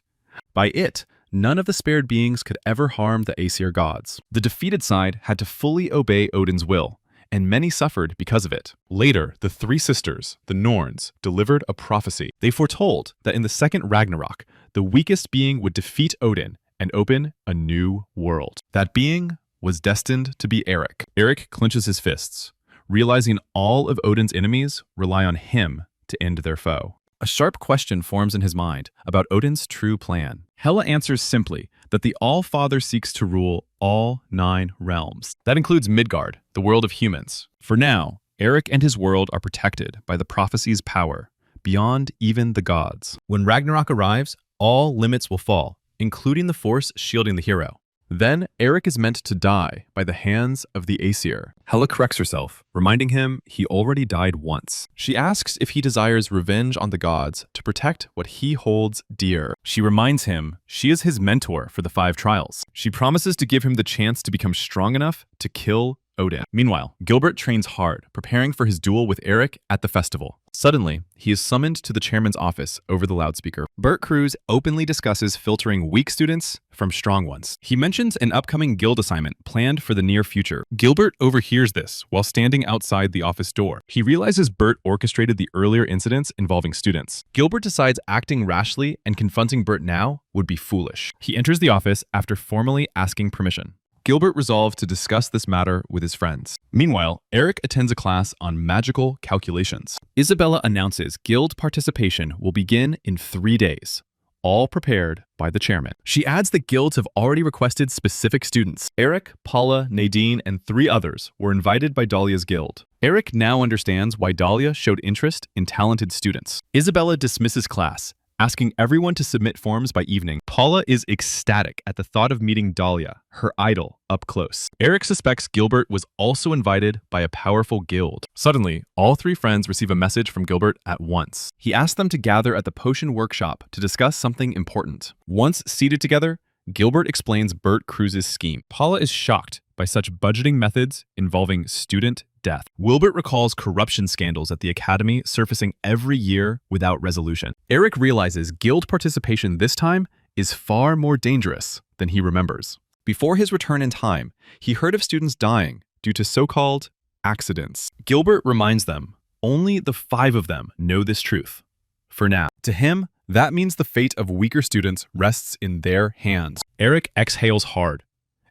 By it, none of the spared beings could ever harm the Aesir gods. The defeated side had to fully obey Odin's will, and many suffered because of it. Later, the three sisters, the Norns, delivered a prophecy. They foretold that in the second Ragnarok, the weakest being would defeat Odin and open a new world. That being was destined to be Eric. Eric clenches his fists, realizing all of Odin's enemies rely on him to end their foe. A sharp question forms in his mind about Odin's true plan. Hela answers simply that the All-Father seeks to rule all 9 realms. That includes Midgard, the world of humans. For now, Eric and his world are protected by the prophecy's power, beyond even the gods. When Ragnarok arrives, all limits will fall, including the force shielding the hero. Then, Eric is meant to die by the hands of the Aesir. Hela corrects herself, reminding him he already died once. She asks if he desires revenge on the gods to protect what he holds dear. She reminds him she is his mentor for the 5 trials. She promises to give him the chance to become strong enough to kill Odin. Meanwhile, Gilbert trains hard, preparing for his duel with Eric at the festival. Suddenly, he is summoned to the chairman's office over the loudspeaker. Bert Cruz openly discusses filtering weak students from strong ones. He mentions an upcoming guild assignment planned for the near future. Gilbert overhears this while standing outside the office door. He realizes Bert orchestrated the earlier incidents involving students. Gilbert decides acting rashly and confronting Bert now would be foolish. He enters the office after formally asking permission. Gilbert resolved to discuss this matter with his friends. Meanwhile, Eric attends a class on magical calculations. Isabella announces guild participation will begin in 3 days, all prepared by the chairman. She adds that guilds have already requested specific students. Eric, Paula, Nadine, and 3 others were invited by Dalia's guild. Eric now understands why Dalia showed interest in talented students. Isabella dismisses class, asking everyone to submit forms by evening. Paula is ecstatic at the thought of meeting Dalia, her idol, up close. Eric suspects Gilbert was also invited by a powerful guild. Suddenly, all 3 friends receive a message from Gilbert at once. He asks them to gather at the potion workshop to discuss something important. Once seated together, Gilbert explains Bert Cruz's scheme. Paula is shocked by such budgeting methods involving student death. Wilbert recalls corruption scandals at the academy surfacing every year without resolution. Eric realizes guild participation this time is far more dangerous than he remembers. Before his return in time, he heard of students dying due to so-called accidents. Gilbert reminds them only the 5 of them know this truth. For now. To him, that means the fate of weaker students rests in their hands. Eric exhales hard.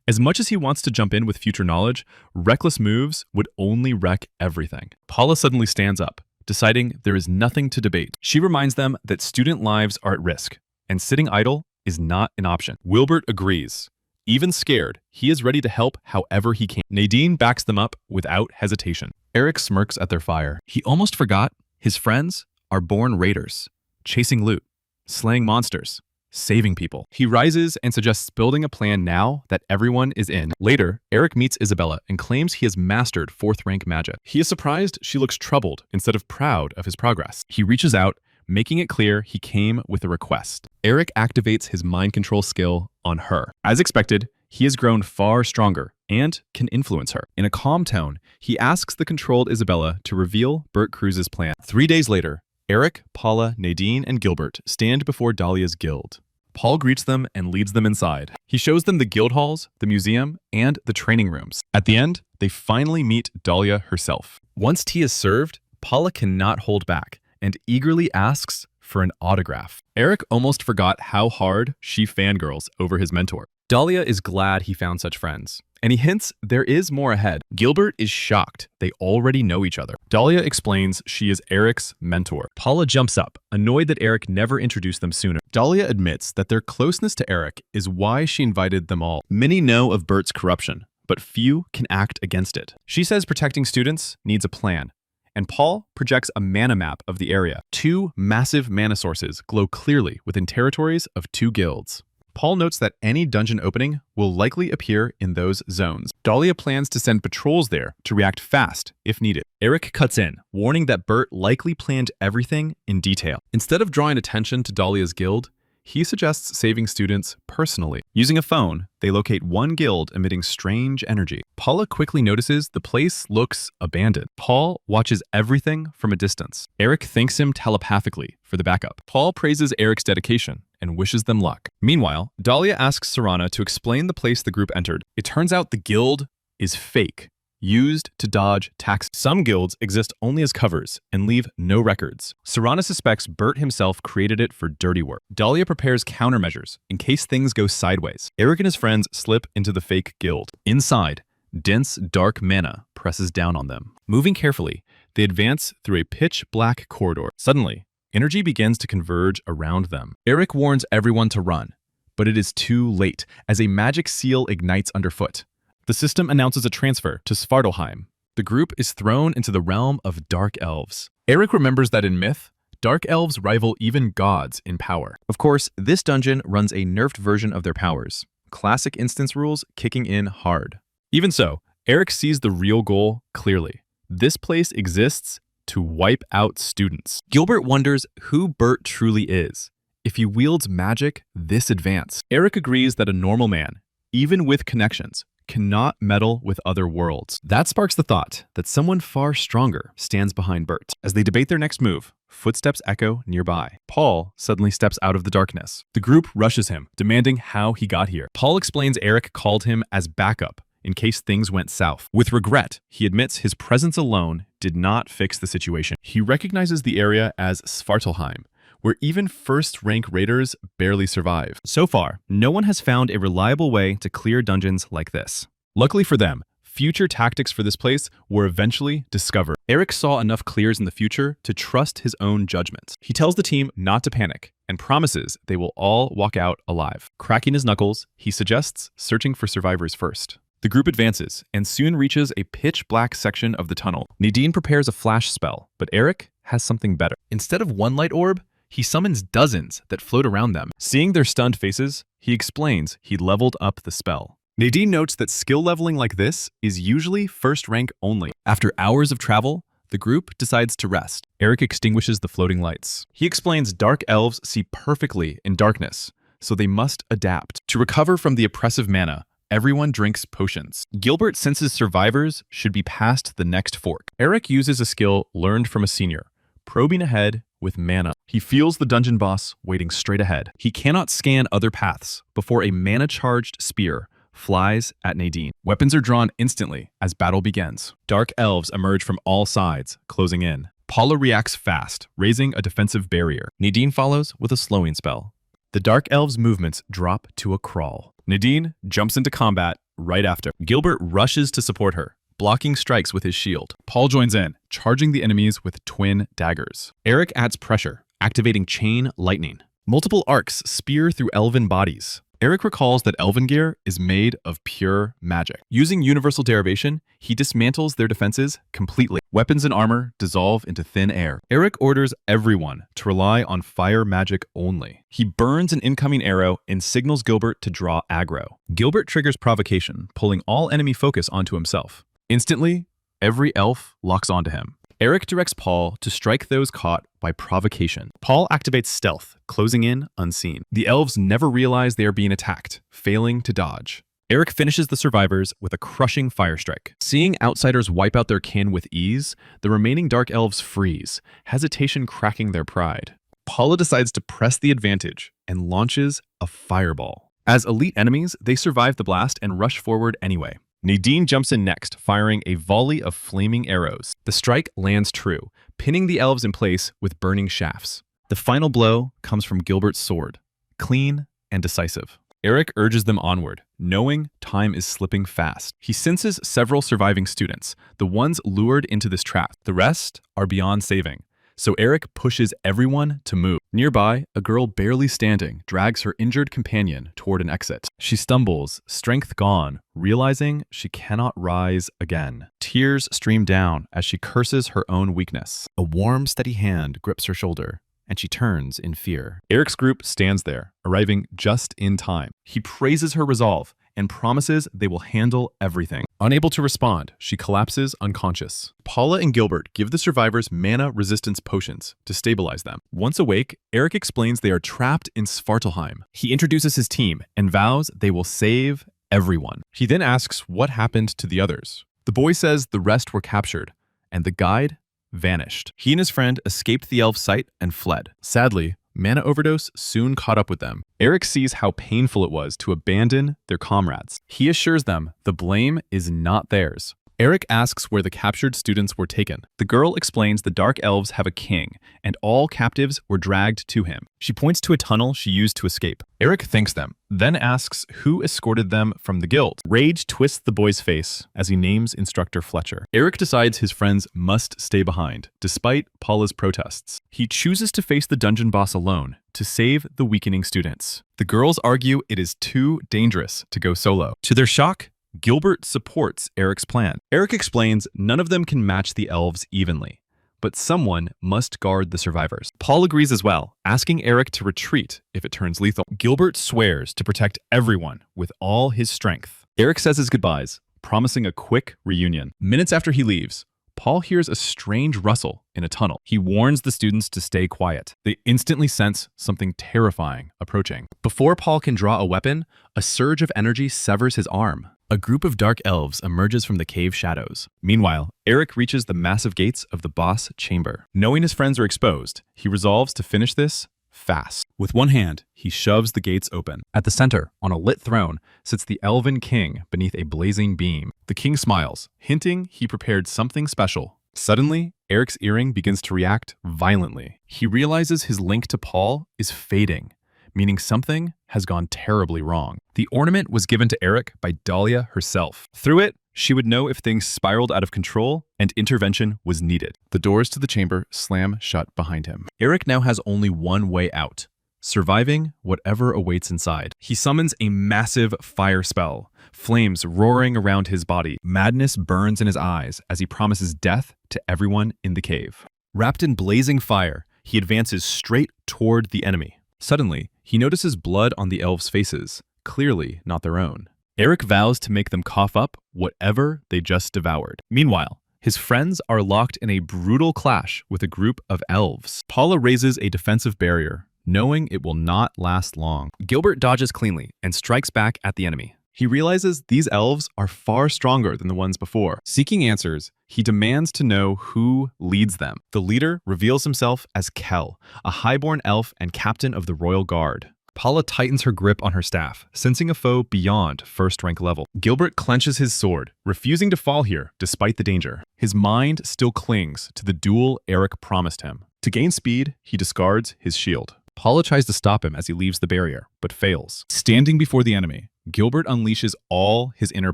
As much as he wants to jump in with future knowledge, reckless moves would only wreck everything. Paula suddenly stands up, deciding there is nothing to debate. She reminds them that student lives are at risk, and sitting idle is not an option. Wilbert agrees. Even scared, he is ready to help however he can. Nadine backs them up without hesitation. Eric smirks at their fire. He almost forgot his friends are born raiders, chasing loot, slaying monsters, saving people. He rises and suggests building a plan now that everyone is in. Later, Eric meets Isabella and claims he has mastered 4th rank magic. He is surprised she looks troubled instead of proud of his progress. He reaches out, making it clear he came with a request. Eric activates his mind control skill on her. As expected, he has grown far stronger and can influence her. In a calm tone, he asks the controlled Isabella to reveal Bert Cruz's plan. 3 days later, Eric, Paula, Nadine, and Gilbert stand before Dalia's guild. Paul greets them and leads them inside. He shows them the guild halls, the museum, and the training rooms. At the end, they finally meet Dalia herself. Once tea is served, Paula cannot hold back and eagerly asks for an autograph. Eric almost forgot how hard she fangirls over his mentor. Dalia is glad he found such friends, and he hints there is more ahead. Gilbert is shocked they already know each other. Dalia explains she is Eric's mentor. Paula jumps up, annoyed that Eric never introduced them sooner. Dalia admits that their closeness to Eric is why she invited them all. Many know of Bert's corruption, but few can act against it. She says protecting students needs a plan, and Paul projects a mana map of the area. 2 massive mana sources glow clearly within territories of 2 guilds. Paul notes that any dungeon opening will likely appear in those zones. Dalia plans to send patrols there to react fast if needed. Eric cuts in, warning that Bert likely planned everything in detail. Instead of drawing attention to Dalia's guild, he suggests saving students personally. Using a phone, they locate one guild emitting strange energy. Paula quickly notices the place looks abandoned. Paul watches everything from a distance. Eric thanks him telepathically for the backup. Paul praises Eric's dedication and wishes them luck. Meanwhile, Dalia asks Serana to explain the place the group entered. It turns out the guild is fake, used to dodge tax. Some guilds exist only as covers and leave no records. Serana suspects Bert himself created it for dirty work. Dalia prepares countermeasures in case things go sideways. Eric and his friends slip into the fake guild. Inside, dense, dark mana presses down on them. Moving carefully, they advance through a pitch-black corridor. Suddenly, energy begins to converge around them. Eric warns everyone to run, but it is too late as a magic seal ignites underfoot. The system announces a transfer to Svartalheim. The group is thrown into the realm of dark elves. Eric remembers that in myth, dark elves rival even gods in power. Of course, this dungeon runs a nerfed version of their powers, classic instance rules kicking in hard. Even so, Eric sees the real goal clearly. This place exists to wipe out students. Gilbert wonders who Bert truly is, if he wields magic this advanced. Eric agrees that a normal man, even with connections, cannot meddle with other worlds. That sparks the thought that someone far stronger stands behind Bert. As they debate their next move, footsteps echo nearby. Paul suddenly steps out of the darkness. The group rushes him, demanding how he got here. Paul explains Eric called him as backup in case things went south. With regret, he admits his presence alone did not fix the situation. He recognizes the area as Svartalheim, where even first-rank raiders barely survive. So far, no one has found a reliable way to clear dungeons like this. Luckily for them, future tactics for this place were eventually discovered. Eric saw enough clears in the future to trust his own judgment. He tells the team not to panic and promises they will all walk out alive. Cracking his knuckles, he suggests searching for survivors first. The group advances and soon reaches a pitch-black section of the tunnel. Nadine prepares a flash spell, but Eric has something better. Instead of one light orb, he summons dozens that float around them. Seeing their stunned faces, he explains he leveled up the spell. Nadine notes that skill leveling like this is usually first rank only. After hours of travel, the group decides to rest. Eric extinguishes the floating lights. He explains dark elves see perfectly in darkness, so they must adapt. To recover from the oppressive mana, everyone drinks potions. Gilbert senses survivors should be past the next fork. Eric uses a skill learned from a senior, probing ahead with mana. He feels the dungeon boss waiting straight ahead. He cannot scan other paths before a mana-charged spear flies at Nadine. Weapons are drawn instantly as battle begins. Dark elves emerge from all sides, closing in. Paula reacts fast, raising a defensive barrier. Nadine follows with a slowing spell. The dark elves' movements drop to a crawl. Nadine jumps into combat right after. Gilbert rushes to support her, blocking strikes with his shield. Paul joins in, charging the enemies with twin daggers. Eric adds pressure, activating chain lightning. Multiple arcs spear through elven bodies. Eric recalls that elven gear is made of pure magic. Using universal derivation, he dismantles their defenses completely. Weapons and armor dissolve into thin air. Eric orders everyone to rely on fire magic only. He burns an incoming arrow and signals Gilbert to draw aggro. Gilbert triggers provocation, pulling all enemy focus onto himself. Instantly, every elf locks onto him. Eric directs Paul to strike those caught by provocation. Paul activates stealth, closing in unseen. The elves never realize they are being attacked, failing to dodge. Eric finishes the survivors with a crushing fire strike. Seeing outsiders wipe out their kin with ease, the remaining dark elves freeze, hesitation cracking their pride. Paula decides to press the advantage and launches a fireball. As elite enemies, they survive the blast and rush forward anyway. Nadine jumps in next, firing a volley of flaming arrows. The strike lands true, pinning the elves in place with burning shafts. The final blow comes from Gilbert's sword, clean and decisive. Eric urges them onward, knowing time is slipping fast. He senses several surviving students, the ones lured into this trap. The rest are beyond saving, so Eric pushes everyone to move. Nearby, a girl barely standing drags her injured companion toward an exit. She stumbles, strength gone, realizing she cannot rise again. Tears stream down as she curses her own weakness. A warm, steady hand grips her shoulder, and she turns in fear. Eric's group stands there, arriving just in time. He praises her resolve and promises they will handle everything. Unable to respond, she collapses unconscious. Paula and Gilbert give the survivors mana resistance potions to stabilize them. Once awake, Eric explains they are trapped in Svartalheim. He introduces his team and vows they will save everyone. He then asks what happened to the others. The boy says the rest were captured, and the guide vanished. He and his friend escaped the elf site and fled. Sadly, Mana overdose soon caught up with them. Eric sees how painful it was to abandon their comrades. He assures them the blame is not theirs. Eric asks where the captured students were taken. The girl explains the Dark Elves have a king, and all captives were dragged to him. She points to a tunnel she used to escape. Eric thanks them, then asks who escorted them from the guild. Rage twists the boy's face as he names Instructor Fletcher. Eric decides his friends must stay behind, despite Paula's protests. He chooses to face the dungeon boss alone to save the weakening students. The girls argue it is too dangerous to go solo. To their shock, Gilbert supports Eric's plan. Eric explains none of them can match the elves evenly, but someone must guard the survivors. Paul agrees as well, asking Eric to retreat if it turns lethal. Gilbert swears to protect everyone with all his strength. Eric says his goodbyes, promising a quick reunion. Minutes after he leaves, Paul hears a strange rustle in a tunnel. He warns the students to stay quiet. They instantly sense something terrifying approaching. Before Paul can draw a weapon, a surge of energy severs his arm. A group of dark elves emerges from the cave shadows. Meanwhile, Eric reaches the massive gates of the boss chamber. Knowing his friends are exposed, he resolves to finish this fast. With one hand, he shoves the gates open. At the center, on a lit throne, sits the elven king beneath a blazing beam. The king smiles, hinting he prepared something special. Suddenly, Eric's earring begins to react violently. He realizes his link to Paul is fading, meaning something has gone terribly wrong. The ornament was given to Eric by Dalia herself. Through it, she would know if things spiraled out of control and intervention was needed. The doors to the chamber slam shut behind him. Eric now has only one way out: surviving whatever awaits inside. He summons a massive fire spell, flames roaring around his body. Madness burns in his eyes as he promises death to everyone in the cave. Wrapped in blazing fire, he advances straight toward the enemy. Suddenly, he notices blood on the elves' faces, clearly not their own. Eric vows to make them cough up whatever they just devoured. Meanwhile, his friends are locked in a brutal clash with a group of elves. Paula raises a defensive barrier, knowing it will not last long. Gilbert dodges cleanly and strikes back at the enemy. He realizes these elves are far stronger than the ones before. Seeking answers, he demands to know who leads them. The leader reveals himself as Kel, a highborn elf and captain of the royal guard. Paula tightens her grip on her staff, sensing a foe beyond first-rank level. Gilbert clenches his sword, refusing to fall here despite the danger. His mind still clings to the duel Eric promised him. To gain speed, he discards his shield. Paula tries to stop him as he leaves the barrier, but fails. Standing before the enemy, Gilbert unleashes all his inner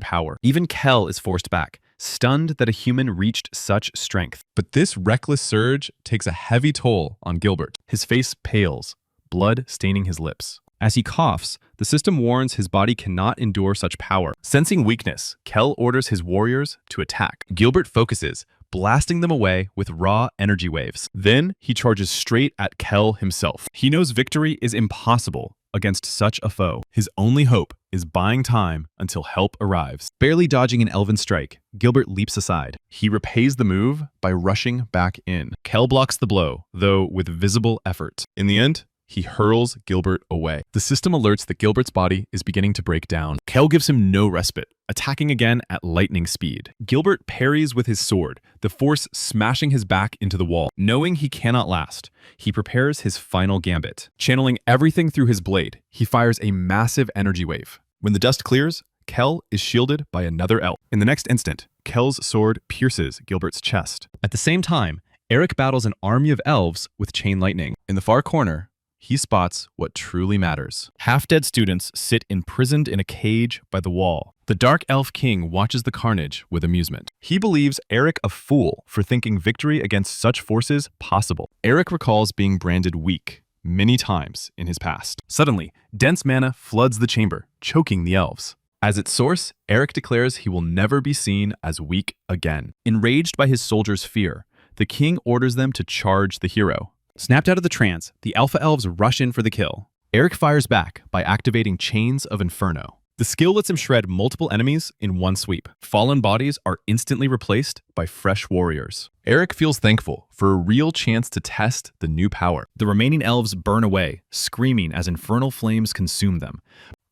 power. Even Kel is forced back, stunned that a human reached such strength. But this reckless surge takes a heavy toll on Gilbert. His face pales, blood staining his lips. As he coughs, the system warns his body cannot endure such power. Sensing weakness, Kel orders his warriors to attack. Gilbert focuses, blasting them away with raw energy waves. Then he charges straight at Kel himself. He knows victory is impossible against such a foe. His only hope is buying time until help arrives. Barely dodging an elven strike, Gilbert leaps aside. He repays the move by rushing back in. Kel blocks the blow, though with visible effort. In the end, he hurls Gilbert away. The system alerts that Gilbert's body is beginning to break down. Kel gives him no respite, attacking again at lightning speed. Gilbert parries with his sword, the force smashing his back into the wall. Knowing he cannot last, he prepares his final gambit. Channeling everything through his blade, he fires a massive energy wave. When the dust clears, Kel is shielded by another elf. In the next instant, Kel's sword pierces Gilbert's chest. At the same time, Eric battles an army of elves with chain lightning. In the far corner, he spots what truly matters. Half-dead students sit imprisoned in a cage by the wall. The Dark Elf King watches the carnage with amusement. He believes Eric a fool for thinking victory against such forces possible. Eric recalls being branded weak many times in his past. Suddenly, dense mana floods the chamber, choking the elves. As its source, Eric declares he will never be seen as weak again. Enraged by his soldiers' fear, the king orders them to charge the hero. Snapped out of the trance, the Alpha Elves rush in for the kill. Eric fires back by activating Chains of Inferno. The skill lets him shred multiple enemies in one sweep. Fallen bodies are instantly replaced by fresh warriors. Eric feels thankful for a real chance to test the new power. The remaining elves burn away, screaming as infernal flames consume them.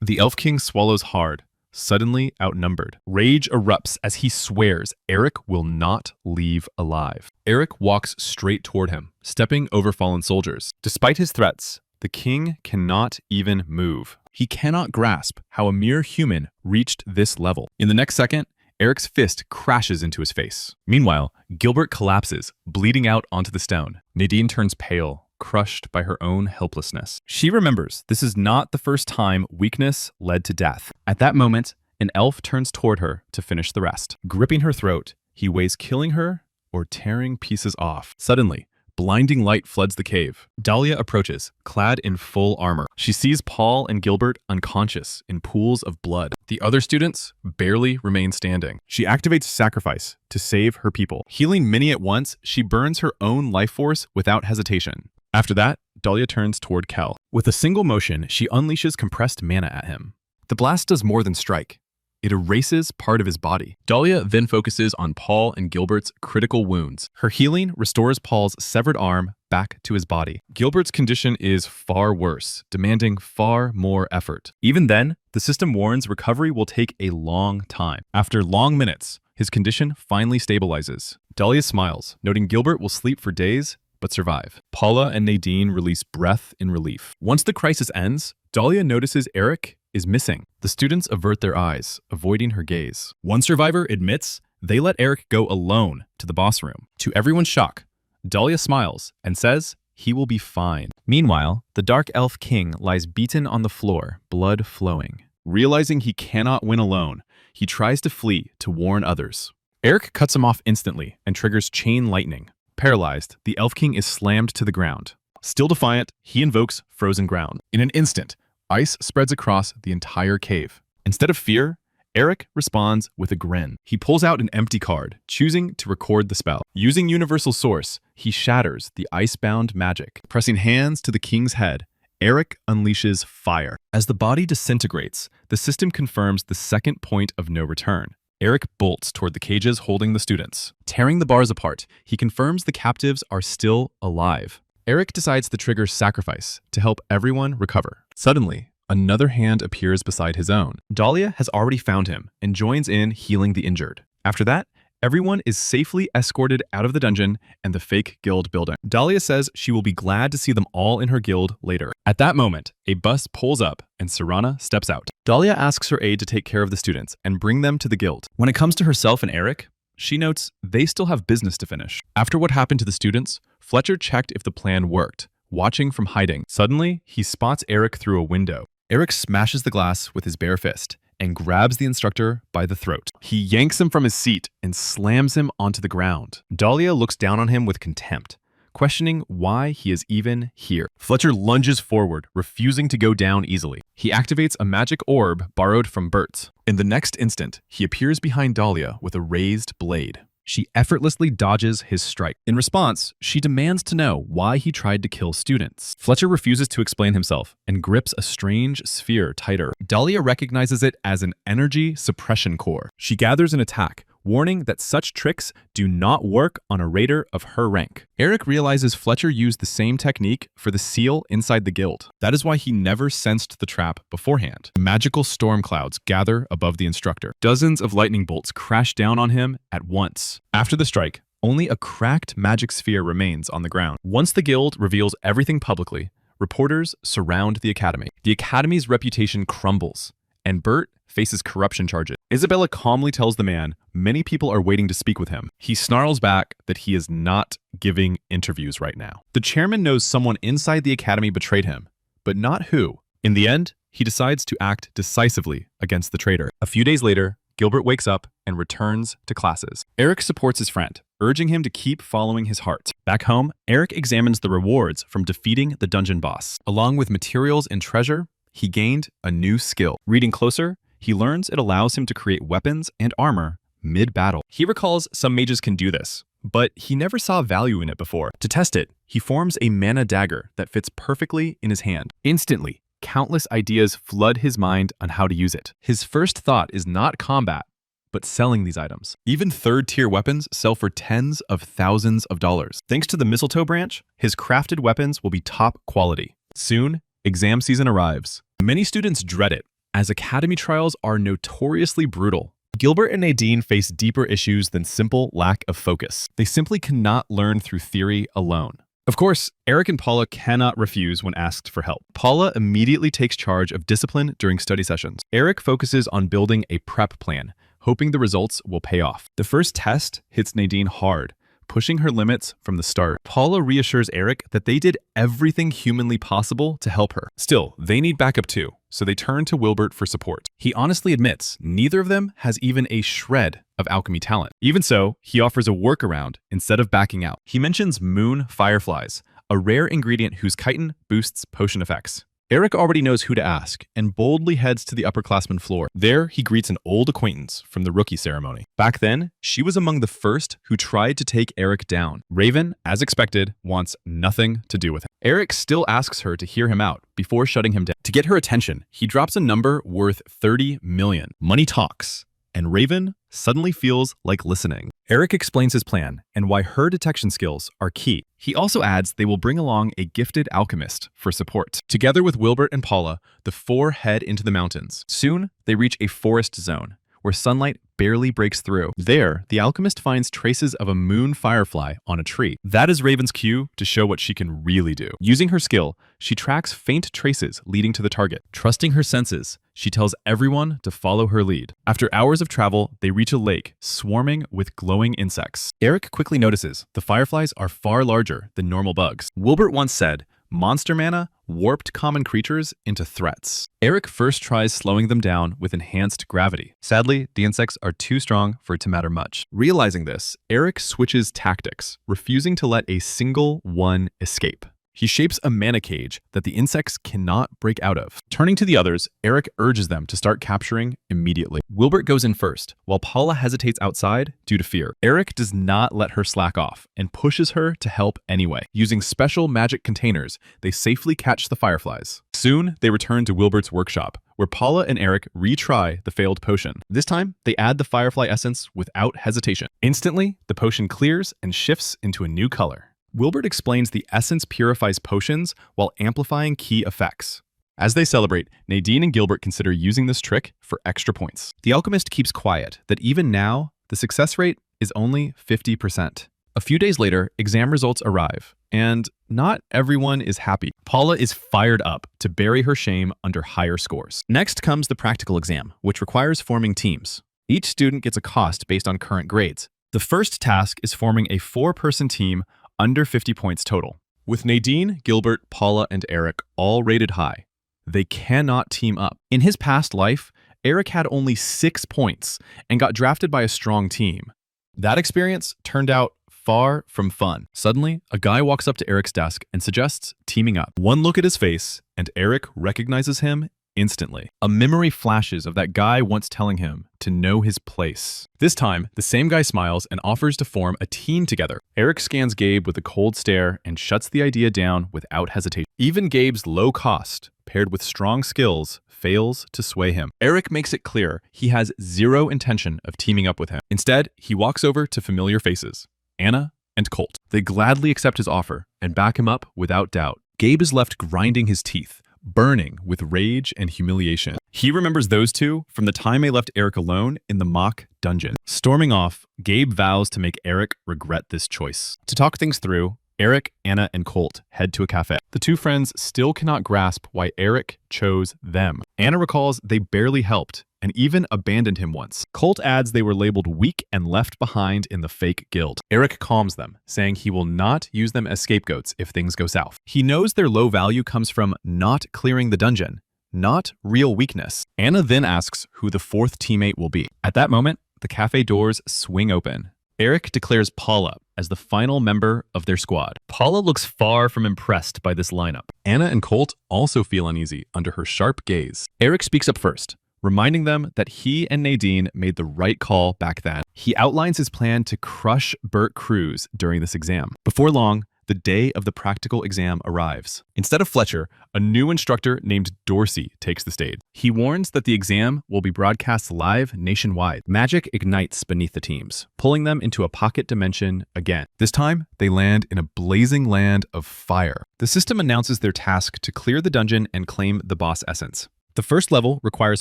The Elf King swallows hard, suddenly outnumbered. Rage erupts as he swears Eric will not leave alive. Eric walks straight toward him, stepping over fallen soldiers. Despite his threats, the king cannot even move. He cannot grasp how a mere human reached this level. In the next second, Eric's fist crashes into his face. Meanwhile, Gilbert collapses, bleeding out onto the stone. Nadine turns pale, crushed by her own helplessness. She remembers this is not the first time weakness led to death. At that moment, an elf turns toward her to finish the rest. Gripping her throat, he weighs killing her or tearing pieces off. Suddenly, blinding light floods the cave. Dalia approaches, clad in full armor. She sees Paul and Gilbert unconscious in pools of blood. The other students barely remain standing. She activates Sacrifice to save her people. Healing many at once, she burns her own life force without hesitation. After that, Dalia turns toward Kel. With a single motion, she unleashes compressed mana at him. The blast does more than strike. It erases part of his body. Dalia then focuses on Paul and Gilbert's critical wounds. Her healing restores Paul's severed arm back to his body. Gilbert's condition is far worse, demanding far more effort. Even then, the system warns recovery will take a long time. After long minutes, his condition finally stabilizes. Dalia smiles, noting Gilbert will sleep for days, but survive. Paula and Nadine release breath in relief. Once the crisis ends, Dalia notices Eric is missing. The students avert their eyes, avoiding her gaze. One survivor admits they let Eric go alone to the boss room. To everyone's shock, Dalia smiles and says he will be fine. Meanwhile, the Dark Elf King lies beaten on the floor, blood flowing. Realizing he cannot win alone, he tries to flee to warn others. Eric cuts him off instantly and triggers Chain Lightning. Paralyzed, the Elf King is slammed to the ground. Still defiant, he invokes Frozen Ground. In an instant, ice spreads across the entire cave. Instead of fear, Eric responds with a grin. He pulls out an empty card, choosing to record the spell. Using Universal Source, he shatters the icebound magic. Pressing hands to the king's head, Eric unleashes fire. As the body disintegrates, the system confirms the second point of no return. Eric bolts toward the cages holding the students. Tearing the bars apart, he confirms the captives are still alive. Eric decides to trigger Sacrifice to help everyone recover. Suddenly, another hand appears beside his own. Dalia has already found him and joins in healing the injured. After that, everyone is safely escorted out of the dungeon and the fake guild building. Dalia says she will be glad to see them all in her guild later. At that moment, a bus pulls up and Serana steps out. Dalia asks her aide to take care of the students and bring them to the guild. When it comes to herself and Eric, she notes they still have business to finish. After what happened to the students, Fletcher checked if the plan worked, watching from hiding. Suddenly, he spots Eric through a window. Eric smashes the glass with his bare fist and grabs the instructor by the throat. He yanks him from his seat and slams him onto the ground. Dalia looks down on him with contempt, questioning why he is even here. Fletcher lunges forward, refusing to go down easily. He activates a magic orb borrowed from Bert's. In the next instant, he appears behind Dalia with a raised blade. She effortlessly dodges his strike. In response, she demands to know why he tried to kill students. Fletcher refuses to explain himself and grips a strange sphere tighter. Dalia recognizes it as an energy suppression core. She gathers an attack, warning that such tricks do not work on a raider of her rank. Eric realizes Fletcher used the same technique for the seal inside the guild. That is why he never sensed the trap beforehand. Magical storm clouds gather above the instructor. Dozens of lightning bolts crash down on him at once. After the strike, only a cracked magic sphere remains on the ground. Once the guild reveals everything publicly, reporters surround the academy. The academy's reputation crumbles, and Bert faces corruption charges. Isabella calmly tells the man many people are waiting to speak with him. He snarls back that he is not giving interviews right now. The chairman knows someone inside the academy betrayed him, but not who. In the end, he decides to act decisively against the traitor. A few days later, Gilbert wakes up and returns to classes. Eric supports his friend, urging him to keep following his heart. Back home, Eric examines the rewards from defeating the dungeon boss. Along with materials and treasure, he gained a new skill. Reading closer, he learns it allows him to create weapons and armor mid-battle. He recalls some mages can do this, but he never saw value in it before. To test it, he forms a mana dagger that fits perfectly in his hand. Instantly, countless ideas flood his mind on how to use it. His first thought is not combat, but selling these items. Even third-tier weapons sell for tens of thousands of dollars. Thanks to the mistletoe branch, his crafted weapons will be top quality. Soon, exam season arrives. Many students dread it, as academy trials are notoriously brutal. Gilbert and Nadine face deeper issues than simple lack of focus. They simply cannot learn through theory alone. Of course, Eric and Paula cannot refuse when asked for help. Paula immediately takes charge of discipline during study sessions. Eric focuses on building a prep plan, hoping the results will pay off. The first test hits Nadine hard, pushing her limits from the start. Paula reassures Eric that they did everything humanly possible to help her. Still, they need backup too, so they turn to Wilbert for support. He honestly admits neither of them has even a shred of alchemy talent. Even so, he offers a workaround instead of backing out. He mentions moon fireflies, a rare ingredient whose chitin boosts potion effects. Eric already knows who to ask and boldly heads to the upperclassmen floor. There, he greets an old acquaintance from the rookie ceremony. Back then, she was among the first who tried to take Eric down. Raven, as expected, wants nothing to do with him. Eric still asks her to hear him out before shutting him down. To get her attention, he drops a number worth 30 million. Money talks, and Raven suddenly feels like listening. Eric explains his plan and why her detection skills are key. He also adds they will bring along a gifted alchemist for support. Together with Wilbert and Paula, the four head into the mountains. Soon, they reach a forest zone where sunlight barely breaks through. There, the alchemist finds traces of a moon firefly on a tree. That is Raven's cue to show what she can really do. Using her skill, she tracks faint traces leading to the target. Trusting her senses, she tells everyone to follow her lead. After hours of travel, they reach a lake swarming with glowing insects. Eric quickly notices the fireflies are far larger than normal bugs. Wilbert once said, "Monster mana warped common creatures into threats." Eric first tries slowing them down with enhanced gravity. Sadly, the insects are too strong for it to matter much. Realizing this, Eric switches tactics, refusing to let a single one escape. He shapes a mana cage that the insects cannot break out of. Turning to the others, Eric urges them to start capturing immediately. Wilbert goes in first, while Paula hesitates outside due to fear. Eric does not let her slack off and pushes her to help anyway. Using special magic containers, they safely catch the fireflies. Soon, they return to Wilbert's workshop, where Paula and Eric retry the failed potion. This time, they add the firefly essence without hesitation. Instantly, the potion clears and shifts into a new color. Wilbert explains the essence purifies potions while amplifying key effects. As they celebrate, Nadine and Gilbert consider using this trick for extra points. The alchemist keeps quiet that even now, the success rate is only 50%. A few days later, exam results arrive, and not everyone is happy. Paula is fired up to bury her shame under higher scores. Next comes the practical exam, which requires forming teams. Each student gets a cost based on current grades. The first task is forming a 4-person team under 50 points total. With Nadine, Gilbert, Paula, and Eric all rated high, they cannot team up. In his past life, Eric had only 6 points and got drafted by a strong team. That experience turned out far from fun. Suddenly, a guy walks up to Eric's desk and suggests teaming up. One look at his face, and Eric recognizes him instantly. A memory flashes of that guy once telling him to know his place. This time, the same guy smiles and offers to form a team together. Eric scans Gabe with a cold stare and shuts the idea down without hesitation. Even Gabe's low cost, paired with strong skills, fails to sway him. Eric makes it clear he has zero intention of teaming up with him. Instead, he walks over to familiar faces, Anna and Colt. They gladly accept his offer and back him up without doubt. Gabe is left grinding his teeth, burning with rage and humiliation. He remembers those two from the time they left Eric alone in the mock dungeon. Storming off, Gabe vows to make Eric regret this choice. To talk things through, Eric, Anna, and Colt head to a cafe. The two friends still cannot grasp why Eric chose them. Anna recalls they barely helped and even abandoned him once. Colt adds they were labeled weak and left behind in the fake guild. Eric calms them, saying he will not use them as scapegoats if things go south. He knows their low value comes from not clearing the dungeon, not real weakness. Anna then asks who the 4th teammate will be. At that moment, the cafe doors swing open. Eric declares Paula as the final member of their squad. Paula looks far from impressed by this lineup. Anna and Colt also feel uneasy under her sharp gaze. Eric speaks up first, reminding them that he and Nadine made the right call back then. He outlines his plan to crush Bert Cruz during this exam. Before long, the day of the practical exam arrives. Instead of Fletcher, a new instructor named Dorsey takes the stage. He warns that the exam will be broadcast live nationwide. Magic ignites beneath the teams, pulling them into a pocket dimension again. This time, they land in a blazing land of fire. The system announces their task to clear the dungeon and claim the boss essence. The first level requires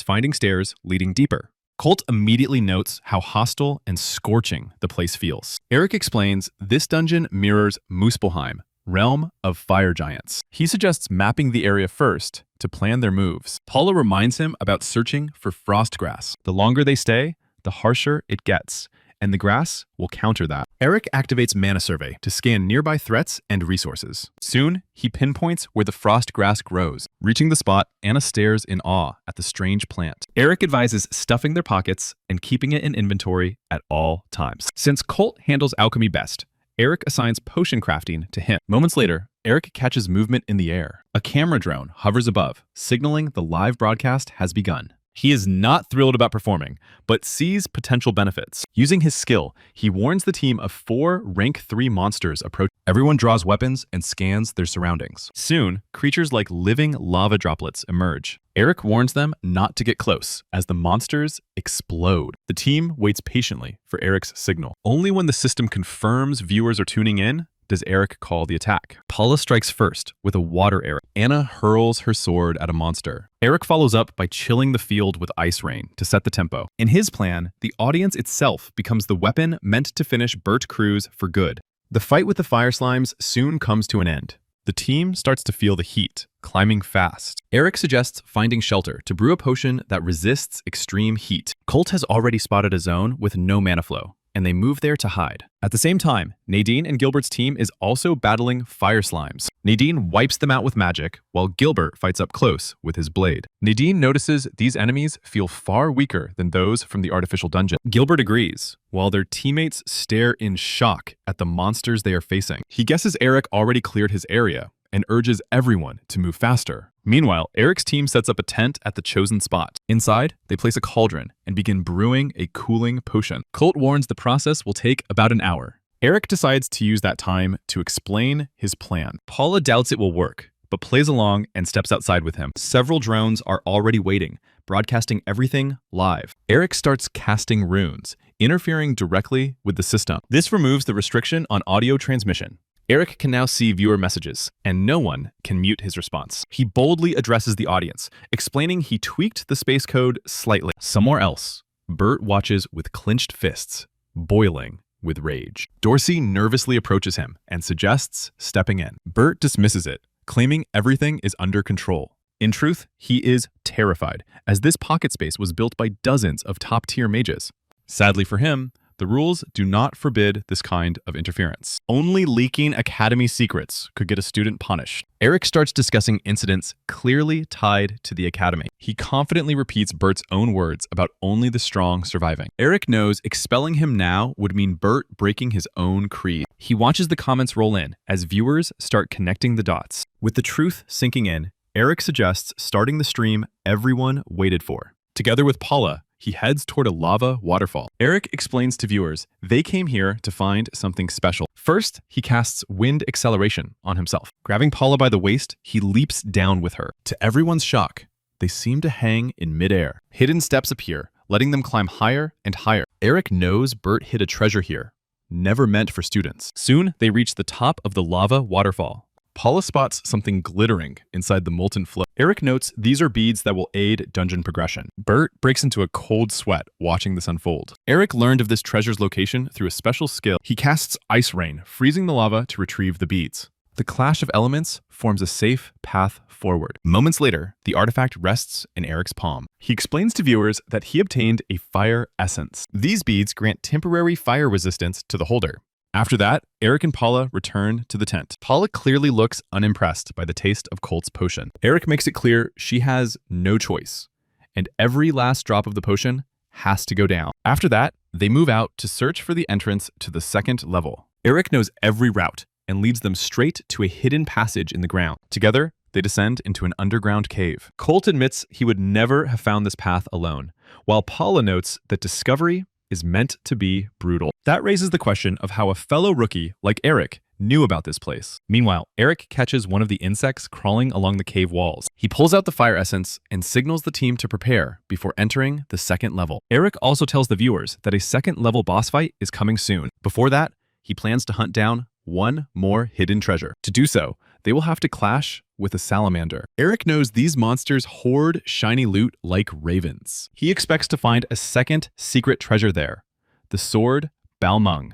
finding stairs leading deeper. Colt immediately notes how hostile and scorching the place feels. Eric explains this dungeon mirrors Muspelheim, realm of fire giants. He suggests mapping the area first to plan their moves. Paula reminds him about searching for frost grass. The longer they stay, the harsher it gets, and the grass will counter that. Eric activates Mana Survey to scan nearby threats and resources. Soon, he pinpoints where the frost grass grows. Reaching the spot, Anna stares in awe at the strange plant. Eric advises stuffing their pockets and keeping it in inventory at all times. Since Colt handles alchemy best, Eric assigns potion crafting to him. Moments later, Eric catches movement in the air. A camera drone hovers above, signaling the live broadcast has begun. He is not thrilled about performing, but sees potential benefits. Using his skill, he warns the team of 4 rank 3 monsters approach. Everyone draws weapons and scans their surroundings. Soon, creatures like living lava droplets emerge. Eric warns them not to get close as the monsters explode. The team waits patiently for Eric's signal. Only when the system confirms viewers are tuning in does Eric call the attack. Paula strikes first with a water arrow. Anna hurls her sword at a monster. Eric follows up by chilling the field with ice rain to set the tempo. In his plan, the audience itself becomes the weapon meant to finish Bert Cruz for good. The fight with the fire slimes soon comes to an end. The team starts to feel the heat, climbing fast. Eric suggests finding shelter to brew a potion that resists extreme heat. Colt has already spotted a zone with no mana flow, and they move there to hide. At the same time, Nadine and Gilbert's team is also battling fire slimes. Nadine wipes them out with magic, while Gilbert fights up close with his blade. Nadine notices these enemies feel far weaker than those from the artificial dungeon. Gilbert agrees, while their teammates stare in shock at the monsters they are facing. He guesses Eric already cleared his area, and urges everyone to move faster. Meanwhile, Eric's team sets up a tent at the chosen spot. Inside, they place a cauldron and begin brewing a cooling potion. Colt warns the process will take about an hour. Eric decides to use that time to explain his plan. Paula doubts it will work, but plays along and steps outside with him. Several drones are already waiting, broadcasting everything live. Eric starts casting runes, interfering directly with the system. This removes the restriction on audio transmission. Eric can now see viewer messages, and no one can mute his response. He boldly addresses the audience, explaining he tweaked the space code slightly. Somewhere else, Bert watches with clenched fists, boiling with rage. Dorsey nervously approaches him and suggests stepping in. Bert dismisses it, claiming everything is under control. In truth, he is terrified, as this pocket space was built by dozens of top-tier mages. Sadly for him, the rules do not forbid this kind of interference. Only leaking academy secrets could get a student punished. Eric starts discussing incidents clearly tied to the academy. He confidently repeats Bert's own words about only the strong surviving. Eric knows expelling him now would mean Bert breaking his own creed. He watches the comments roll in as viewers start connecting the dots. With the truth sinking in, Eric suggests starting the stream everyone waited for. Together with Paula, he heads toward a lava waterfall. Eric explains to viewers they came here to find something special. First, he casts wind acceleration on himself. Grabbing Paula by the waist, he leaps down with her. To everyone's shock, they seem to hang in midair. Hidden steps appear, letting them climb higher and higher. Eric knows Bert hid a treasure here, never meant for students. Soon, they reach the top of the lava waterfall. Paula spots something glittering inside the molten flow. Eric notes these are beads that will aid dungeon progression. Bert breaks into a cold sweat watching this unfold. Eric learned of this treasure's location through a special skill. He casts ice rain, freezing the lava to retrieve the beads. The clash of elements forms a safe path forward. Moments later, the artifact rests in Eric's palm. He explains to viewers that he obtained a fire essence. These beads grant temporary fire resistance to the holder. After that, Eric and Paula return to the tent. Paula clearly looks unimpressed by the taste of Colt's potion. Eric makes it clear she has no choice, and every last drop of the potion has to go down. After that, they move out to search for the entrance to the second level. Eric knows every route and leads them straight to a hidden passage in the ground. Together, they descend into an underground cave. Colt admits he would never have found this path alone, while Paula notes that discovery is meant to be brutal. That raises the question of how a fellow rookie like Eric knew about this place. Meanwhile, Eric catches one of the insects crawling along the cave walls. He pulls out the fire essence and signals the team to prepare before entering the second level. Eric also tells the viewers that a second level boss fight is coming soon. Before that, he plans to hunt down one more hidden treasure. To do so, they will have to clash with a salamander. Eric knows these monsters hoard shiny loot like ravens. He expects to find a second secret treasure there, the sword Balmung.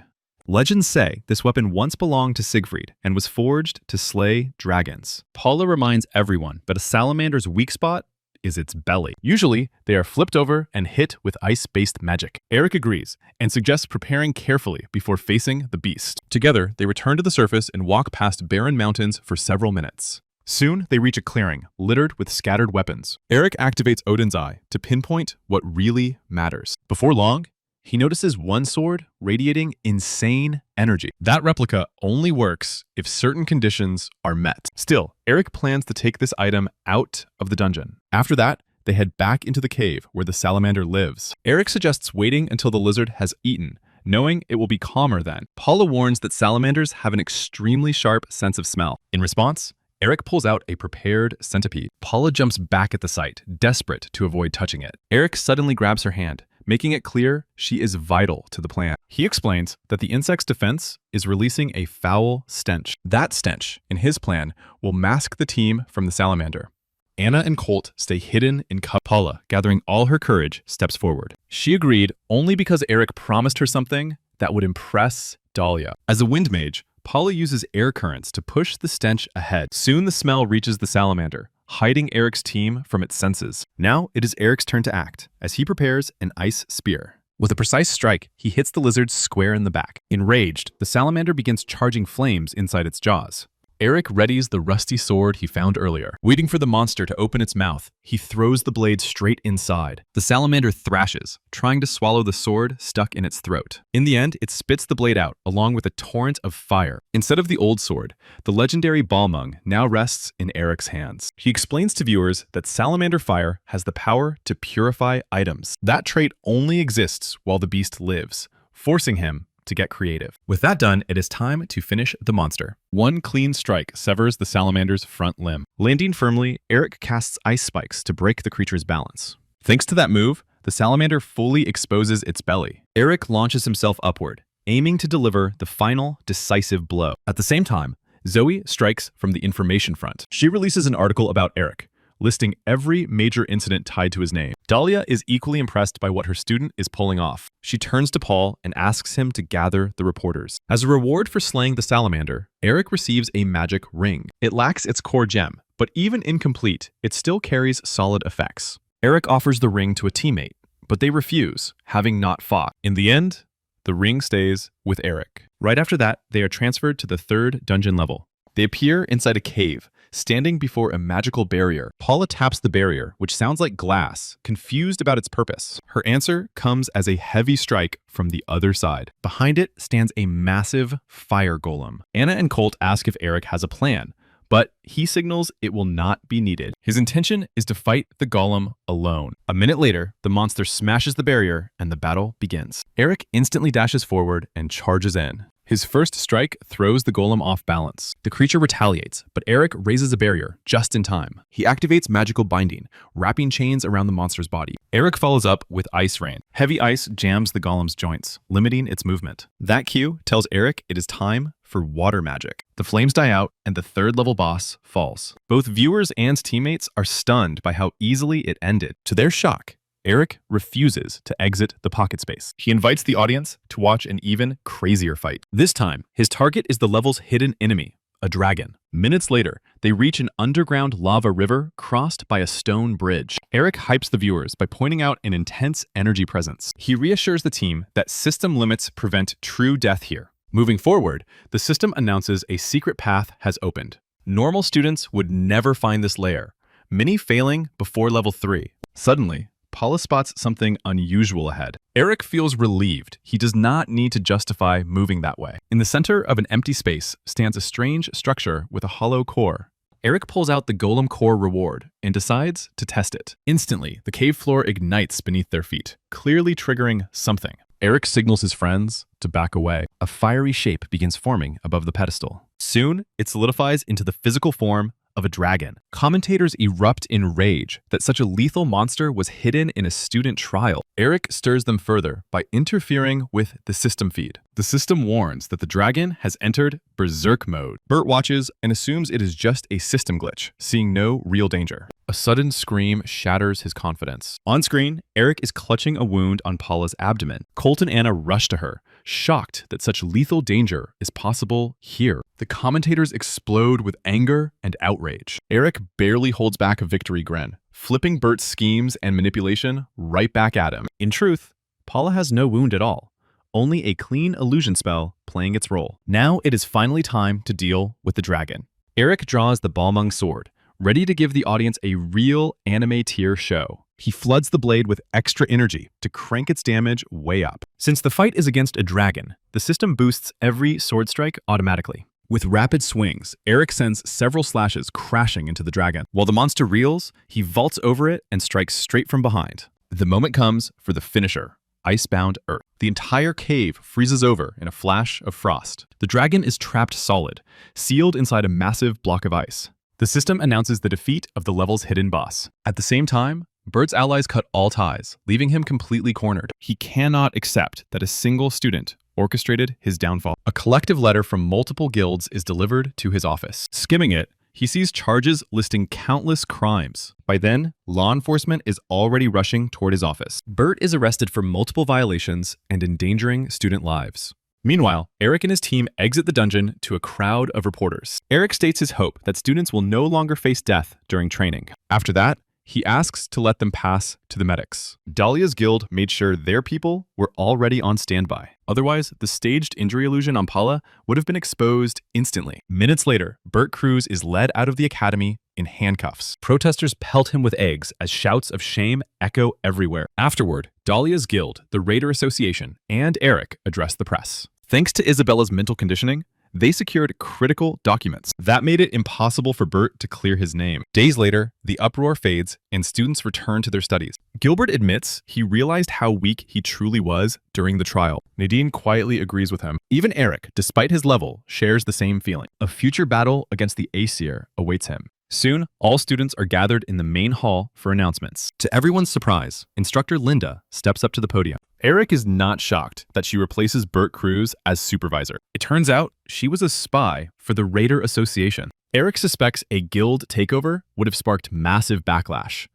Legends say this weapon once belonged to Siegfried and was forged to slay dragons. Paula reminds everyone that a salamander's weak spot is its belly. Usually, they are flipped over and hit with ice-based magic. Eric agrees and suggests preparing carefully before facing the beast. Together, they return to the surface and walk past barren mountains for several minutes. Soon, they reach a clearing littered with scattered weapons. Eric activates Odin's eye to pinpoint what really matters. Before long, he notices one sword radiating insane energy. That replica only works if certain conditions are met. Still, Eric plans to take this item out of the dungeon. After that, they head back into the cave where the salamander lives. Eric suggests waiting until the lizard has eaten, knowing it will be calmer then. Paula warns that salamanders have an extremely sharp sense of smell. In response, Eric pulls out a prepared centipede. Paula jumps back at the sight, desperate to avoid touching it. Eric suddenly grabs her hand, making it clear she is vital to the plan. He explains that the insect's defense is releasing a foul stench. That stench, in his plan, will mask the team from the salamander. Anna and Colt stay hidden in cover. Paula, gathering all her courage, steps forward. She agreed only because Eric promised her something that would impress Dalia. As a wind mage, Paula uses air currents to push the stench ahead. Soon the smell reaches the salamander, hiding Eric's team from its senses. Now it is Eric's turn to act, as he prepares an ice spear. With a precise strike, he hits the lizard square in the back. Enraged, the salamander begins charging flames inside its jaws. Eric readies the rusty sword he found earlier. Waiting for the monster to open its mouth, he throws the blade straight inside. The salamander thrashes, trying to swallow the sword stuck in its throat. In the end, it spits the blade out, along with a torrent of fire. Instead of the old sword, the legendary Balmung now rests in Eric's hands. He explains to viewers that salamander fire has the power to purify items. That trait only exists while the beast lives, forcing him to get creative. With that done, it is time to finish the monster. One clean strike severs the salamander's front limb. Landing firmly, Eric casts ice spikes to break the creature's balance. Thanks to that move, the salamander fully exposes its belly. Eric launches himself upward, aiming to deliver the final decisive blow. At the same time, Zoe strikes from the information front. She releases an article about Eric, listing every major incident tied to his name. Dalia is equally impressed by what her student is pulling off. She turns to Paul and asks him to gather the reporters. As a reward for slaying the salamander, Eric receives a magic ring. It lacks its core gem, but even incomplete, it still carries solid effects. Eric offers the ring to a teammate, but they refuse, having not fought. In the end, the ring stays with Eric. Right after that, they are transferred to the 3rd dungeon level. They appear inside a cave, standing before a magical barrier. Paula taps the barrier, which sounds like glass, confused about its purpose. Her answer comes as a heavy strike from the other side. Behind it stands a massive fire golem. Anna and Colt ask if Eric has a plan, but he signals it will not be needed. His intention is to fight the golem alone. A minute later, the monster smashes the barrier and the battle begins. Eric instantly dashes forward and charges in. His first strike throws the golem off balance. The creature retaliates, but Eric raises a barrier just in time. He activates magical binding, wrapping chains around the monster's body. Eric follows up with ice rain. Heavy ice jams the golem's joints, limiting its movement. That cue tells Eric it is time for water magic. The flames die out and the 3rd level boss falls. Both viewers and teammates are stunned by how easily it ended. To their shock, Eric refuses to exit the pocket space. He invites the audience to watch an even crazier fight. This time, his target is the level's hidden enemy, a dragon. Minutes later, they reach an underground lava river crossed by a stone bridge. Eric hypes the viewers by pointing out an intense energy presence. He reassures the team that system limits prevent true death here. Moving forward, the system announces a secret path has opened. Normal students would never find this lair, many failing before level 3. Suddenly, Paula spots something unusual ahead. Eric feels relieved. He does not need to justify moving that way. In the center of an empty space stands a strange structure with a hollow core. Eric pulls out the golem core reward and decides to test it. Instantly, the cave floor ignites beneath their feet, clearly triggering something. Eric signals his friends to back away. A fiery shape begins forming above the pedestal. Soon, it solidifies into the physical form of a dragon. Commentators erupt in rage that such a lethal monster was hidden in a student trial. Eric stirs them further by interfering with the system feed. The system warns that the dragon has entered berserk mode. Bert watches and assumes it is just a system glitch, seeing no real danger. A sudden scream shatters his confidence. On screen, Eric is clutching a wound on Paula's abdomen. Colt and Anna rush to her, shocked that such lethal danger is possible here. The commentators explode with anger and outrage. Eric barely holds back a victory grin, flipping Bert's schemes and manipulation right back at him. In truth, Paula has no wound at all, only a clean illusion spell playing its role. Now it is finally time to deal with the dragon. Eric draws the Balmung sword, ready to give the audience a real anime tier show. He floods the blade with extra energy to crank its damage way up. Since the fight is against a dragon, the system boosts every sword strike automatically. With rapid swings, Eric sends several slashes crashing into the dragon. While the monster reels, he vaults over it and strikes straight from behind. The moment comes for the finisher, Icebound Earth. The entire cave freezes over in a flash of frost. The dragon is trapped solid, sealed inside a massive block of ice. The system announces the defeat of the level's hidden boss. At the same time, Bert's allies cut all ties, leaving him completely cornered. He cannot accept that a single student orchestrated his downfall. A collective letter from multiple guilds is delivered to his office. Skimming it, he sees charges listing countless crimes. By then, law enforcement is already rushing toward his office. Bert is arrested for multiple violations and endangering student lives. Meanwhile, Eric and his team exit the dungeon to a crowd of reporters. Eric states his hope that students will no longer face death during training. After that, he asks to let them pass to the medics. Dalia's guild made sure their people were already on standby. Otherwise, the staged injury illusion on Paula would have been exposed instantly. Minutes later, Bert Cruz is led out of the academy in handcuffs. Protesters pelt him with eggs as shouts of shame echo everywhere. Afterward, Dalia's guild, the Raider Association, and Eric address the press. Thanks to Isabella's mental conditioning, they secured critical documents. That made it impossible for Bert to clear his name. Days later, the uproar fades and students return to their studies. Gilbert admits he realized how weak he truly was during the trial. Nadine quietly agrees with him. Even Eric, despite his level, shares the same feeling. A future battle against the Aesir awaits him. Soon, all students are gathered in the main hall for announcements. To everyone's surprise, instructor Linda steps up to the podium. Eric is not shocked that she replaces Bert Cruz as supervisor. It turns out she was a spy for the Raider Association. Eric suspects a guild takeover would have sparked massive backlash.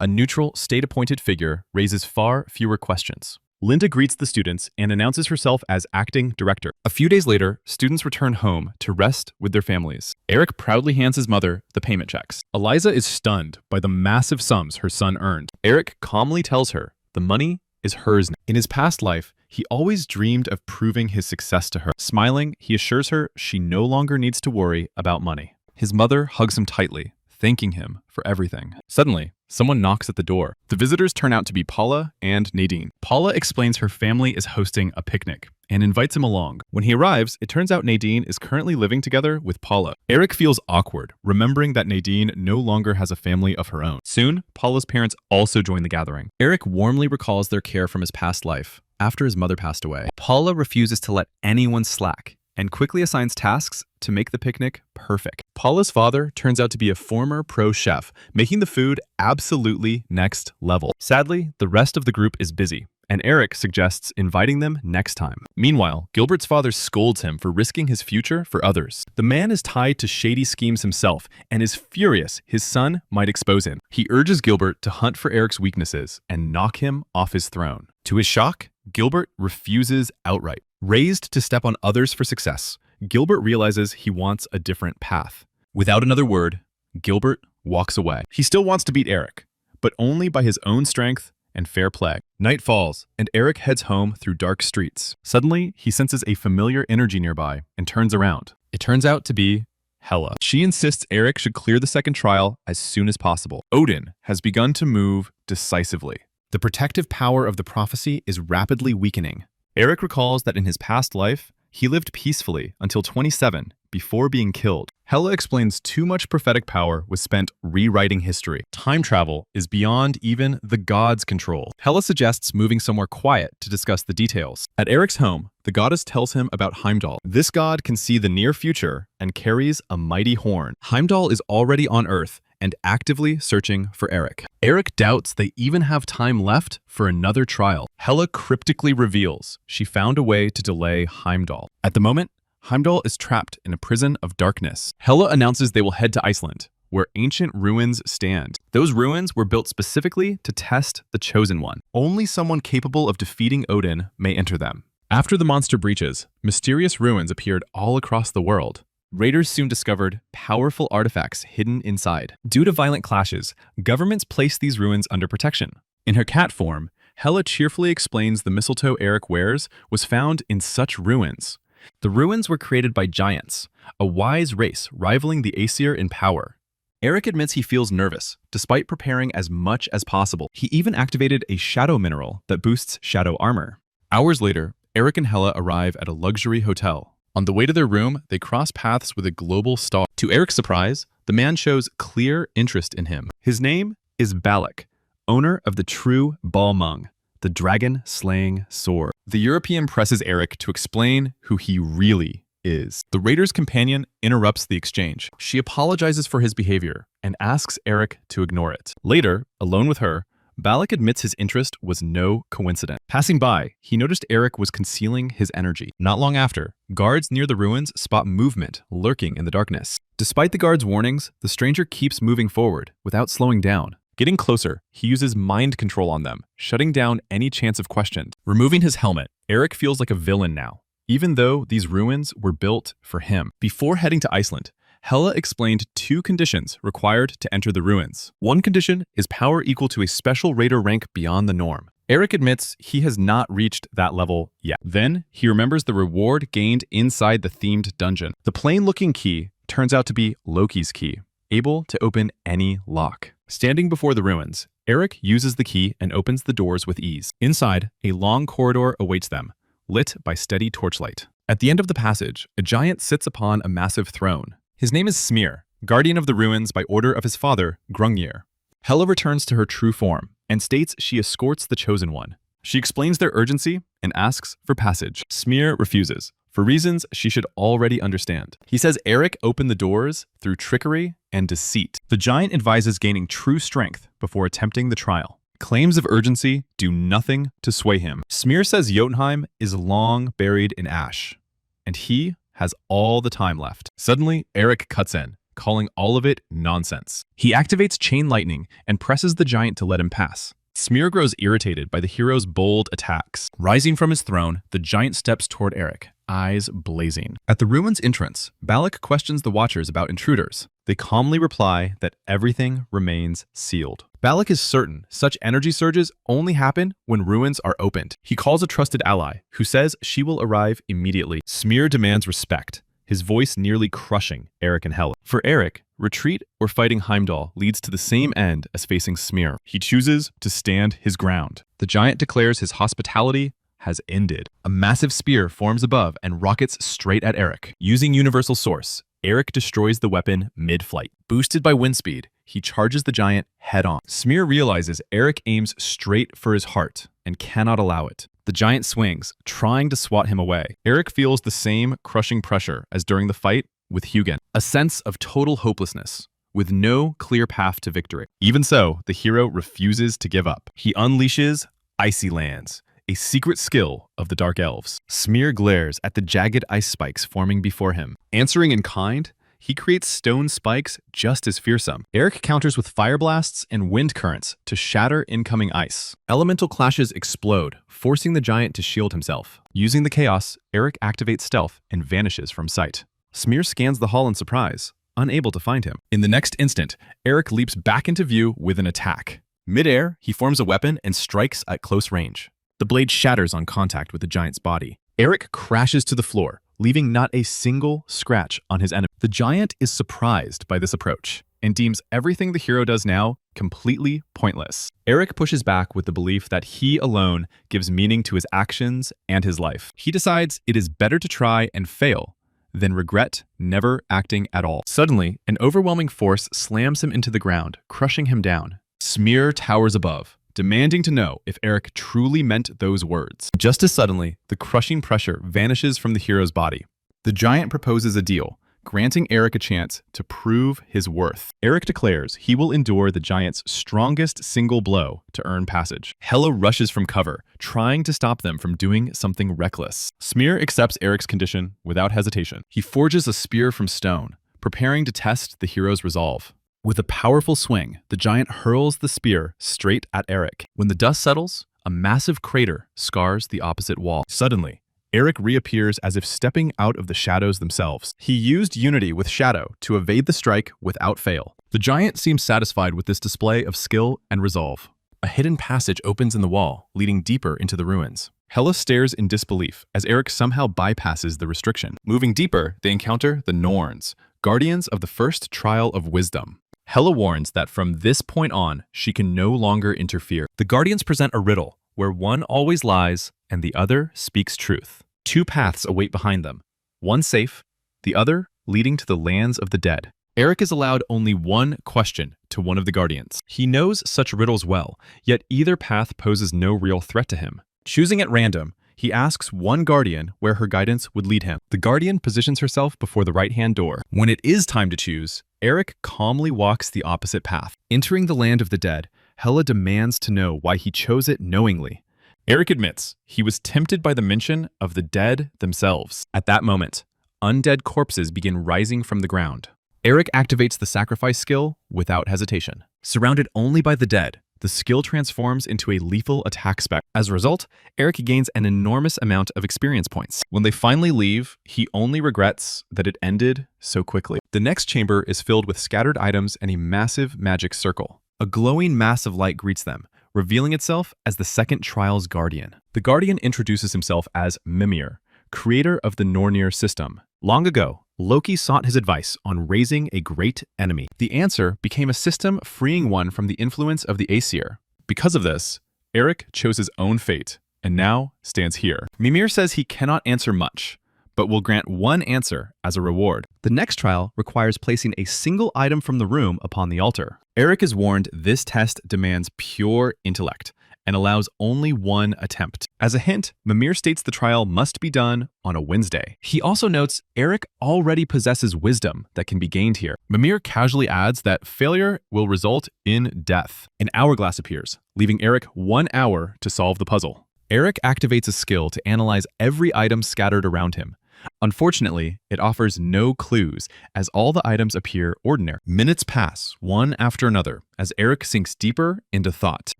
A neutral, state-appointed figure raises far fewer questions. Linda greets the students and announces herself as acting director. A few days later, students return home to rest with their families. Eric proudly hands his mother the payment checks. Eliza is stunned by the massive sums her son earned. Eric calmly tells her the money is hers now. In his past life, he always dreamed of proving his success to her. Smiling, he assures her she no longer needs to worry about money. His mother hugs him tightly, thanking him for everything. Suddenly, someone knocks at the door. The visitors turn out to be Paula and Nadine. Paula explains her family is hosting a picnic and invites him along. When he arrives, it turns out Nadine is currently living together with Paula. Eric feels awkward, remembering that Nadine no longer has a family of her own. Soon, Paula's parents also join the gathering. Eric warmly recalls their care from his past life after his mother passed away. Paula refuses to let anyone slack and quickly assigns tasks to make the picnic perfect. Paula's father turns out to be a former pro chef, making the food absolutely next level. Sadly, the rest of the group is busy, and Eric suggests inviting them next time. Meanwhile, Gilbert's father scolds him for risking his future for others. The man is tied to shady schemes himself and is furious his son might expose him. He urges Gilbert to hunt for Eric's weaknesses and knock him off his throne. To his shock, Gilbert refuses outright. Raised to step on others for success, Gilbert realizes he wants a different path. Without another word, Gilbert walks away. He still wants to beat Eric, but only by his own strength and fair play. Night falls, and Eric heads home through dark streets. Suddenly, he senses a familiar energy nearby and turns around. It turns out to be Hela. She insists Eric should clear the second trial as soon as possible. Odin has begun to move decisively. The protective power of the prophecy is rapidly weakening. Eric recalls that in his past life, he lived peacefully until 27 before being killed. Hela explains too much prophetic power was spent rewriting history. Time travel is beyond even the gods' control. Hela suggests moving somewhere quiet to discuss the details. At Eric's home, the goddess tells him about Heimdall. This god can see the near future and carries a mighty horn. Heimdall is already on Earth and actively searching for Eric. Eric doubts they even have time left for another trial. Hela cryptically reveals she found a way to delay Heimdall. At the moment, Heimdall is trapped in a prison of darkness. Hela announces they will head to Iceland, where ancient ruins stand. Those ruins were built specifically to test the Chosen One. Only someone capable of defeating Odin may enter them. After the monster breaches, mysterious ruins appeared all across the world. Raiders soon discovered powerful artifacts hidden inside. Due to violent clashes, governments placed these ruins under protection. In her cat form, Hela cheerfully explains the mistletoe Eric wears was found in such ruins. The ruins were created by giants, a wise race rivaling the Aesir in power. Eric admits he feels nervous, despite preparing as much as possible. He even activated a shadow mineral that boosts shadow armor. Hours later, Eric and Hela arrive at a luxury hotel. On the way to their room, they cross paths with a global star. To Eric's surprise, the man shows clear interest in him. His name is Balak, owner of the true Balmung, the dragon-slaying sword. The European presses Eric to explain who he really is. The raider's companion interrupts the exchange. She apologizes for his behavior and asks Eric to ignore it. Later, alone with her, Balak admits his interest was no coincidence. Passing by, he noticed Eric was concealing his energy. Not long after, guards near the ruins spot movement lurking in the darkness. Despite the guards' warnings, the stranger keeps moving forward without slowing down. Getting closer, he uses mind control on them, shutting down any chance of question. Removing his helmet, Eric feels like a villain now, even though these ruins were built for him. Before heading to Iceland, Hela explained 2 conditions required to enter the ruins. One condition is power equal to a special raider rank beyond the norm. Eric admits he has not reached that level yet. Then, he remembers the reward gained inside the themed dungeon. The plain-looking key turns out to be Loki's key, able to open any lock. Standing before the ruins, Eric uses the key and opens the doors with ease. Inside, a long corridor awaits them, lit by steady torchlight. At the end of the passage, a giant sits upon a massive throne. His name is Smear, guardian of the ruins by order of his father, Grungir. Hela returns to her true form and states she escorts the Chosen One. She explains their urgency and asks for passage. Smear refuses, for reasons she should already understand. He says Eric opened the doors through trickery and deceit. The giant advises gaining true strength before attempting the trial. Claims of urgency do nothing to sway him. Smear says Jotunheim is long buried in ash, and he has all the time left. Suddenly, Eric cuts in, calling all of it nonsense. He activates chain lightning and presses the giant to let him pass. Smear grows irritated by the hero's bold attacks. Rising from his throne, the giant steps toward Eric, eyes blazing. At the ruins entrance, Balak questions the watchers about intruders. They calmly reply that everything remains sealed. Balak is certain such energy surges only happen when ruins are opened. He calls a trusted ally, who says she will arrive immediately. Smear demands respect, his voice nearly crushing Eric and Hela. For Eric, retreat or fighting Heimdall leads to the same end as facing Smear. He chooses to stand his ground. The giant declares his hospitality has ended. A massive spear forms above and rockets straight at Eric. Using Universal Source, Eric destroys the weapon mid-flight. Boosted by wind speed, he charges the giant head-on. Smear realizes Eric aims straight for his heart and cannot allow it. The giant swings, trying to swat him away. Eric feels the same crushing pressure as during the fight with Hugin, a sense of total hopelessness, with no clear path to victory. Even so, the hero refuses to give up. He unleashes Icy Lands, a secret skill of the Dark Elves. Smear glares at the jagged ice spikes forming before him. Answering in kind, he creates stone spikes just as fearsome. Eric counters with fire blasts and wind currents to shatter incoming ice. Elemental clashes explode, forcing the giant to shield himself. Using the chaos, Eric activates stealth and vanishes from sight. Smear scans the hall in surprise, unable to find him. In the next instant, Eric leaps back into view with an attack. Mid-air, he forms a weapon and strikes at close range. The blade shatters on contact with the giant's body. Eric crashes to the floor, leaving not a single scratch on his enemy. The giant is surprised by this approach and deems everything the hero does now completely pointless. Eric pushes back with the belief that he alone gives meaning to his actions and his life. He decides it is better to try and fail then regret never acting at all. Suddenly, an overwhelming force slams him into the ground, crushing him down. Smear towers above, demanding to know if Eric truly meant those words. Just as suddenly, the crushing pressure vanishes from the hero's body. The giant proposes a deal, granting Eric a chance to prove his worth. Eric declares he will endure the giant's strongest single blow to earn passage. Hela rushes from cover, trying to stop them from doing something reckless. Smear accepts Eric's condition without hesitation. He forges a spear from stone, preparing to test the hero's resolve. With a powerful swing, the giant hurls the spear straight at Eric. When the dust settles, a massive crater scars the opposite wall. Suddenly, Eric reappears as if stepping out of the shadows themselves. He used unity with Shadow to evade the strike without fail. The giant seems satisfied with this display of skill and resolve. A hidden passage opens in the wall, leading deeper into the ruins. Hela stares in disbelief as Eric somehow bypasses the restriction. Moving deeper, they encounter the Norns, guardians of the first trial of wisdom. Hela warns that from this point on, she can no longer interfere. The guardians present a riddle, where one always lies and the other speaks truth. Two paths await behind them, one safe, the other leading to the lands of the dead. Eric is allowed only one question to one of the guardians. He knows such riddles well, yet either path poses no real threat to him. Choosing at random, he asks one guardian where her guidance would lead him. The guardian positions herself before the right-hand door. When it is time to choose, Eric calmly walks the opposite path. Entering the land of the dead, Hela demands to know why he chose it knowingly. Eric admits he was tempted by the mention of the dead themselves. At that moment, undead corpses begin rising from the ground. Eric activates the sacrifice skill without hesitation. Surrounded only by the dead, the skill transforms into a lethal attack spec. As a result, Eric gains an enormous amount of experience points. When they finally leave, he only regrets that it ended so quickly. The next chamber is filled with scattered items and a massive magic circle. A glowing mass of light greets them, revealing itself as the second trial's guardian. The guardian introduces himself as Mimir, creator of the Nornir system. Long ago, Loki sought his advice on raising a great enemy. The answer became a system freeing one from the influence of the Aesir. Because of this, Eric chose his own fate, and now stands here. Mimir says he cannot answer much, but will grant one answer as a reward. The next trial requires placing a single item from the room upon the altar. Eric is warned this test demands pure intellect and allows only one attempt. As a hint, Mimir states the trial must be done on a Wednesday. He also notes Eric already possesses wisdom that can be gained here. Mimir casually adds that failure will result in death. An hourglass appears, leaving Eric 1 hour to solve the puzzle. Eric activates a skill to analyze every item scattered around him. Unfortunately, it offers no clues, as all the items appear ordinary. Minutes pass, one after another, as Eric sinks deeper into thought.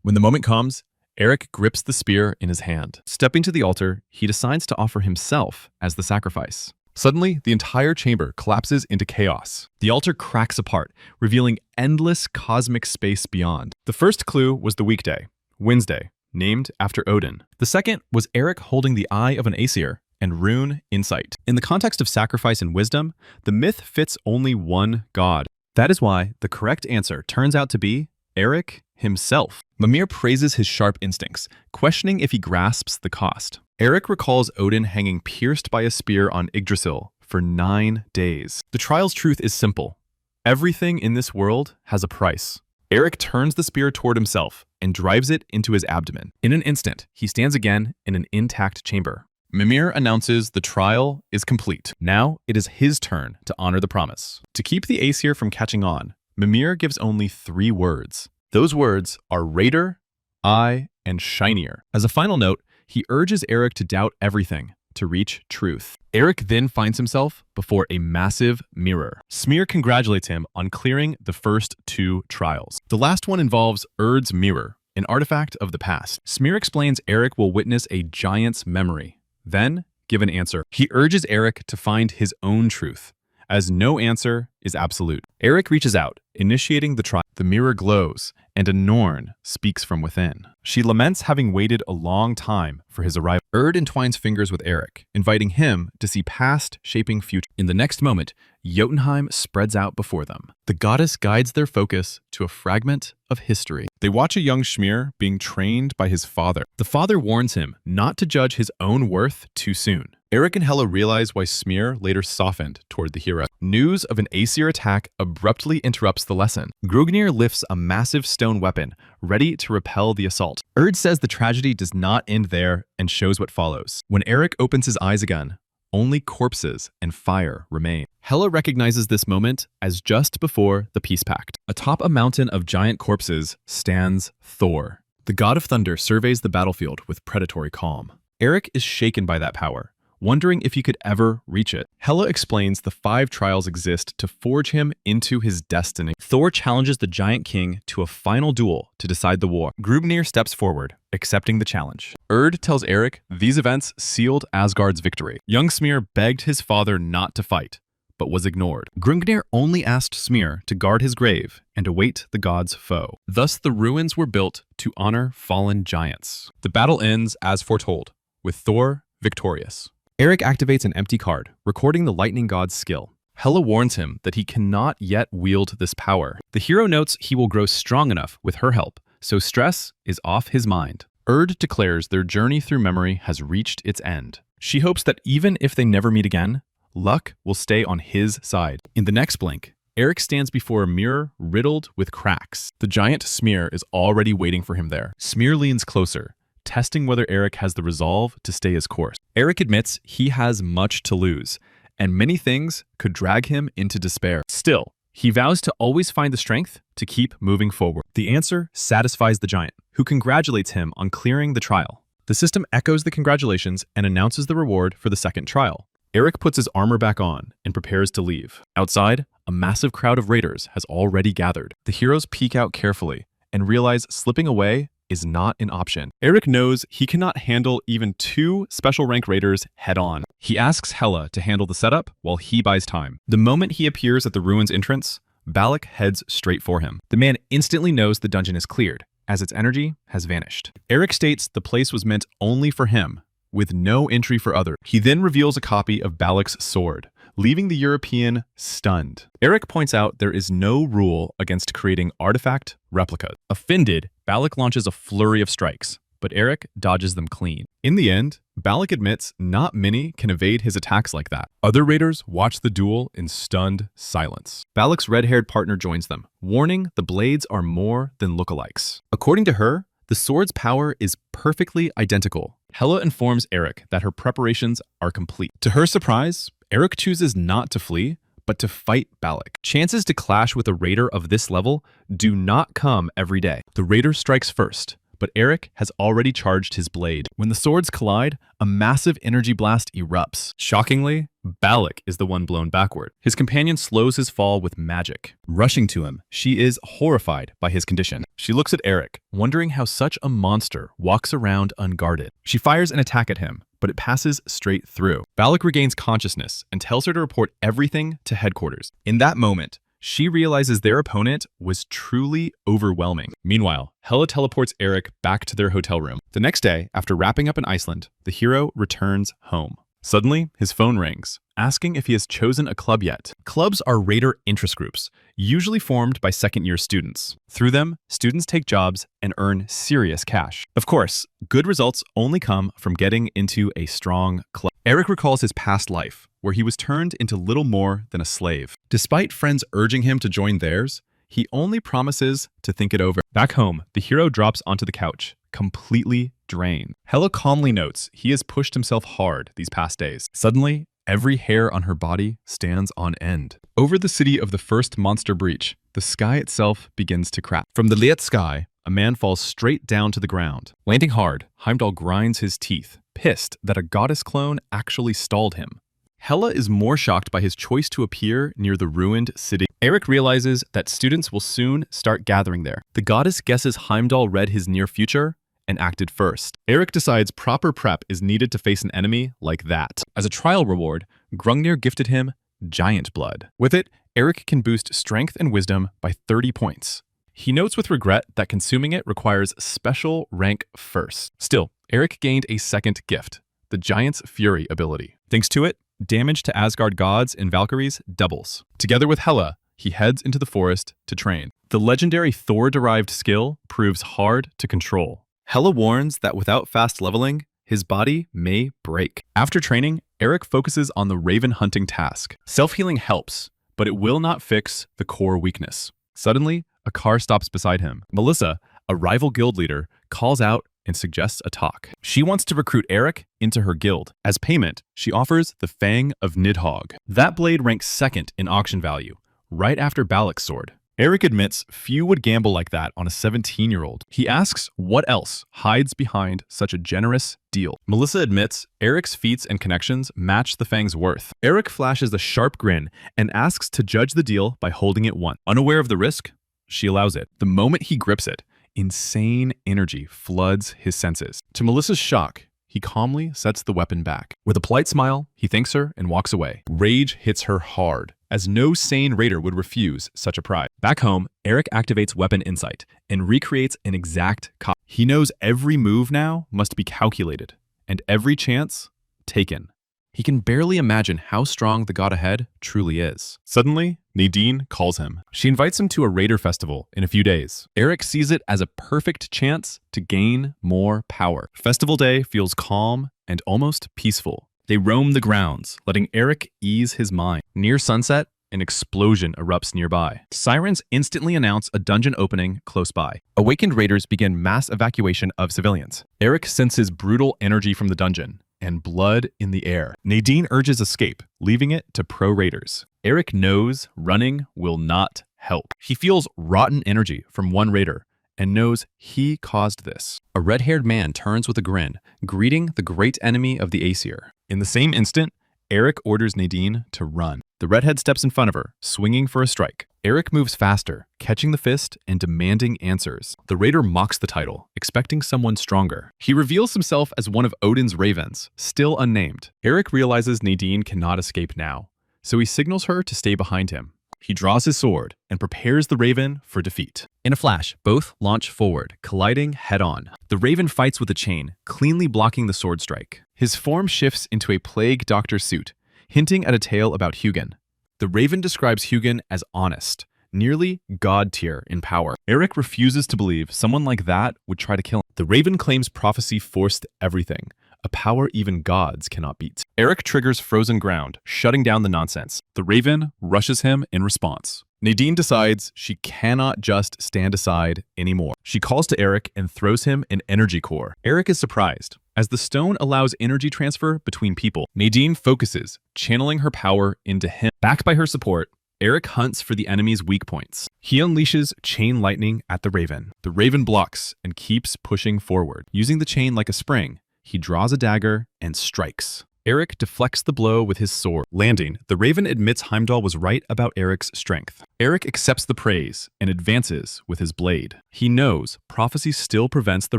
When the moment comes, Eric grips the spear in his hand. Stepping to the altar, he decides to offer himself as the sacrifice. Suddenly, the entire chamber collapses into chaos. The altar cracks apart, revealing endless cosmic space beyond. The first clue was the weekday, Wednesday, named after Odin. The second was Eric holding the eye of an Aesir and rune insight. In the context of sacrifice and wisdom, the myth fits only one god. That is why the correct answer turns out to be Eric himself. Mimir praises his sharp instincts, questioning if he grasps the cost. Eric recalls Odin hanging pierced by a spear on Yggdrasil for 9 days. The trial's truth is simple. Everything in this world has a price. Eric turns the spear toward himself and drives it into his abdomen. In an instant, he stands again in an intact chamber. Mimir announces the trial is complete. Now it is his turn to honor the promise. To keep the Aesir from catching on, Mimir gives only 3 words. Those words are Raider, I, and Shinier. As a final note, he urges Eric to doubt everything to reach truth. Eric then finds himself before a massive mirror. Smear congratulates him on clearing the first 2 trials. The last one involves Erd's mirror, an artifact of the past. Smear explains Eric will witness a giant's memory, then give an answer. He urges Eric to find his own truth, as no answer is absolute. Eric reaches out, initiating the trial. The mirror glows, and a Norn speaks from within. She laments having waited a long time for his arrival. Erd entwines fingers with Eric, inviting him to see past shaping future. In the next moment, Jotunheim spreads out before them. The goddess guides their focus to a fragment of history. They watch a young Schmier being trained by his father. The father warns him not to judge his own worth too soon. Eric and Hela realize why Smear later softened toward the hero. News of an Aesir attack abruptly interrupts the lesson. Grungnir lifts a massive stone weapon, ready to repel the assault. Erd says the tragedy does not end there and shows what follows. When Eric opens his eyes again, only corpses and fire remain. Hela recognizes this moment as just before the peace pact. Atop a mountain of giant corpses stands Thor. The god of thunder surveys the battlefield with predatory calm. Eric is shaken by that power, wondering if he could ever reach it. Hela explains the 5 trials exist to forge him into his destiny. Thor challenges the giant king to a final duel to decide the war. Grungnir steps forward, accepting the challenge. Erd tells Eric these events sealed Asgard's victory. Young Smear begged his father not to fight, but was ignored. Grungnir only asked Smear to guard his grave and await the god's foe. Thus, the ruins were built to honor fallen giants. The battle ends as foretold, with Thor victorious. Eric activates an empty card, recording the lightning god's skill. Hela warns him that he cannot yet wield this power. The hero notes he will grow strong enough with her help, so stress is off his mind. Erd declares their journey through memory has reached its end. She hopes that even if they never meet again, luck will stay on his side. In the next blink, Eric stands before a mirror riddled with cracks. The giant Smear is already waiting for him there. Smear leans closer, testing whether Eric has the resolve to stay his course. Eric admits he has much to lose, and many things could drag him into despair. Still, he vows to always find the strength to keep moving forward. The answer satisfies the giant, who congratulates him on clearing the trial. The system echoes the congratulations and announces the reward for the second trial. Eric puts his armor back on and prepares to leave. Outside, a massive crowd of raiders has already gathered. The heroes peek out carefully and realize slipping away is not an option. Eric knows he cannot handle even 2 special rank raiders head on. He asks Hela to handle the setup while he buys time. The moment he appears at the ruins entrance, Balak heads straight for him. The man instantly knows the dungeon is cleared, as its energy has vanished. Eric states the place was meant only for him, with no entry for others. He then reveals a copy of Balak's sword, leaving the European stunned. Eric points out there is no rule against creating artifact replicas. Offended, Balak launches a flurry of strikes, but Eric dodges them clean. In the end, Balak admits not many can evade his attacks like that. Other raiders watch the duel in stunned silence. Balak's red-haired partner joins them, warning the blades are more than lookalikes. According to her, the sword's power is perfectly identical. Hela informs Eric that her preparations are complete. To her surprise, Eric chooses not to flee, but to fight Balak. Chances to clash with a raider of this level do not come every day. The raider strikes first, but Eric has already charged his blade. When the swords collide, a massive energy blast erupts. Shockingly, Balak is the one blown backward. His companion slows his fall with magic. Rushing to him, she is horrified by his condition. She looks at Eric, wondering how such a monster walks around unguarded. She fires an attack at him, but it passes straight through. Balak regains consciousness and tells her to report everything to headquarters. In that moment, she realizes their opponent was truly overwhelming. Meanwhile, Hela teleports Eric back to their hotel room. The next day, after wrapping up in Iceland, the hero returns home. Suddenly, his phone rings, asking if he has chosen a club yet. Clubs are raider interest groups, usually formed by second-year students. Through them, students take jobs and earn serious cash. Of course, good results only come from getting into a strong club. Eric recalls his past life, where he was turned into little more than a slave. Despite friends urging him to join theirs, he only promises to think it over. Back home, the hero drops onto the couch, completely drained. Hela calmly notes he has pushed himself hard these past days. Suddenly, every hair on her body stands on end. Over the city of the first monster breach, the sky itself begins to crack. From the lit sky, a man falls straight down to the ground. Landing hard, Heimdall grinds his teeth, pissed that a goddess clone actually stalled him. Hela is more shocked by his choice to appear near the ruined city. Eric realizes that students will soon start gathering there. The goddess guesses Heimdall read his near future and acted first. Eric decides proper prep is needed to face an enemy like that. As a trial reward, Grungnir gifted him giant blood. With it, Eric can boost strength and wisdom by 30 points. He notes with regret that consuming it requires special rank first. Still, Eric gained a second gift, the Giant's Fury ability. Thanks to it, damage to Asgard gods and Valkyries doubles. Together with Hela, he heads into the forest to train. The legendary Thor-derived skill proves hard to control. Hela warns that without fast leveling, his body may break. After training, Eric focuses on the raven hunting task. Self-healing helps, but it will not fix the core weakness. Suddenly, a car stops beside him. Melissa, a rival guild leader, calls out and suggests a talk. She wants to recruit Eric into her guild. As payment, she offers the Fang of Nidhogg. That blade ranks second in auction value, right after Balak's sword. Eric admits few would gamble like that on a 17-year-old. He asks what else hides behind such a generous deal. Melissa admits Eric's feats and connections match the Fang's worth. Eric flashes a sharp grin and asks to judge the deal by holding it once. Unaware of the risk, she allows it. The moment he grips it, insane energy floods his senses. To Melissa's shock, he calmly sets the weapon back. With a polite smile, he thanks her and walks away. Rage hits her hard, as no sane raider would refuse such a prize. Back home, Eric activates Weapon Insight and recreates an exact copy. He knows every move now must be calculated, and every chance taken. He can barely imagine how strong the god ahead truly is. Suddenly, Nadine calls him. She invites him to a raider festival in a few days. Eric sees it as a perfect chance to gain more power. Festival day feels calm and almost peaceful. They roam the grounds, letting Eric ease his mind. Near sunset, an explosion erupts nearby. Sirens instantly announce a dungeon opening close by. Awakened raiders begin mass evacuation of civilians. Eric senses brutal energy from the dungeon and blood in the air. Nadine urges escape, leaving it to pro-raiders. Eric knows running will not help. He feels rotten energy from one raider and knows he caused this. A red-haired man turns with a grin, greeting the great enemy of the Aesir. In the same instant, Eric orders Nadine to run. The redhead steps in front of her, swinging for a strike. Eric moves faster, catching the fist and demanding answers. The raider mocks the title, expecting someone stronger. He reveals himself as one of Odin's ravens, still unnamed. Eric realizes Nadine cannot escape now, so he signals her to stay behind him. He draws his sword and prepares the raven for defeat. In a flash, both launch forward, colliding head-on. The raven fights with a chain, cleanly blocking the sword strike. His form shifts into a plague doctor suit, hinting at a tale about Hugin. The raven describes Hugin as honest, nearly god tier in power. Eric refuses to believe someone like that would try to kill him. The raven claims prophecy forced everything, a power even gods cannot beat. Eric triggers frozen ground, shutting down the nonsense. The raven rushes him in response. Nadine decides she cannot just stand aside anymore. She calls to Eric and throws him an energy core. Eric is surprised, as the stone allows energy transfer between people. Nadine focuses, channeling her power into him. Backed by her support, Eric hunts for the enemy's weak points. He unleashes chain lightning at the raven. The raven blocks and keeps pushing forward. Using the chain like a spring, he draws a dagger and strikes. Eric deflects the blow with his sword. Landing, the raven admits Heimdall was right about Eric's strength. Eric accepts the praise and advances with his blade. He knows prophecy still prevents the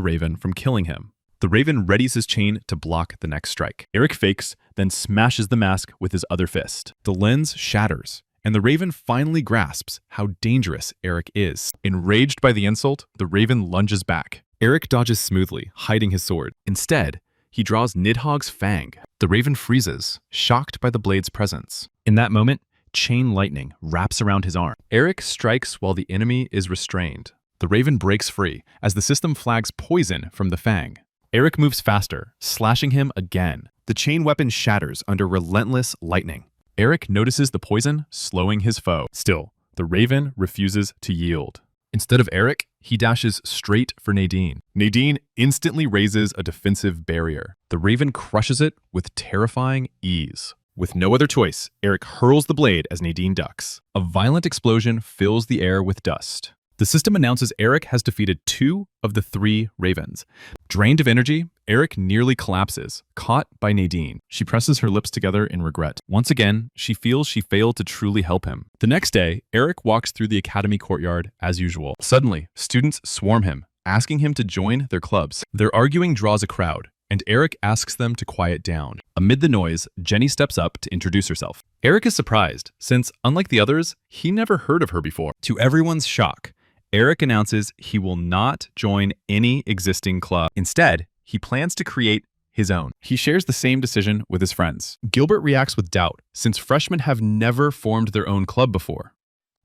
raven from killing him. The raven readies his chain to block the next strike. Eric fakes, then smashes the mask with his other fist. The lens shatters, and the raven finally grasps how dangerous Eric is. Enraged by the insult, the raven lunges back. Eric dodges smoothly, hiding his sword. Instead, he draws Nidhogg's fang. The raven freezes, shocked by the blade's presence. In that moment, chain lightning wraps around his arm. Eric strikes while the enemy is restrained. The raven breaks free as the system flags poison from the fang. Eric moves faster, slashing him again. The chain weapon shatters under relentless lightning. Eric notices the poison, slowing his foe. Still, the raven refuses to yield. Instead of Eric, he dashes straight for Nadine. Nadine instantly raises a defensive barrier. The raven crushes it with terrifying ease. With no other choice, Eric hurls the blade as Nadine ducks. A violent explosion fills the air with dust. The system announces Eric has defeated 2 of the 3 ravens. Drained of energy, Eric nearly collapses, caught by Nadine. She presses her lips together in regret. Once again, she feels she failed to truly help him. The next day, Eric walks through the academy courtyard as usual. Suddenly, students swarm him, asking him to join their clubs. Their arguing draws a crowd, and Eric asks them to quiet down. Amid the noise, Jenny steps up to introduce herself. Eric is surprised, since, unlike the others, he never heard of her before. To everyone's shock, Eric announces he will not join any existing club. Instead, he plans to create his own. He shares the same decision with his friends. Gilbert reacts with doubt, since freshmen have never formed their own club before.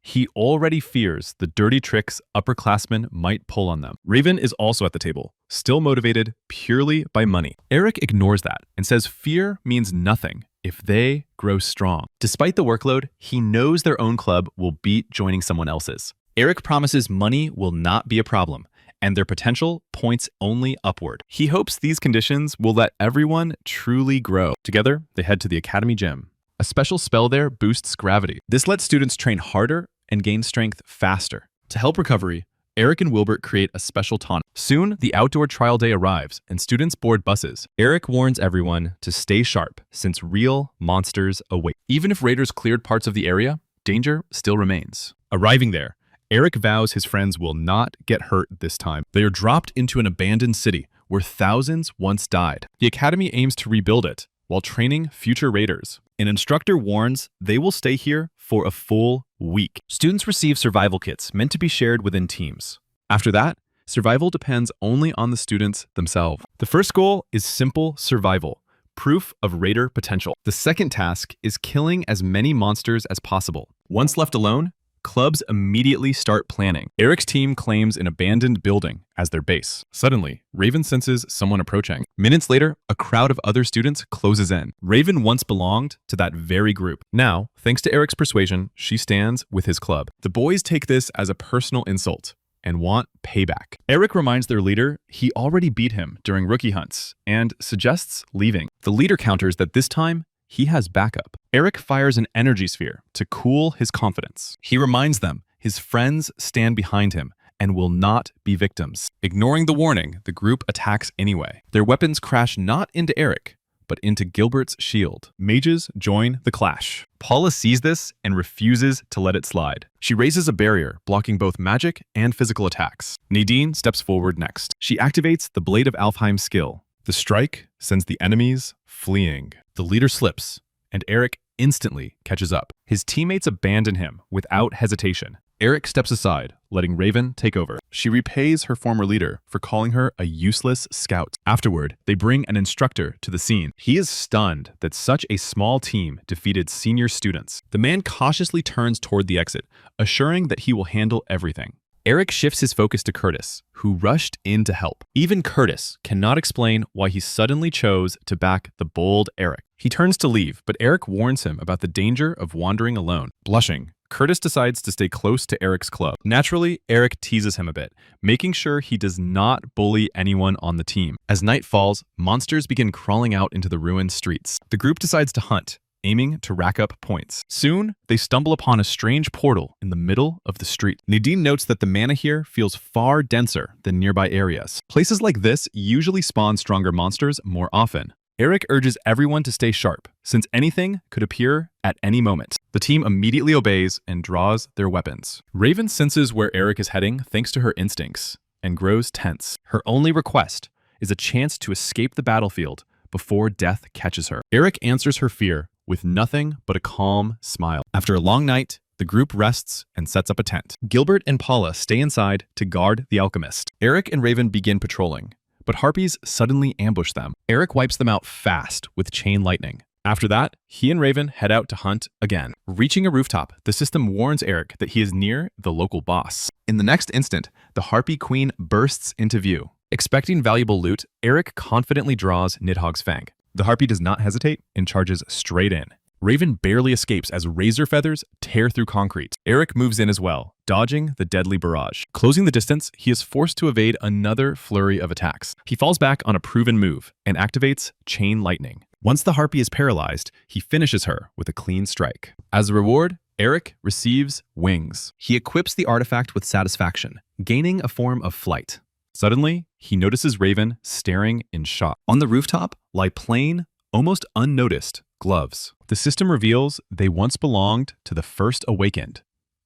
He already fears the dirty tricks upperclassmen might pull on them. Raven is also at the table, still motivated purely by money. Eric ignores that and says fear means nothing if they grow strong. Despite the workload, he knows their own club will beat joining someone else's. Eric promises money will not be a problem, and their potential points only upward. He hopes these conditions will let everyone truly grow. Together, they head to the Academy Gym. A special spell there boosts gravity. This lets students train harder and gain strength faster. To help recovery, Eric and Wilbert create a special tonic. Soon, the outdoor trial day arrives, and students board buses. Eric warns everyone to stay sharp, since real monsters await. Even if raiders cleared parts of the area, danger still remains. Arriving there, Eric vows his friends will not get hurt this time. They are dropped into an abandoned city where thousands once died. The Academy aims to rebuild it while training future raiders. An instructor warns they will stay here for a full week. Students receive survival kits meant to be shared within teams. After that, survival depends only on the students themselves. The first goal is simple survival, proof of raider potential. The second task is killing as many monsters as possible. Once left alone, clubs immediately start planning. Eric's team claims an abandoned building as their base. Suddenly, Raven senses someone approaching. Minutes later, a crowd of other students closes in. Raven once belonged to that very group. Now, thanks to Eric's persuasion, she stands with his club. The boys take this as a personal insult and want payback. Eric reminds their leader he already beat him during rookie hunts and suggests leaving. The leader counters that this time, he has backup. Eric fires an energy sphere to cool his confidence. He reminds them his friends stand behind him and will not be victims. Ignoring the warning, the group attacks anyway. Their weapons crash not into Eric, but into Gilbert's shield. Mages join the clash. Paula sees this and refuses to let it slide. She raises a barrier, blocking both magic and physical attacks. Nadine steps forward next. She activates the Blade of Alfheim's skill. The strike sends the enemies fleeing. The leader slips, and Eric instantly catches up. His teammates abandon him without hesitation. Eric steps aside, letting Raven take over. She repays her former leader for calling her a useless scout. Afterward, they bring an instructor to the scene. He is stunned that such a small team defeated senior students. The man cautiously turns toward the exit, assuring that he will handle everything. Eric shifts his focus to Curtis, who rushed in to help. Even Curtis cannot explain why he suddenly chose to back the bold Eric. He turns to leave, but Eric warns him about the danger of wandering alone. Blushing, Curtis decides to stay close to Eric's club. Naturally, Eric teases him a bit, making sure he does not bully anyone on the team. As night falls, monsters begin crawling out into the ruined streets. The group decides to hunt, aiming to rack up points. Soon, they stumble upon a strange portal in the middle of the street. Nadine notes that the mana here feels far denser than nearby areas. Places like this usually spawn stronger monsters more often. Eric urges everyone to stay sharp, since anything could appear at any moment. The team immediately obeys and draws their weapons. Raven senses where Eric is heading thanks to her instincts, and grows tense. Her only request is a chance to escape the battlefield before death catches her. Eric answers her fear with nothing but a calm smile. After a long night, the group rests and sets up a tent. Gilbert and Paula stay inside to guard the alchemist. Eric and Raven begin patrolling, but harpies suddenly ambush them. Eric wipes them out fast with chain lightning. After that, he and Raven head out to hunt again. Reaching a rooftop, the system warns Eric that he is near the local boss. In the next instant, the Harpy Queen bursts into view. Expecting valuable loot, Eric confidently draws Nidhogg's Fang. The Harpy does not hesitate and charges straight in. Raven barely escapes as razor feathers tear through concrete. Eric moves in as well, dodging the deadly barrage. Closing the distance, he is forced to evade another flurry of attacks. He falls back on a proven move and activates Chain Lightning. Once the Harpy is paralyzed, he finishes her with a clean strike. As a reward, Eric receives wings. He equips the artifact with satisfaction, gaining a form of flight. Suddenly, he notices Raven staring in shock. On the rooftop lie plain, almost unnoticed gloves. The system reveals they once belonged to the first awakened,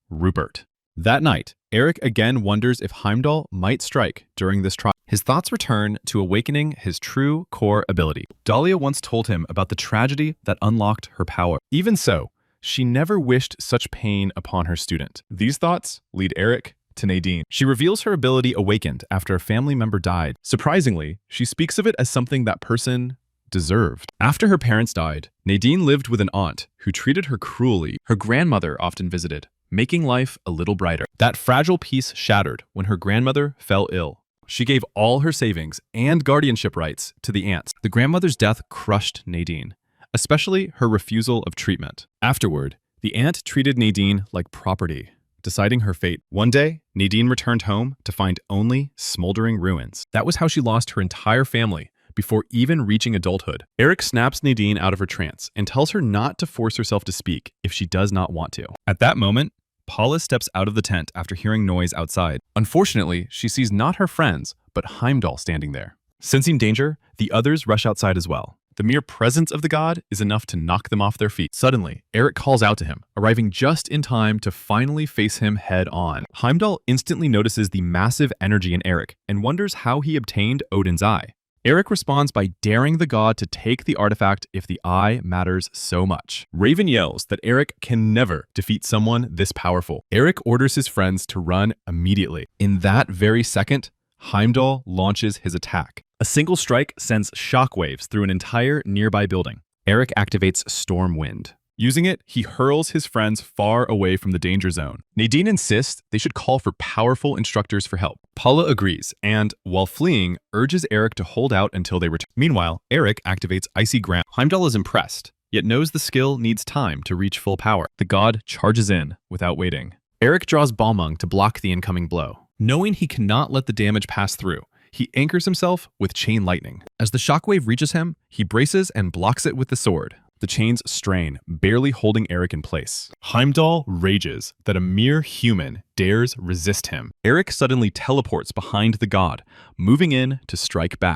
Rupert. That night, Eric again wonders if Heimdall might strike during this trial. His thoughts return to awakening his true core ability. Dalia once told him about the tragedy that unlocked her power. Even so, she never wished such pain upon her student. These thoughts lead Eric to Nadine. She reveals her ability awakened after a family member died. Surprisingly, she speaks of it as something that person deserved. After her parents died, Nadine lived with an aunt who treated her cruelly. Her grandmother often visited, making life a little brighter. That fragile peace shattered when her grandmother fell ill. She gave all her savings and guardianship rights to the aunts. The grandmother's death crushed Nadine, especially her refusal of treatment. Afterward, the aunt treated Nadine like property, deciding her fate. One day, Nadine returned home to find only smoldering ruins. That was how she lost her entire family before even reaching adulthood. Eric snaps Nadine out of her trance and tells her not to force herself to speak if she does not want to. At that moment, Paula steps out of the tent after hearing noise outside. Unfortunately, she sees not her friends, but Heimdall standing there. Sensing danger, the others rush outside as well. The mere presence of the god is enough to knock them off their feet. Suddenly, Eric calls out to him, arriving just in time to finally face him head on. Heimdall instantly notices the massive energy in Eric and wonders how he obtained Odin's eye. Eric responds by daring the god to take the artifact if the eye matters so much. Raven yells that Eric can never defeat someone this powerful. Eric orders his friends to run immediately. In that very second, Heimdall launches his attack. A single strike sends shockwaves through an entire nearby building. Eric activates Stormwind. Using it, he hurls his friends far away from the danger zone. Nadine insists they should call for powerful instructors for help. Paula agrees and, while fleeing, urges Eric to hold out until they return. Meanwhile, Eric activates Icy Ground. Heimdall is impressed, yet knows the skill needs time to reach full power. The god charges in without waiting. Eric draws Balmung to block the incoming blow. Knowing he cannot let the damage pass through, he anchors himself with chain lightning. As the shockwave reaches him, he braces and blocks it with the sword. The chains strain, barely holding Eric in place. Heimdall rages that a mere human dares resist him. Eric suddenly teleports behind the god, moving in to strike back.